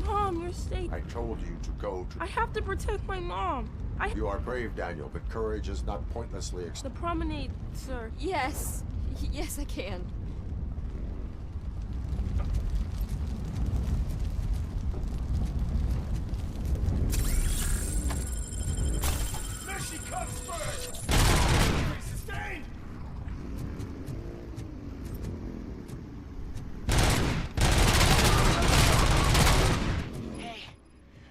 Mom, you're safe. I told you to go to... I have to protect my mom. You are brave, Daniel, but courage is not pointlessly The promenade, sir. Yes. Yes, I can. There she comes first! Sustained! Hey,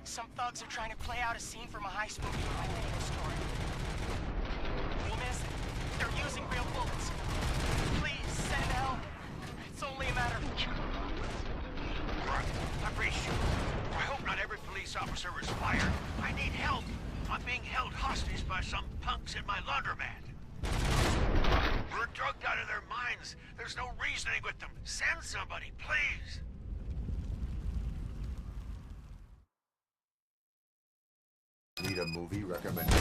some thugs are trying to play out a scene from a heist movie with my video story. We missed it. They're using real bullets. Please, send help. It's only a matter of... I'm pretty sure. I hope not every police officer is fired. I need help. I'm being held hostage by some punks in my laundromat. We're drugged out of their minds. There's no reasoning with them. Send somebody, please. Need a movie recommendation?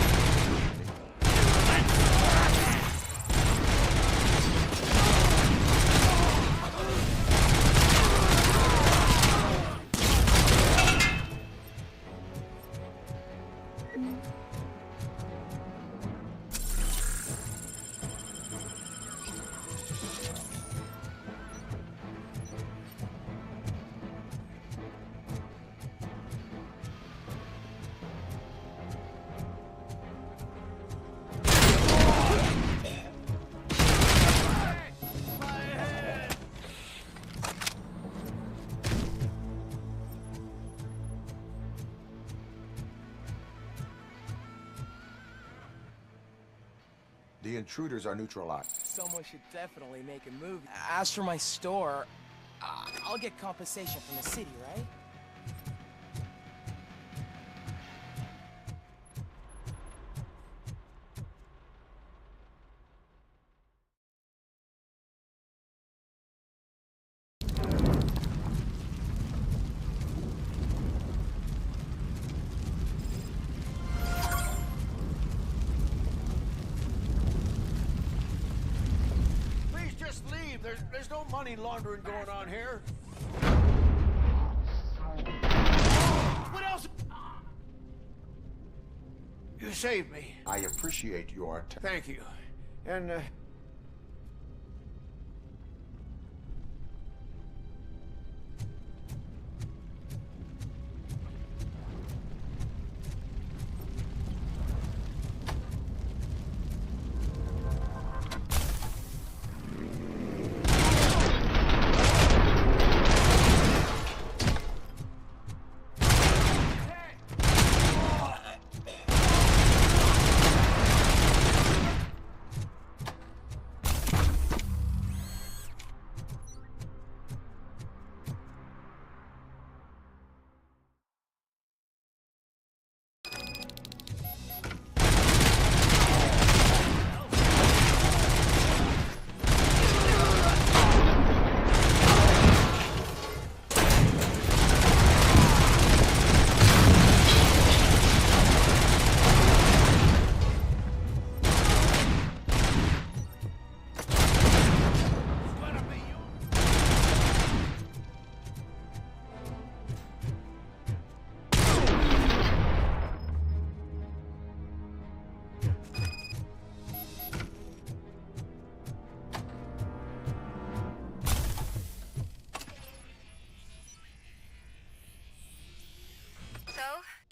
The intruders are neutralized. Someone should definitely make a movie. As for my store, I'll get compensation from the city, right? Please just leave. There's no money laundering going on here. What else? You saved me. I appreciate your... Thank you. And,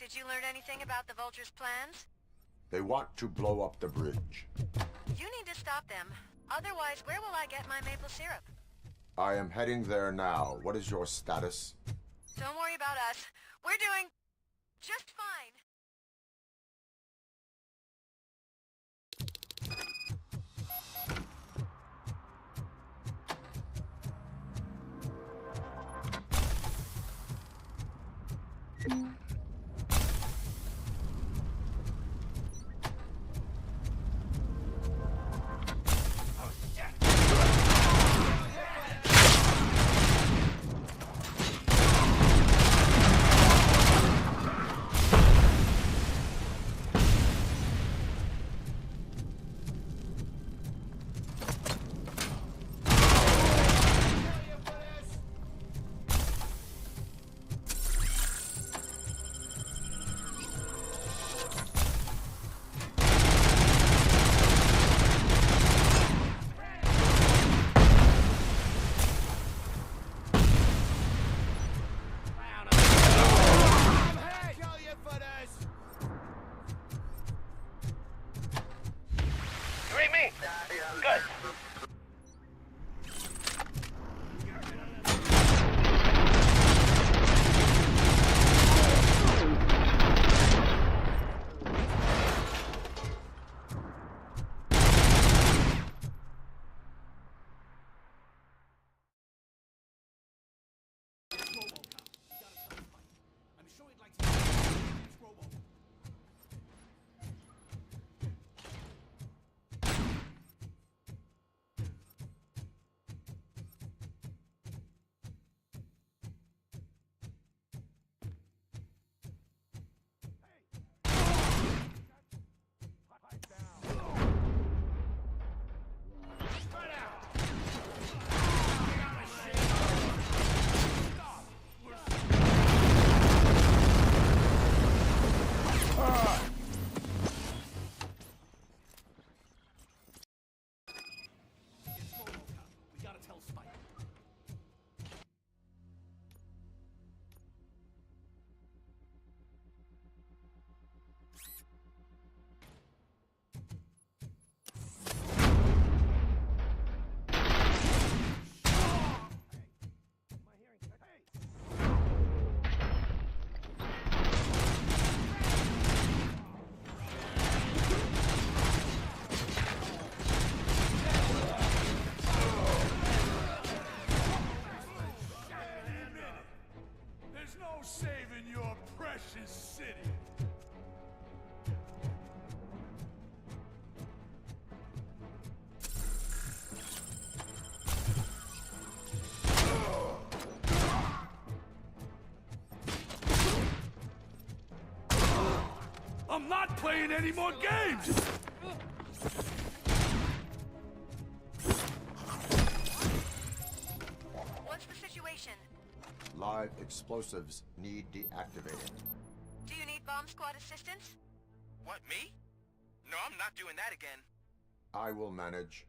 Did you learn anything about the Vulture's plans? They want to blow up the bridge. You need to stop them. Otherwise, where will I get my maple syrup? I am heading there now. What is your status? Don't worry about us. We're doing just fine. Saving your precious city. I'm not playing any more games! What's the situation? Live explosives need deactivated. Do you need bomb squad assistance? What, me? No, I'm not doing that again. I will manage.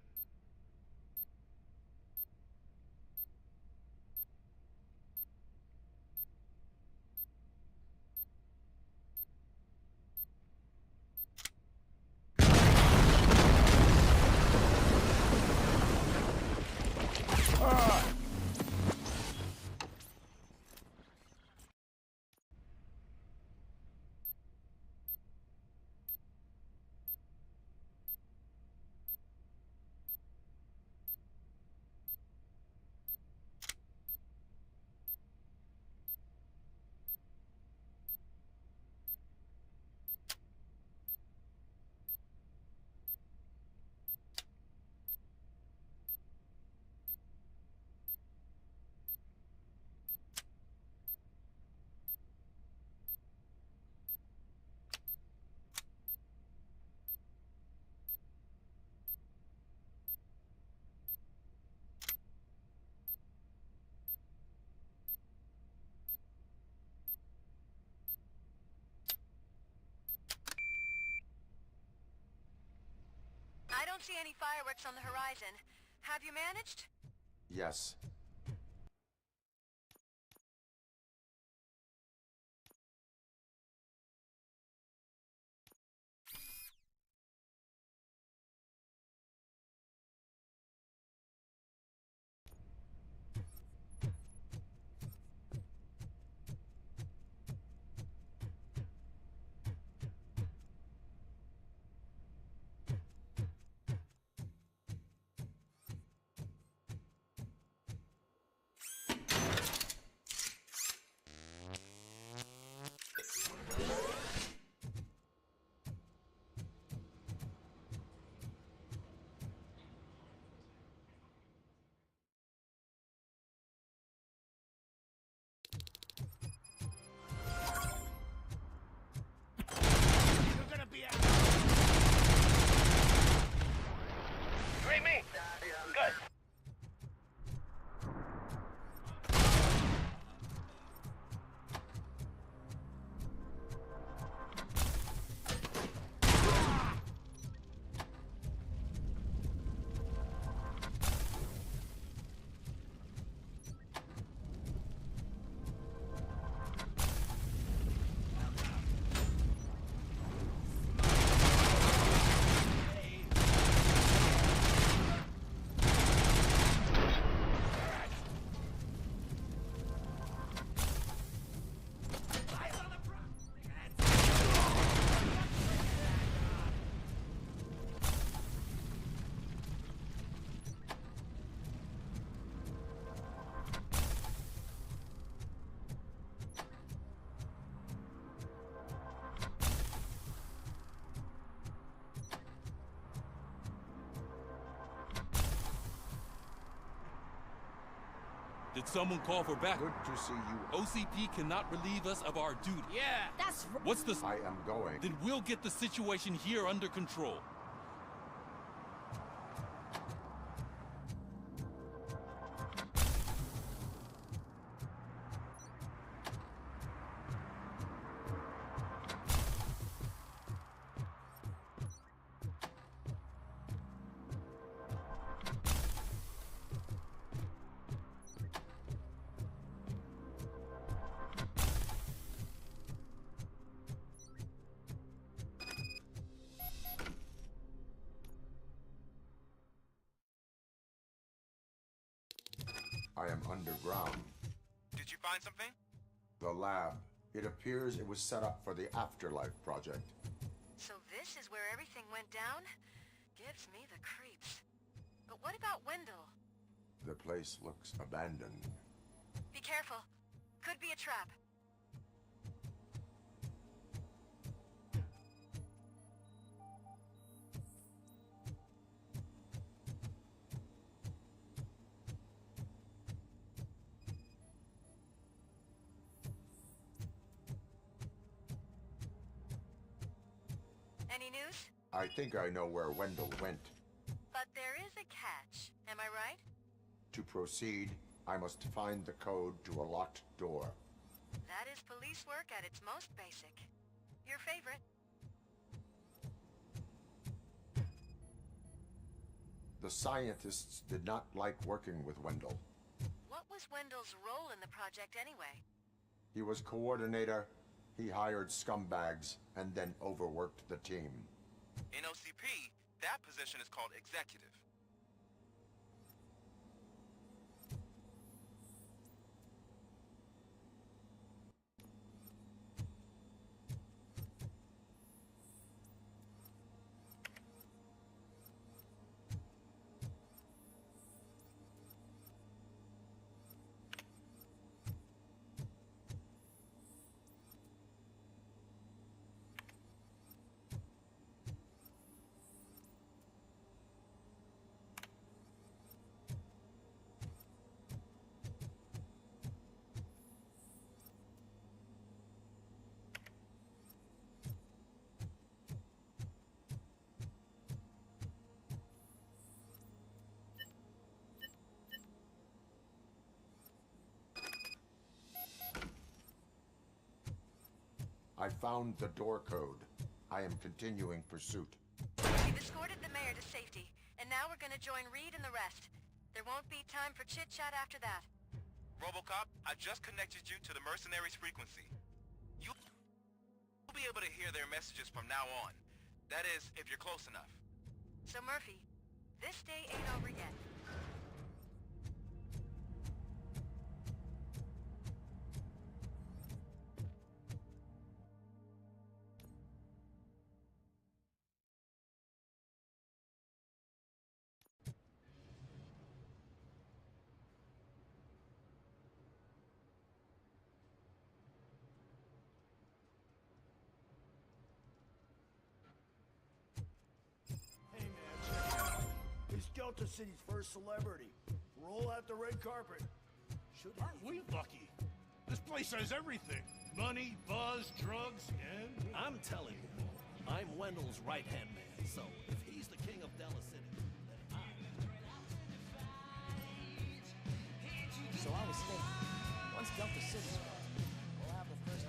I don't see any fireworks on the horizon. Have you managed? Yes. You're gonna be out. You ain't me. Good. Did someone call for backup? Good to see you. OCP cannot relieve us of our duty. Yeah. That's... What's the... I am going. Then we'll get the situation here under control. I am underground. Did you find something? The lab. It appears it was set up for the Afterlife project. So this is where everything went down? Gives me the creeps. But what about Wendell? The place looks abandoned. Be careful. Could be a trap. Any news? I think I know where Wendell went. But there is a catch. Am I right? To proceed, I must find the code to a locked door. That is police work at its most basic. Your favorite. The scientists did not like working with Wendell. What was Wendell's role in the project anyway? He was coordinator, he hired scumbags, and then overworked the team. In OCP, that position is called executive. I found the door code. I am continuing pursuit. We've escorted the mayor to safety, and now we're gonna join Reed and the rest. There won't be time for chit-chat after that. Robocop, I just connected you to the mercenaries' frequency. You'll be able to hear their messages from now on. That is, if you're close enough. So Murphy, this day ain't over yet. Delta City's first celebrity. Roll out the red carpet. Aren't we lucky? This place has everything. Money, buzz, drugs, and... I'm telling you, I'm Wendell's right-hand man, so if he's the king of Delta City, then I... So I was thinking, once Delta City's gone, we'll have the first...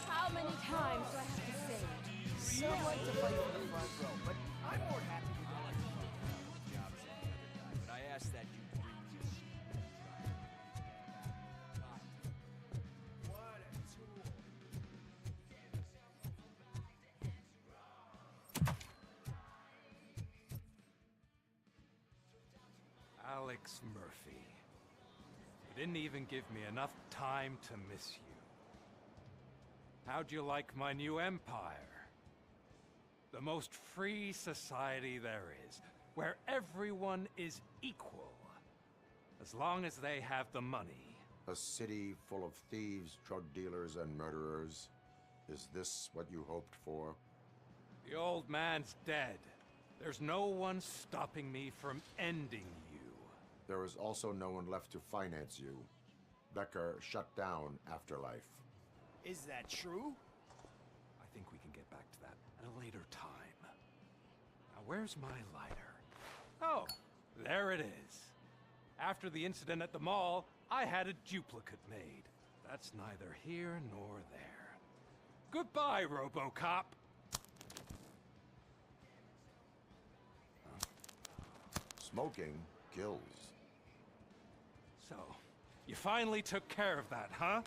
How many times do I have to say it? Someone to fight for the front row, but I'm more happy with the jobs than the other guy, but I asked that dude to bring me. What a tool. Alex Murphy. You didn't even give me enough time to miss you. How'd you like my new empire? The most free society there is, where everyone is equal, as long as they have the money. A city full of thieves, drug dealers, and murderers. Is this what you hoped for? The old man's dead. There's no one stopping me from ending you. There is also no one left to finance you. Becker shut down Afterlife. Is that true? I think we can get back to that at a later time. Now, where's my lighter? Oh, there it is. After the incident at the mall, I had a duplicate made. That's neither here nor there. Goodbye, Robocop. Smoking kills. So, you finally took care of that, huh?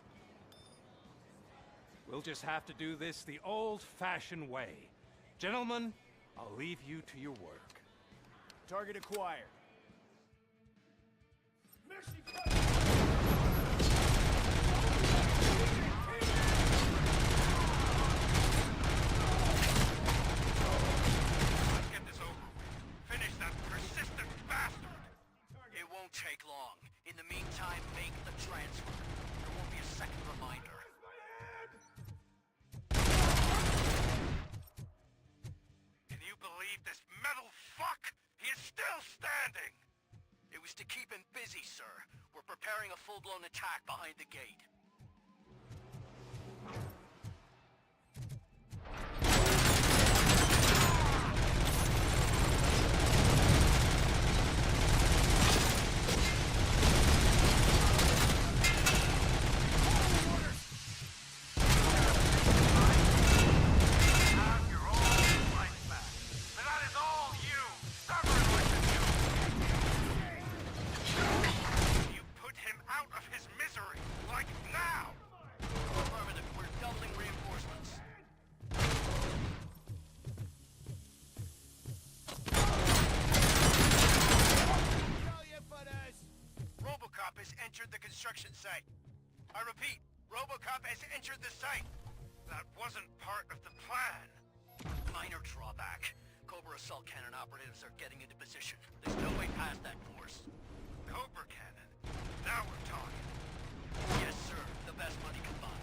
We'll just have to do this the old-fashioned way. Gentlemen, I'll leave you to your work. Target acquired. Let's get this over with. Finish that persistent bastard! It won't take long. In the meantime, make the transfer. There won't be a second reminder. Can you believe this metal fuck? He is still standing! It was to keep him busy, sir. We're preparing a full-blown attack behind the gate. Have your old life back. And that is all you, stubborn witches! construction site. I repeat, Robocop has entered the site. That wasn't part of the plan. Minor drawback. Cobra assault cannon operatives are getting into position. There's no way past that force. Cobra cannon? Now we're talking. Yes, sir. The best money can buy.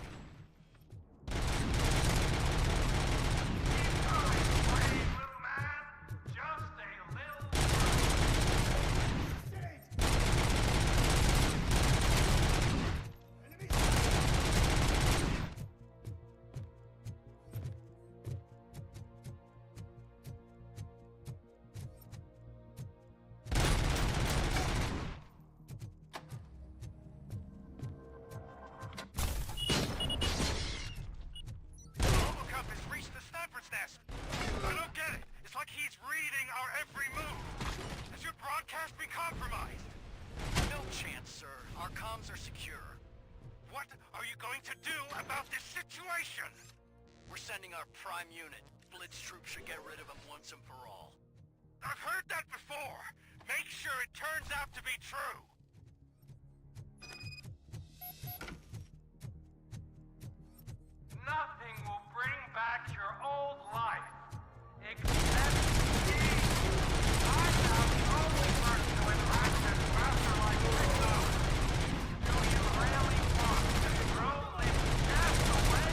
Prime unit. Blitz troops should get rid of him once and for all. I've heard that before. Make sure it turns out to be true. Nothing will bring back your old life, except me. I'm now the only person to interact with master like yourself. Do you really want to throw this death away?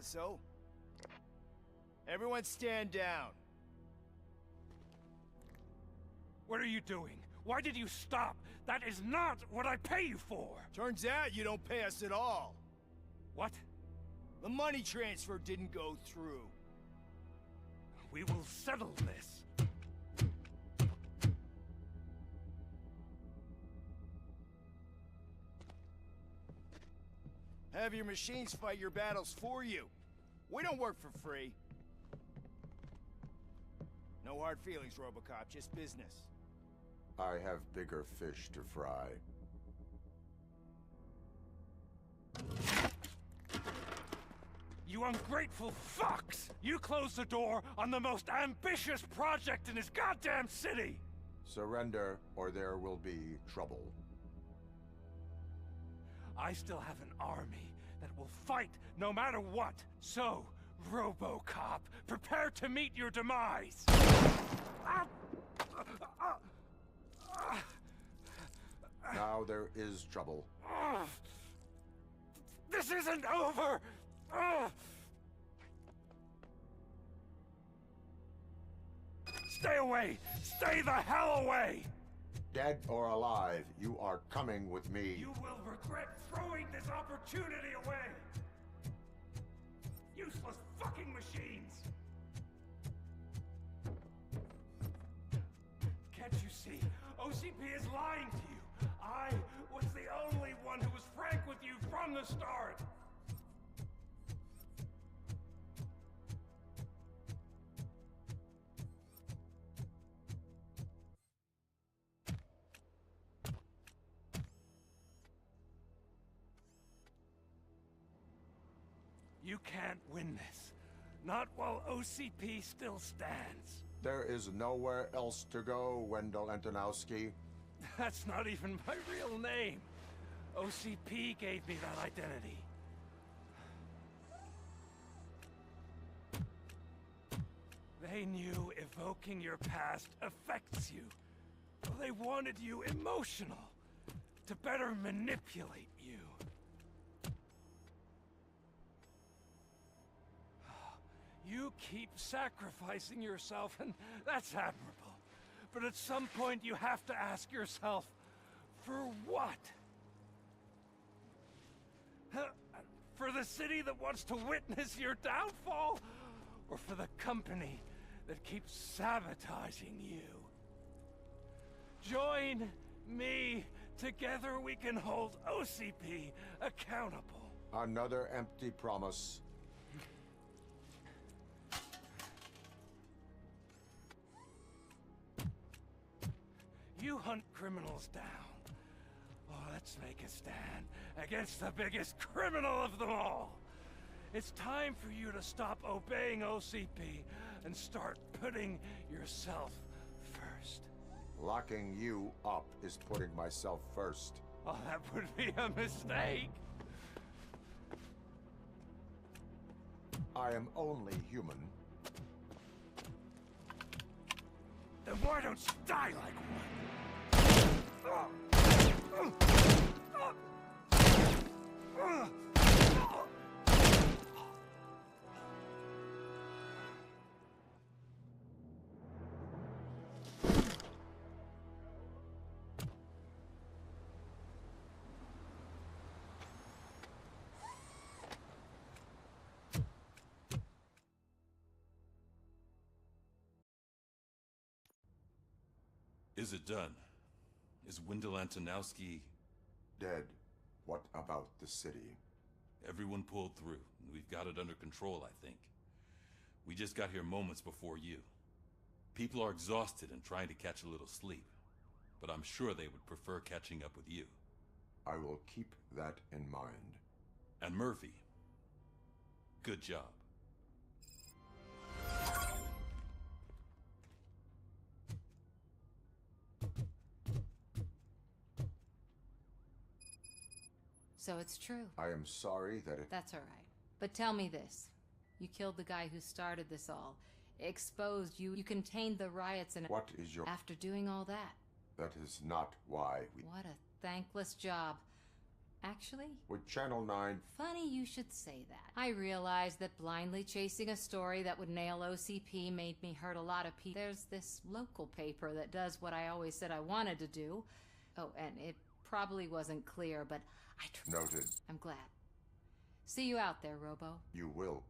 says so. Everyone stand down. What are you doing? Why did you stop? That is not what I pay you for! Turns out you don't pay us at all. What? The money transfer didn't go through. We will settle this. Have your machines fight your battles for you. We don't work for free. No hard feelings, Robocop, just business. I have bigger fish to fry. You ungrateful fucks! You closed the door on the most ambitious project in this goddamn city! Surrender, or there will be trouble. I still have an army that will fight no matter what. So, Robocop, prepare to meet your demise! Now there is trouble. This isn't over! Stay away! Stay the hell away! Dead or alive, you are coming with me. You will regret throwing this opportunity away! Useless fucking machines! Can't you see? OCP is lying to you! I was the only one who was frank with you from the start! You can't win this. Not while OCP still stands. There is nowhere else to go, Wendell Antonowski. That's not even my real name. OCP gave me that identity. They knew evoking your past affects you. They wanted you emotional, to better manipulate you. You keep sacrificing yourself, and that's admirable. But at some point, you have to ask yourself, for what? For the city that wants to witness your downfall? Or for the company that keeps sabotaging you? Join me. Together we can hold OCP accountable. Another empty promise. You hunt criminals down. Oh, let's make a stand against the biggest criminal of them all. It's time for you to stop obeying OCP and start putting yourself first. Locking you up is putting myself first. Oh, that would be a mistake. I am only human. Then why don't you die like one? Is it done? Is Wendell Antonowski dead? What about the city? Everyone pulled through. We've got it under control, I think. We just got here moments before you. People are exhausted and trying to catch a little sleep. But I'm sure they would prefer catching up with you. I will keep that in mind. And Murphy, good job. So it's true. I am sorry that it... That's all right. But tell me this. You killed the guy who started this all. Exposed you. You contained the riots and... What is your... After doing all that. That is not why we... What a thankless job. Actually, With Channel 9, funny you should say that. I realized that blindly chasing a story that would nail OCP made me hurt a lot of people. There's this local paper that does what I always said I wanted to do. Oh, and it probably wasn't clear, but noted. I'm glad. See you out there, Robo. You will.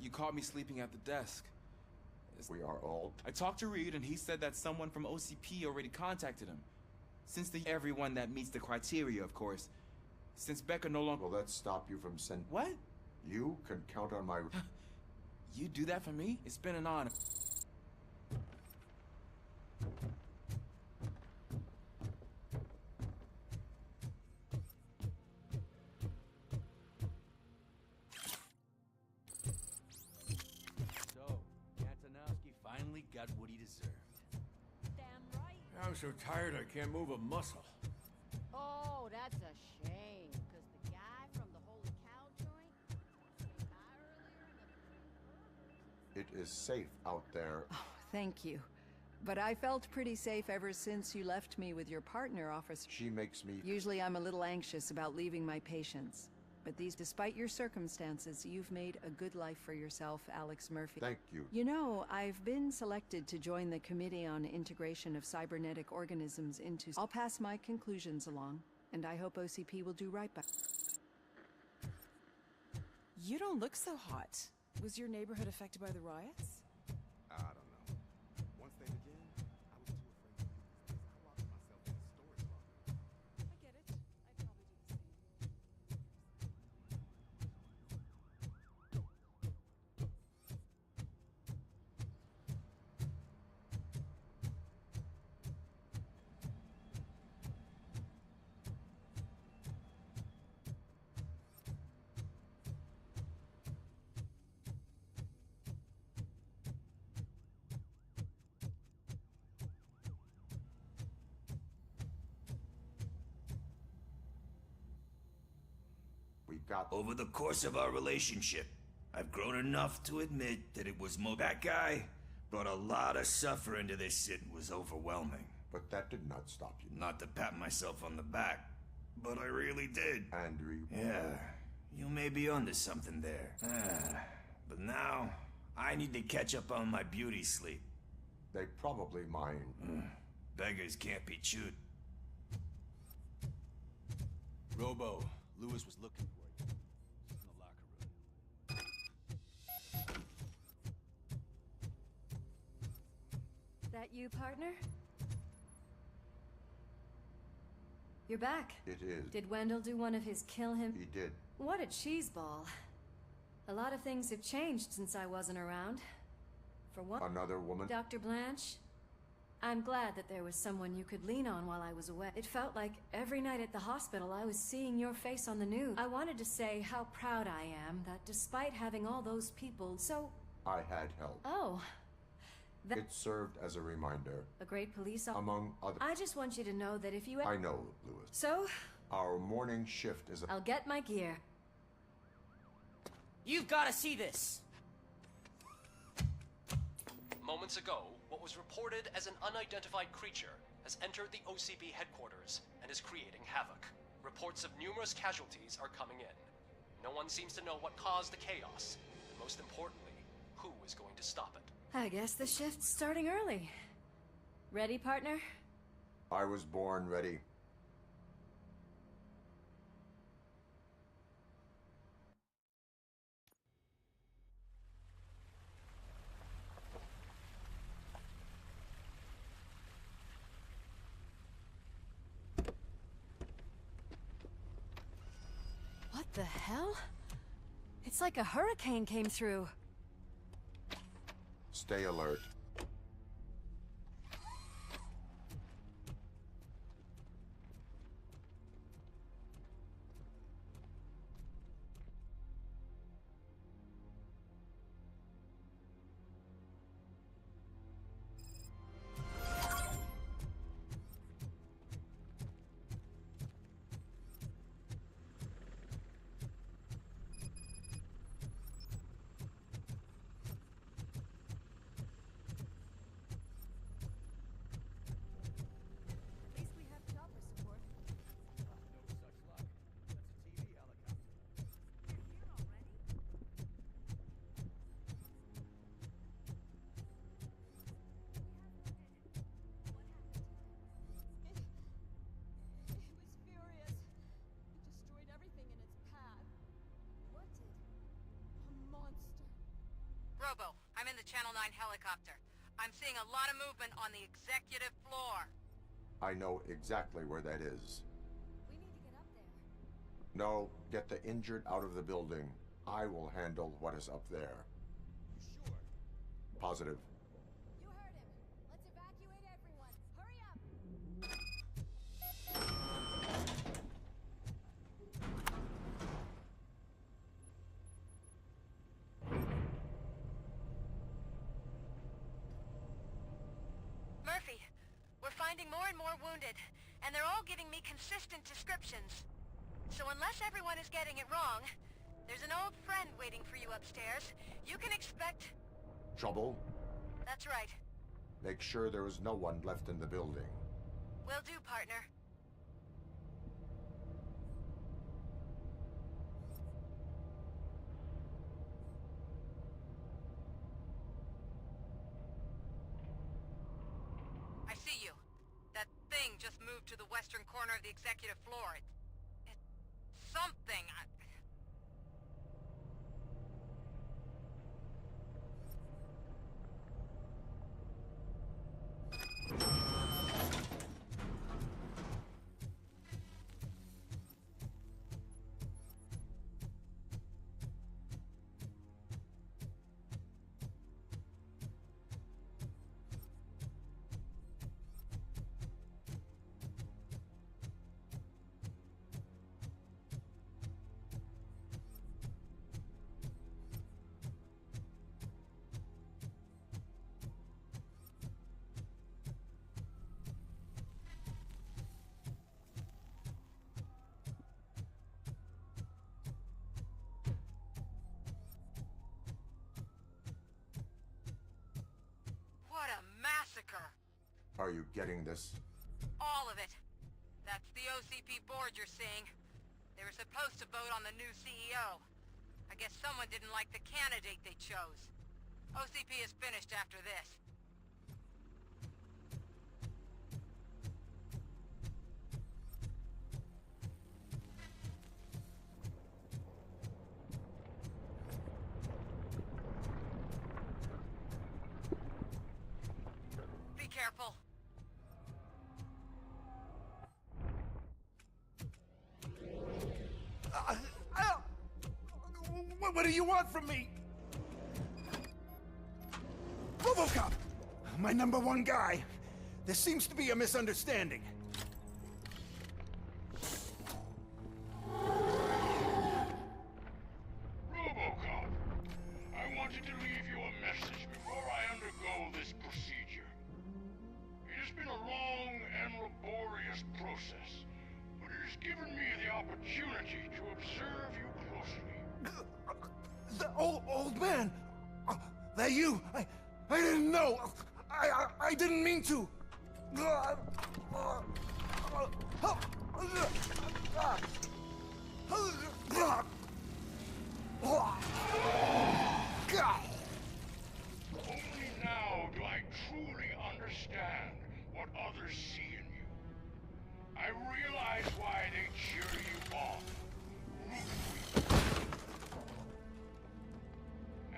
You caught me sleeping at the desk. We are all... I talked to Reed and he said that someone from OCP already contacted him. Everyone that meets the criteria, of course. Since Becca no longer... Will that stop you from sending... What? You can count on my... You do that for me? It's been an honor. Finally got what he deserved. Damn right. I'm so tired I can't move a muscle. Oh, that's a shame. Because the guy from the Holy Cow joint came by earlier It is safe out there. Oh, thank you. But I felt pretty safe ever since you left me with your partner, Officer. She makes me... Usually I'm a little anxious about leaving my patients. But despite your circumstances, you've made a good life for yourself, Alex Murphy. Thank you. You know, I've been selected to join the Committee on Integration of Cybernetic Organisms into... I'll pass my conclusions along, and I hope OCP will do right by... You don't look so hot. Was your neighborhood affected by the riots? I don't know. Once they begin, I was too afraid to leave this place. I locked myself in a storage locker. I get it. I'd probably do the same. Over the course of our relationship, I've grown enough to admit that it was that guy brought a lot of suffering to this city. It was overwhelming. But that did not stop you. Not to pat myself on the back, but I really did. Andrew. Yeah, you may be onto something there. But now, I need to catch up on my beauty sleep. They probably mind. Beggars can't be chewed. Robo, Lewis was looking for you. In the locker room. That you, partner? You're back. It is. Did Wendell do one of his kill him? He did. What a cheeseball. A lot of things have changed since I wasn't around. For one... Another woman? Dr. Blanche? I'm glad that there was someone you could lean on while I was away. It felt like every night at the hospital I was seeing your face on the news. I wanted to say how proud I am that despite having all those people, so... I had help. Oh. It served as a reminder. A great police officer. Among other... I just want you to know that if you... I know, Lewis. So? Our morning shift is... I'll get my gear. You've got to see this! Moments ago, what was reported as an unidentified creature has entered the OCP headquarters and is creating havoc. Reports of numerous casualties are coming in. No one seems to know what caused the chaos, and most importantly, who is going to stop it. I guess the shift's starting early. Ready, partner? I was born ready. What the hell? It's like a hurricane came through. Stay alert. Channel 9 helicopter. I'm seeing a lot of movement on the executive floor. I know exactly where that is. We need to get up there. No, get the injured out of the building. I will handle what is up there. You sure? Positive. You heard him. Let's evacuate everyone. Hurry up! Murphy, we're finding more and more wounded, and they're all giving me consistent descriptions. So unless everyone is getting it wrong, there's an old friend waiting for you upstairs. You can expect... Trouble? That's right. Make sure there is no one left in the building. Will do, partner. I see you. That thing just moved to the western corner of the executive floor. It's something. What a massacre! Are you getting this? All of it. That's the OCP board you're seeing. They were supposed to vote on the new CEO. I guess someone didn't like the candidate they chose. OCP is finished after this. Be careful. What do you want from me? Robocop! My #1 guy. There seems to be a misunderstanding. Robocop, I wanted to leave you a message before I undergo this procedure. It has been a long and laborious process, but it has given me the opportunity to observe you closely. The old man! That you! I didn't know! I didn't mean to! Only now do I truly understand what others see in you. I realize why they cheer you on. Root for you.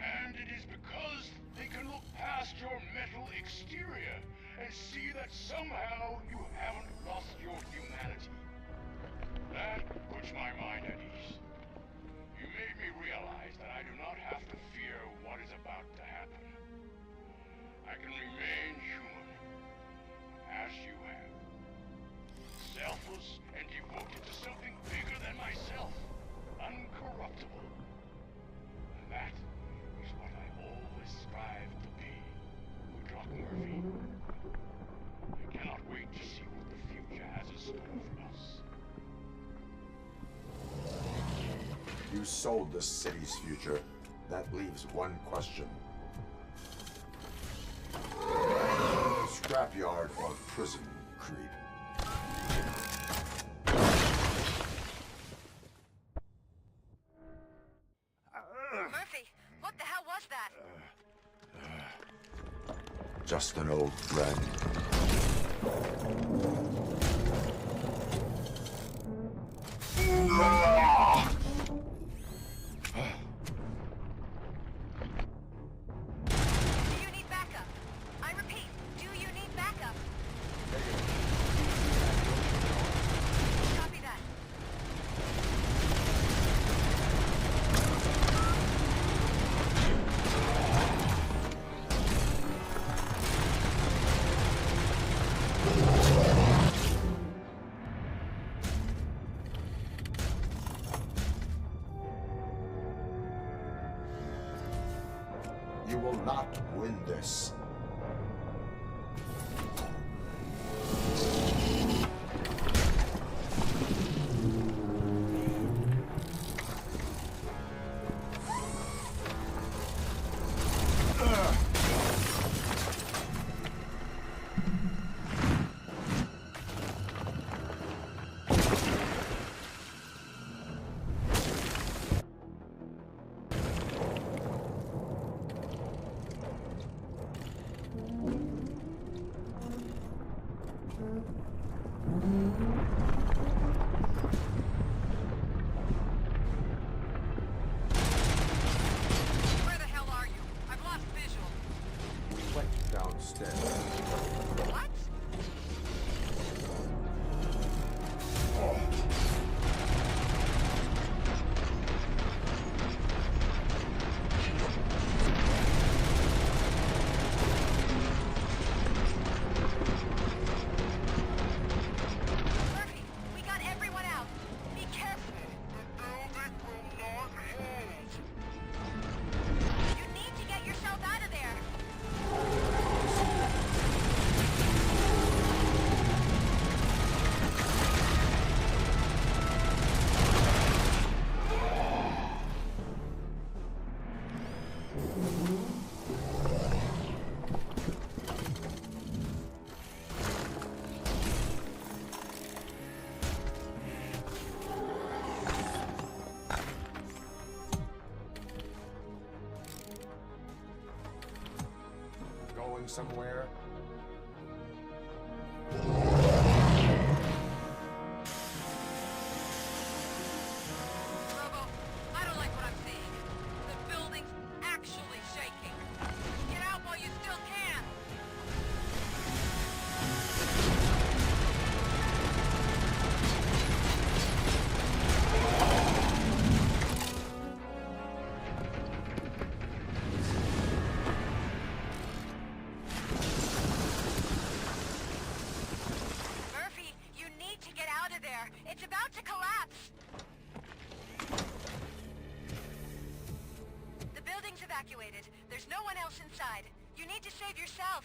And it is because they can look past your metal exterior and see that somehow you haven't lost your humanity. That puts my mind at ease. You made me realize that I do not have to fear what is about to happen. I can remain human, as you have. Selfless and devoted to something bigger than myself. Uncorruptible. And that is what I always strive to be. Good luck, Murphy. I cannot wait to see what the future has in store for us. You sold the city's future. That leaves one question. Scrapyard or prison, creep? Murphy, what the hell was that? Just an old friend. not win this. Where the hell are you? I've lost visual. We went downstairs. What? Murphy, we got everyone out. Be careful. The building will not hold. You need to get yourself out of there. Going somewhere? Robo, I don't like what I'm seeing. The building's actually shaking. Get out while you still can. Murphy, you need to get out of there. It's about to collapse. The building's evacuated. There's no one else inside. You need to save yourself.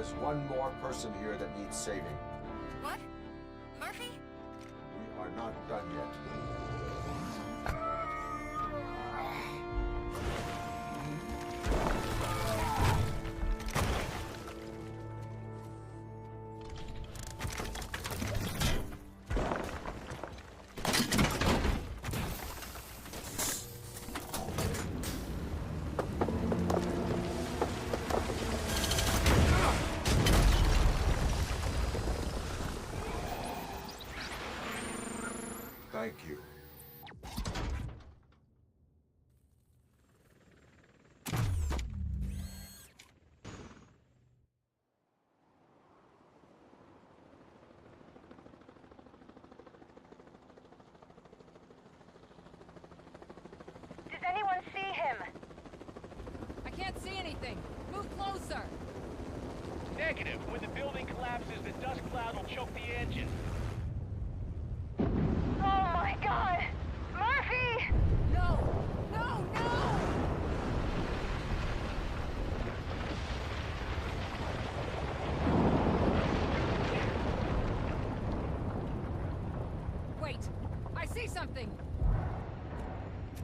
There is one more person here that needs saving. What? Murphy? We are not done yet. Thank you. Does anyone see him? I can't see anything. Move closer. Negative. When the building collapses, the dust cloud will choke the engine. Oh my god! Murphy! No! No! No! Wait! I see something!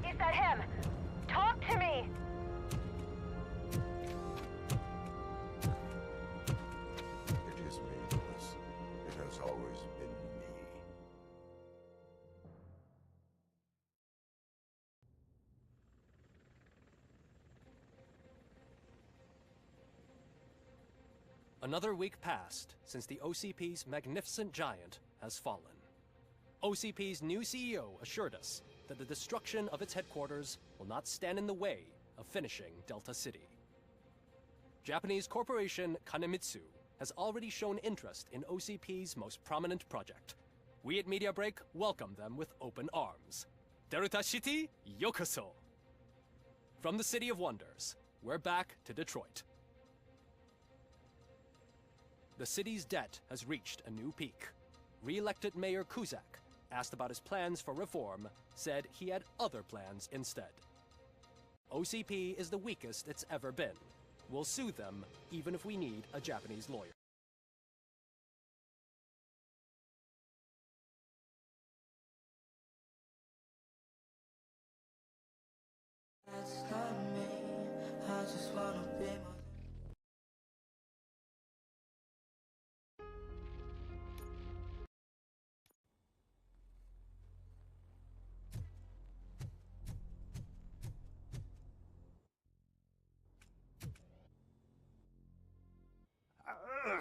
Is that him? Talk to me! It is me, Lewis. It has always been me. Another week passed since the OCP's magnificent giant has fallen. OCP's new CEO assured us that the destruction of its headquarters will not stand in the way of finishing Delta City. Japanese corporation Kanemitsu has already shown interest in OCP's most prominent project. We at Media Break welcome them with open arms. Delta City, yokoso! From the City of Wonders, we're back to Detroit. The city's debt has reached a new peak. Re-elected Mayor Kuzak, asked about his plans for reform, said he had other plans instead. OCP is the weakest it's ever been. We'll sue them, even if we need a Japanese lawyer.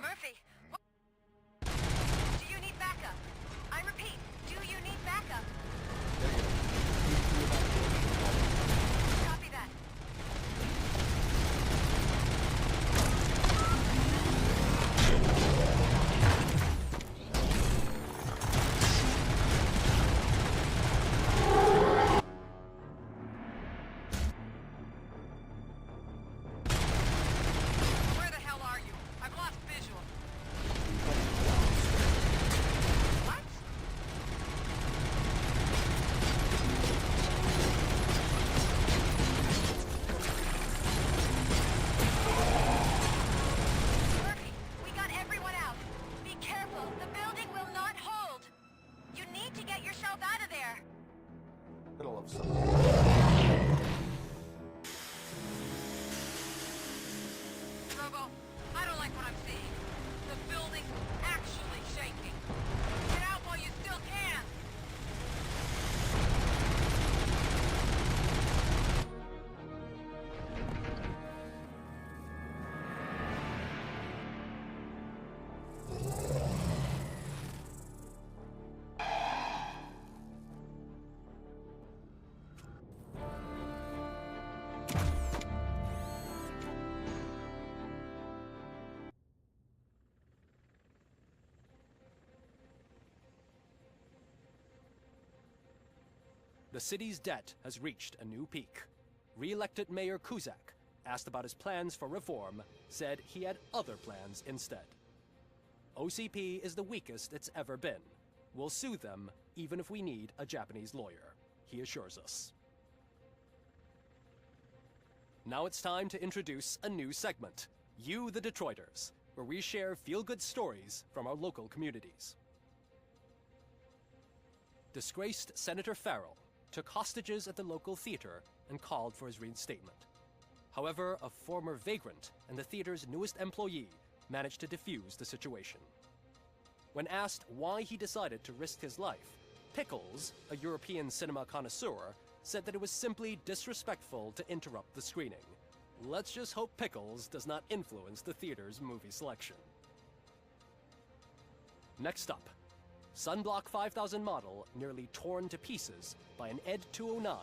Murphy! Do you need backup? I repeat, do you need backup? Copy that. Where the hell are you? I've lost visual. What? Murphy, we got everyone out. Be careful. The building will not hold. You need to get yourself out of there. Middle of something. Robo, I don't like what I'm seeing. The building's actually shaking. Get out while you still can. The city's debt has reached a new peak. Re-elected Mayor Kuzak, asked about his plans for reform, said he had other plans instead. OCP is the weakest it's ever been. We'll sue them, even if we need a Japanese lawyer, he assures us. Now it's time to introduce a new segment, You the Detroiters. where we share feel-good stories from our local communities. Disgraced Senator Farrell took hostages at the local theater and called for his reinstatement. However, a former vagrant and the theater's newest employee managed to defuse the situation. When asked why he decided to risk his life, Pickles, a European cinema connoisseur, said that it was simply disrespectful to interrupt the screening. Let's just hope Pickles does not influence the theater's movie selection. Next up, Sunblock 5000 model nearly torn to pieces by an ED 209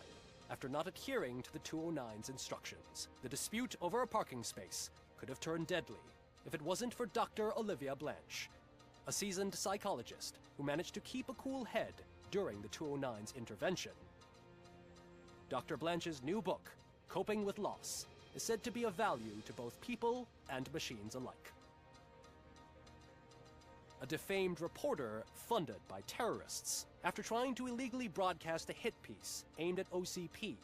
after not adhering to the 209's instructions. The dispute over a parking space could have turned deadly if it wasn't for Dr. Olivia Blanche, a seasoned psychologist who managed to keep a cool head during the 209's intervention. Dr. Blanche's new book, Coping with Loss, is said to be of value to both people and machines alike. A defamed reporter funded by terrorists. After trying to illegally broadcast a hit piece aimed at OCP,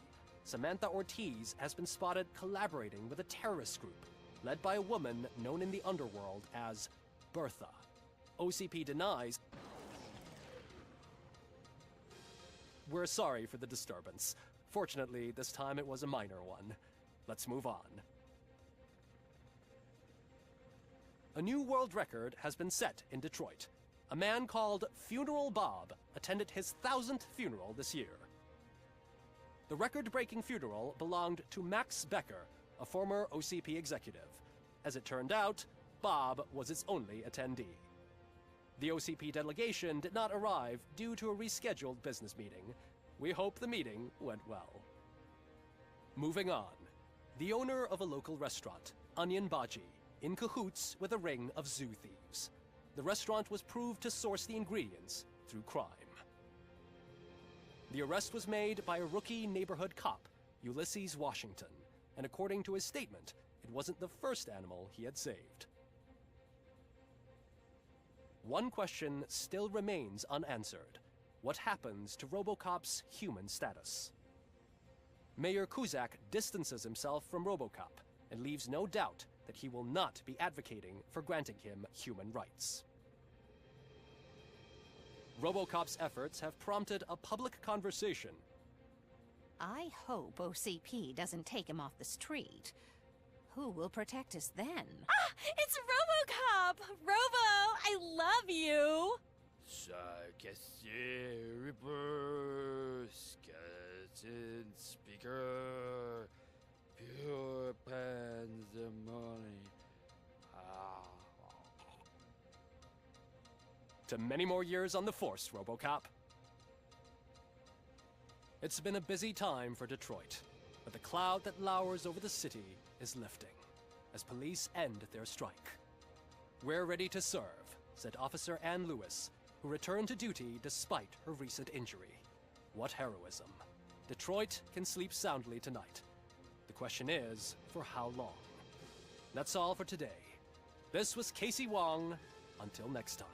Samantha Ortiz has been spotted collaborating with a terrorist group led by a woman known in the underworld as Bertha. OCP denies. We're sorry for the disturbance. Fortunately, this time it was a minor one. Let's move on. A new world record has been set in Detroit. A man called Funeral Bob attended his 1000th funeral this year. The record-breaking funeral belonged to Max Becker, a former OCP executive. As it turned out, Bob was its only attendee. The OCP delegation did not arrive due to a rescheduled business meeting. We hope the meeting went well. Moving on. The owner of a local restaurant, Onion Baji, in cahoots with a ring of zoo thieves. The restaurant was proved to source the ingredients through crime. The arrest was made by a rookie neighborhood cop, Ulysses Washington, and according to his statement, it wasn't the first animal he had saved. One question still remains unanswered. What happens to Robocop's human status? Mayor Kuzak distances himself from Robocop and leaves no doubt that he will not be advocating for granting him human rights. Robocop's efforts have prompted a public conversation. I hope OCP doesn't take him off the street. Who will protect us then? Ah! It's Robocop! Robo, I love you! Skeleton speaker, pure pandemonium. To many more years on the force, Robocop. It's been a busy time for Detroit, but the cloud that lowers over the city is lifting as police end their strike. We're ready to serve, said Officer Ann Lewis, who returned to duty despite her recent injury. What heroism. Detroit can sleep soundly tonight. The question is, for how long? That's all for today. This was Casey Wong. Until next time.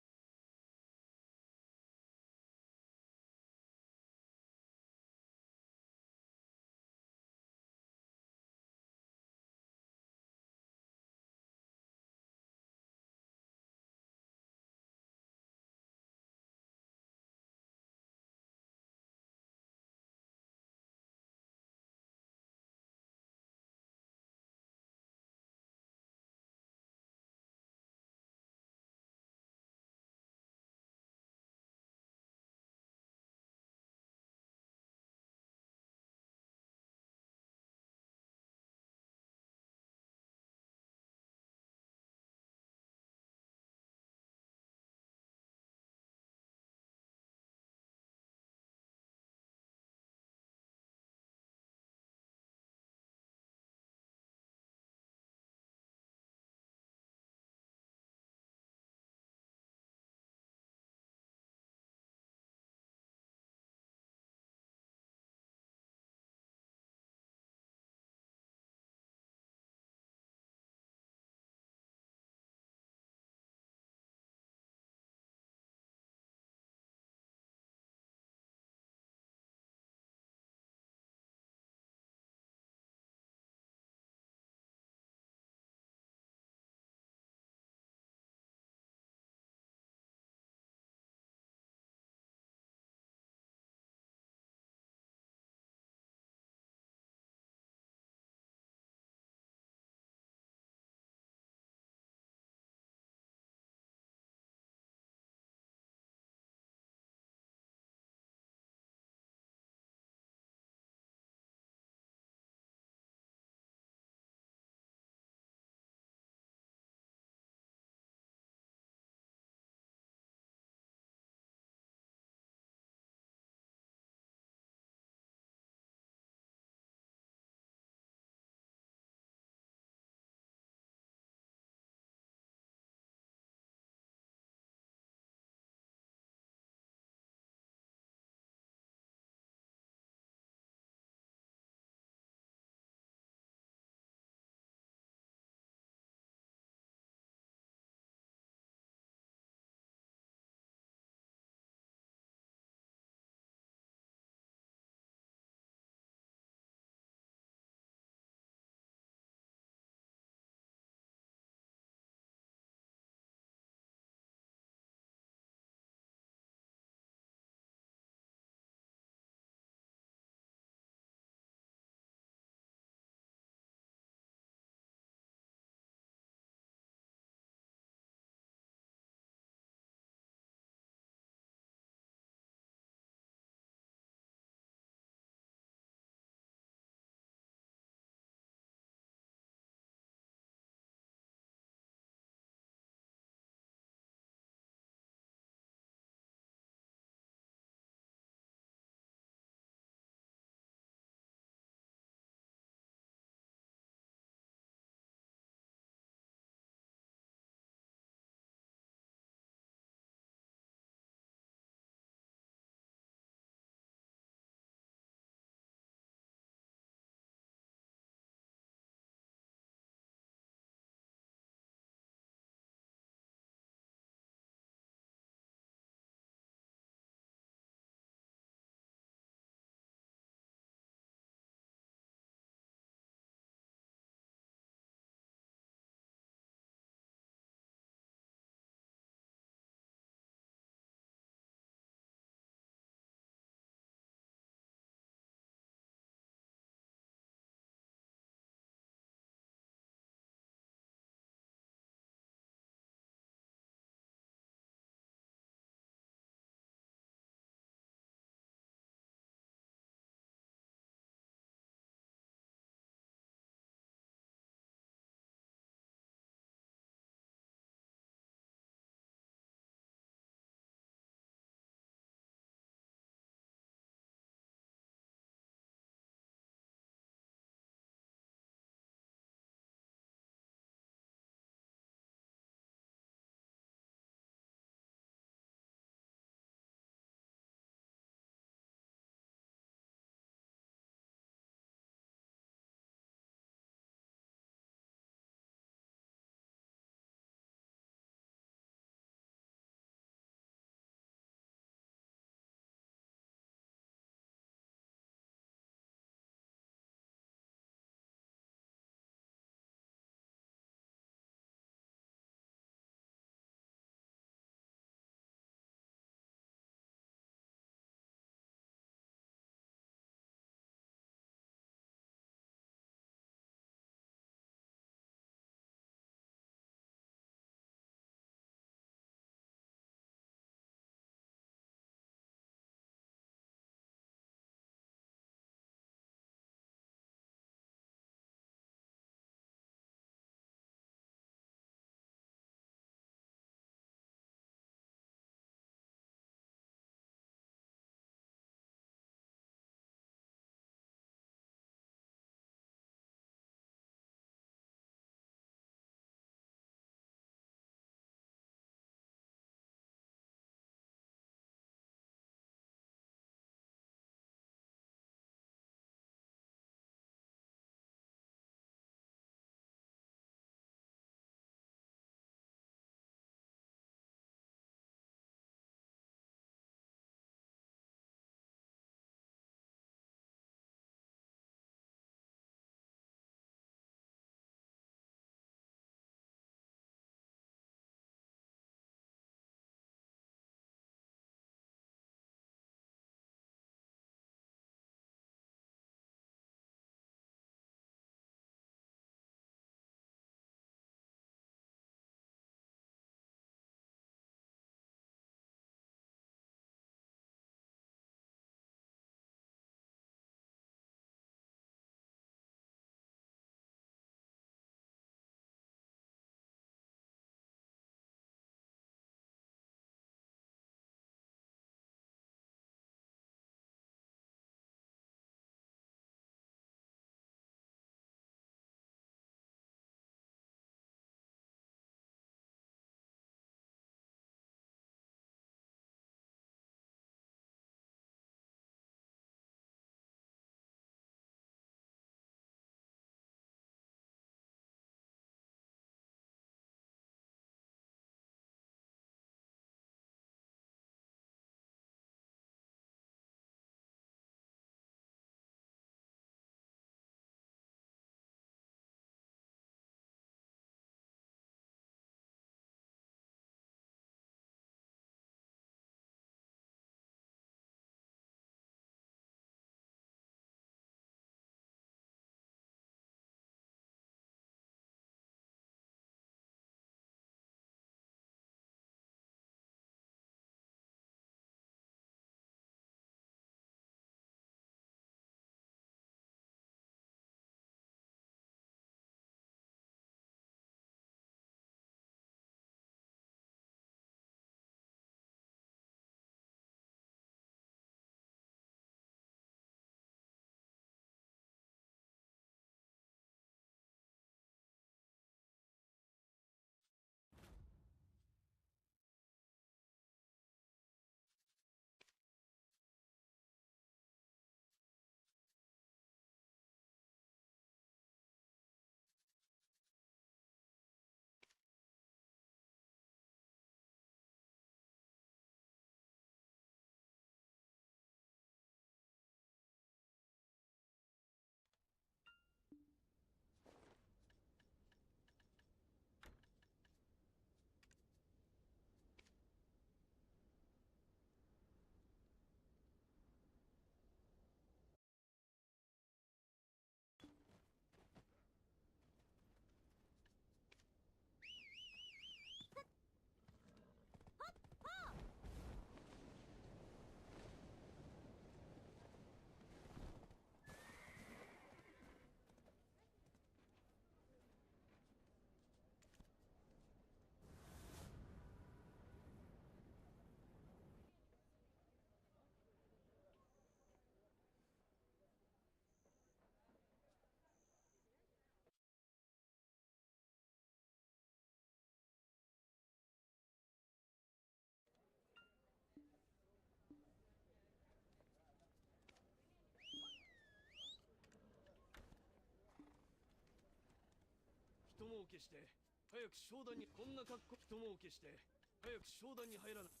儲けして早く商談にこんな格好人儲けして早く商談に入らない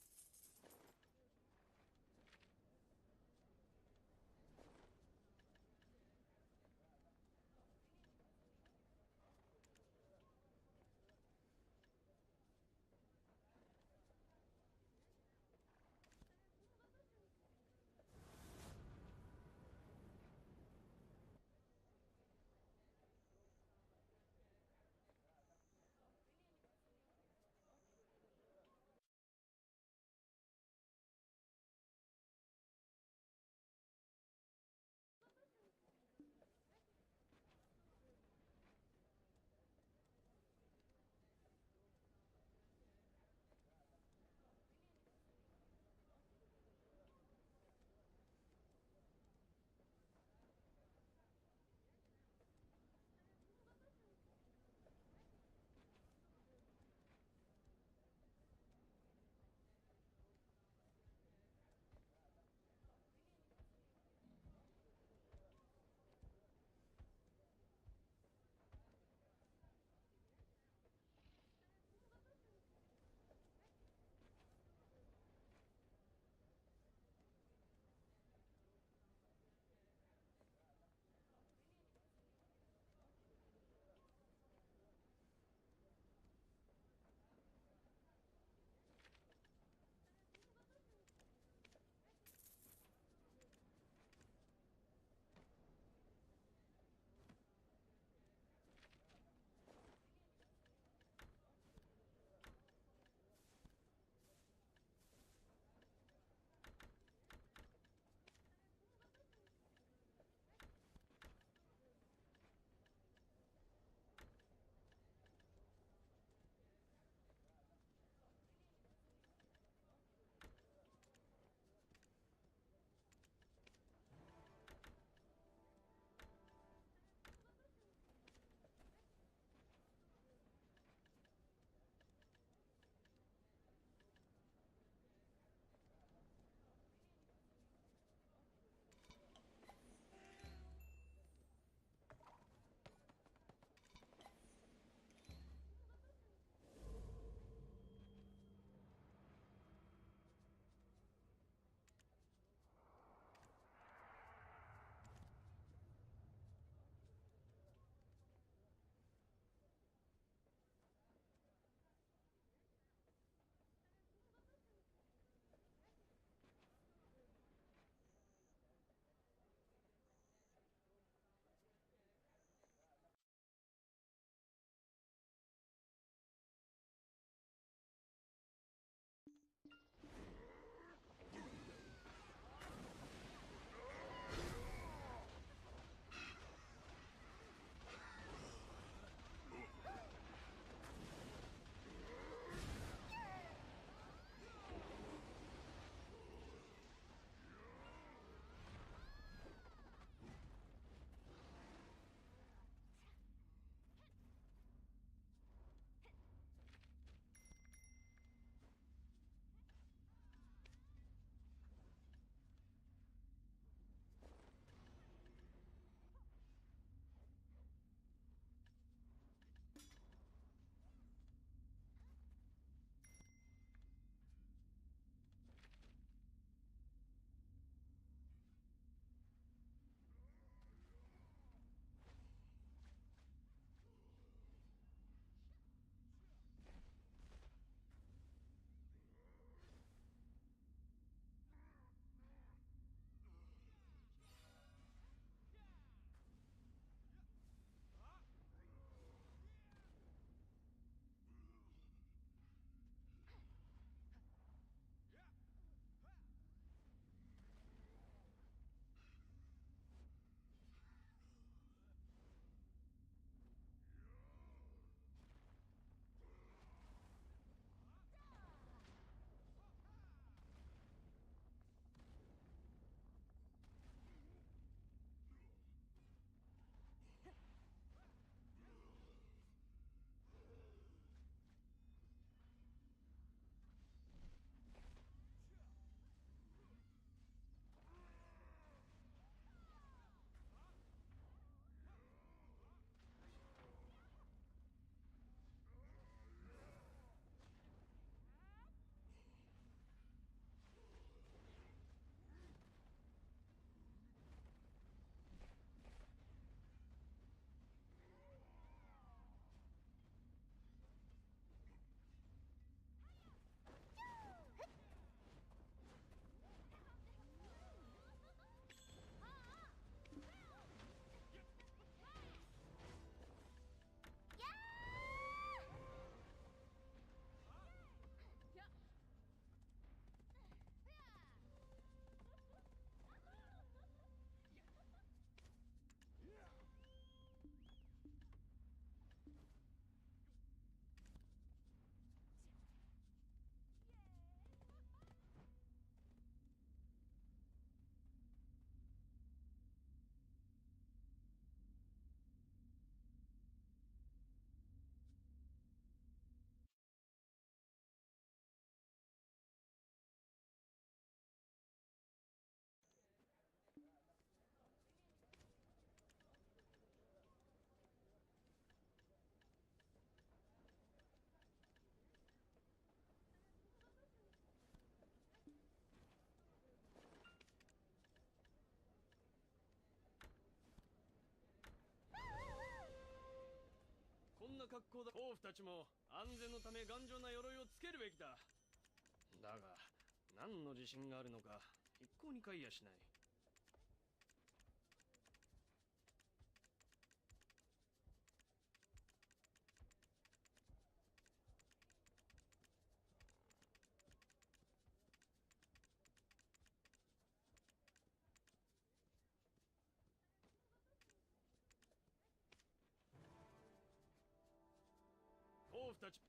格好だ。甲府たちも安全のため頑丈な鎧をつけるべきだ。だが何の自信があるのか一向に買いやしない。甲府たち。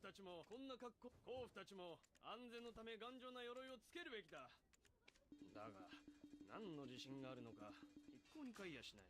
夫たちもこんな格好、甲府たちも安全のため頑丈な鎧をつけるべきだ。だが何の自信があるのか一向に買いやしない。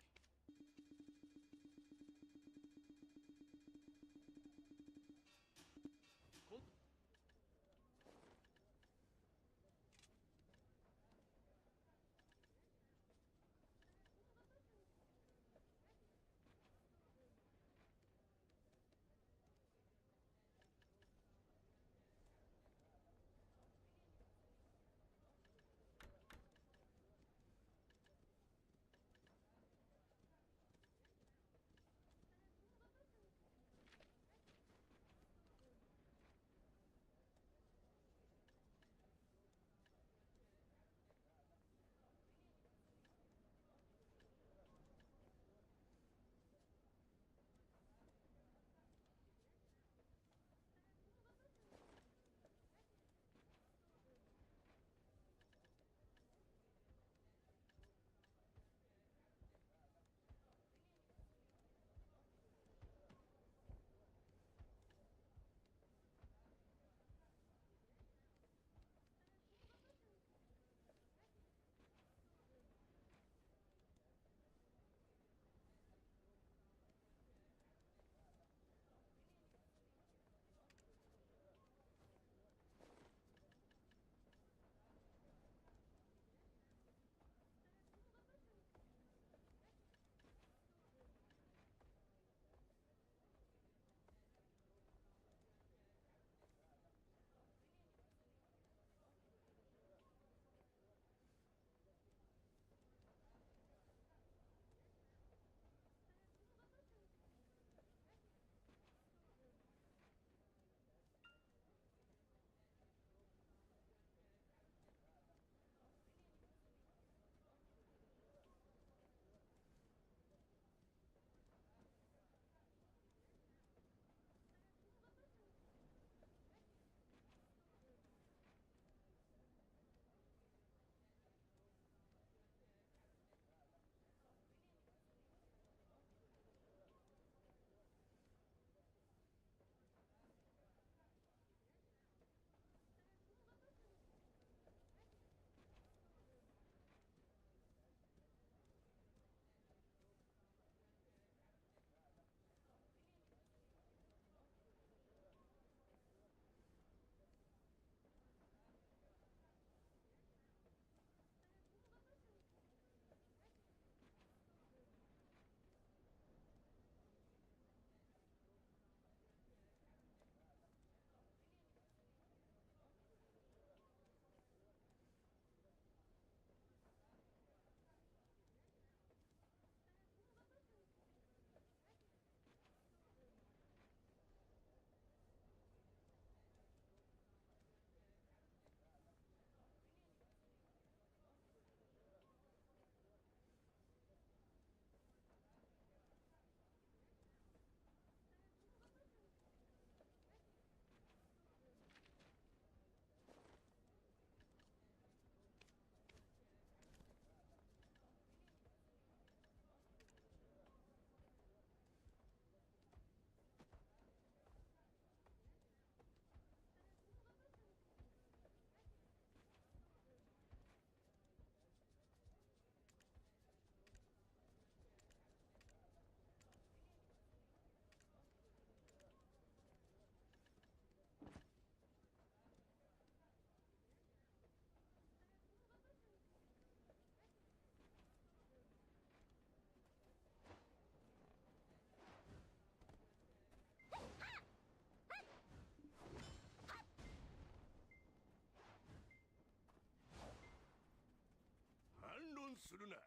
反論するな。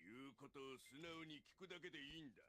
言うことを素直に聞くだけでいいんだ。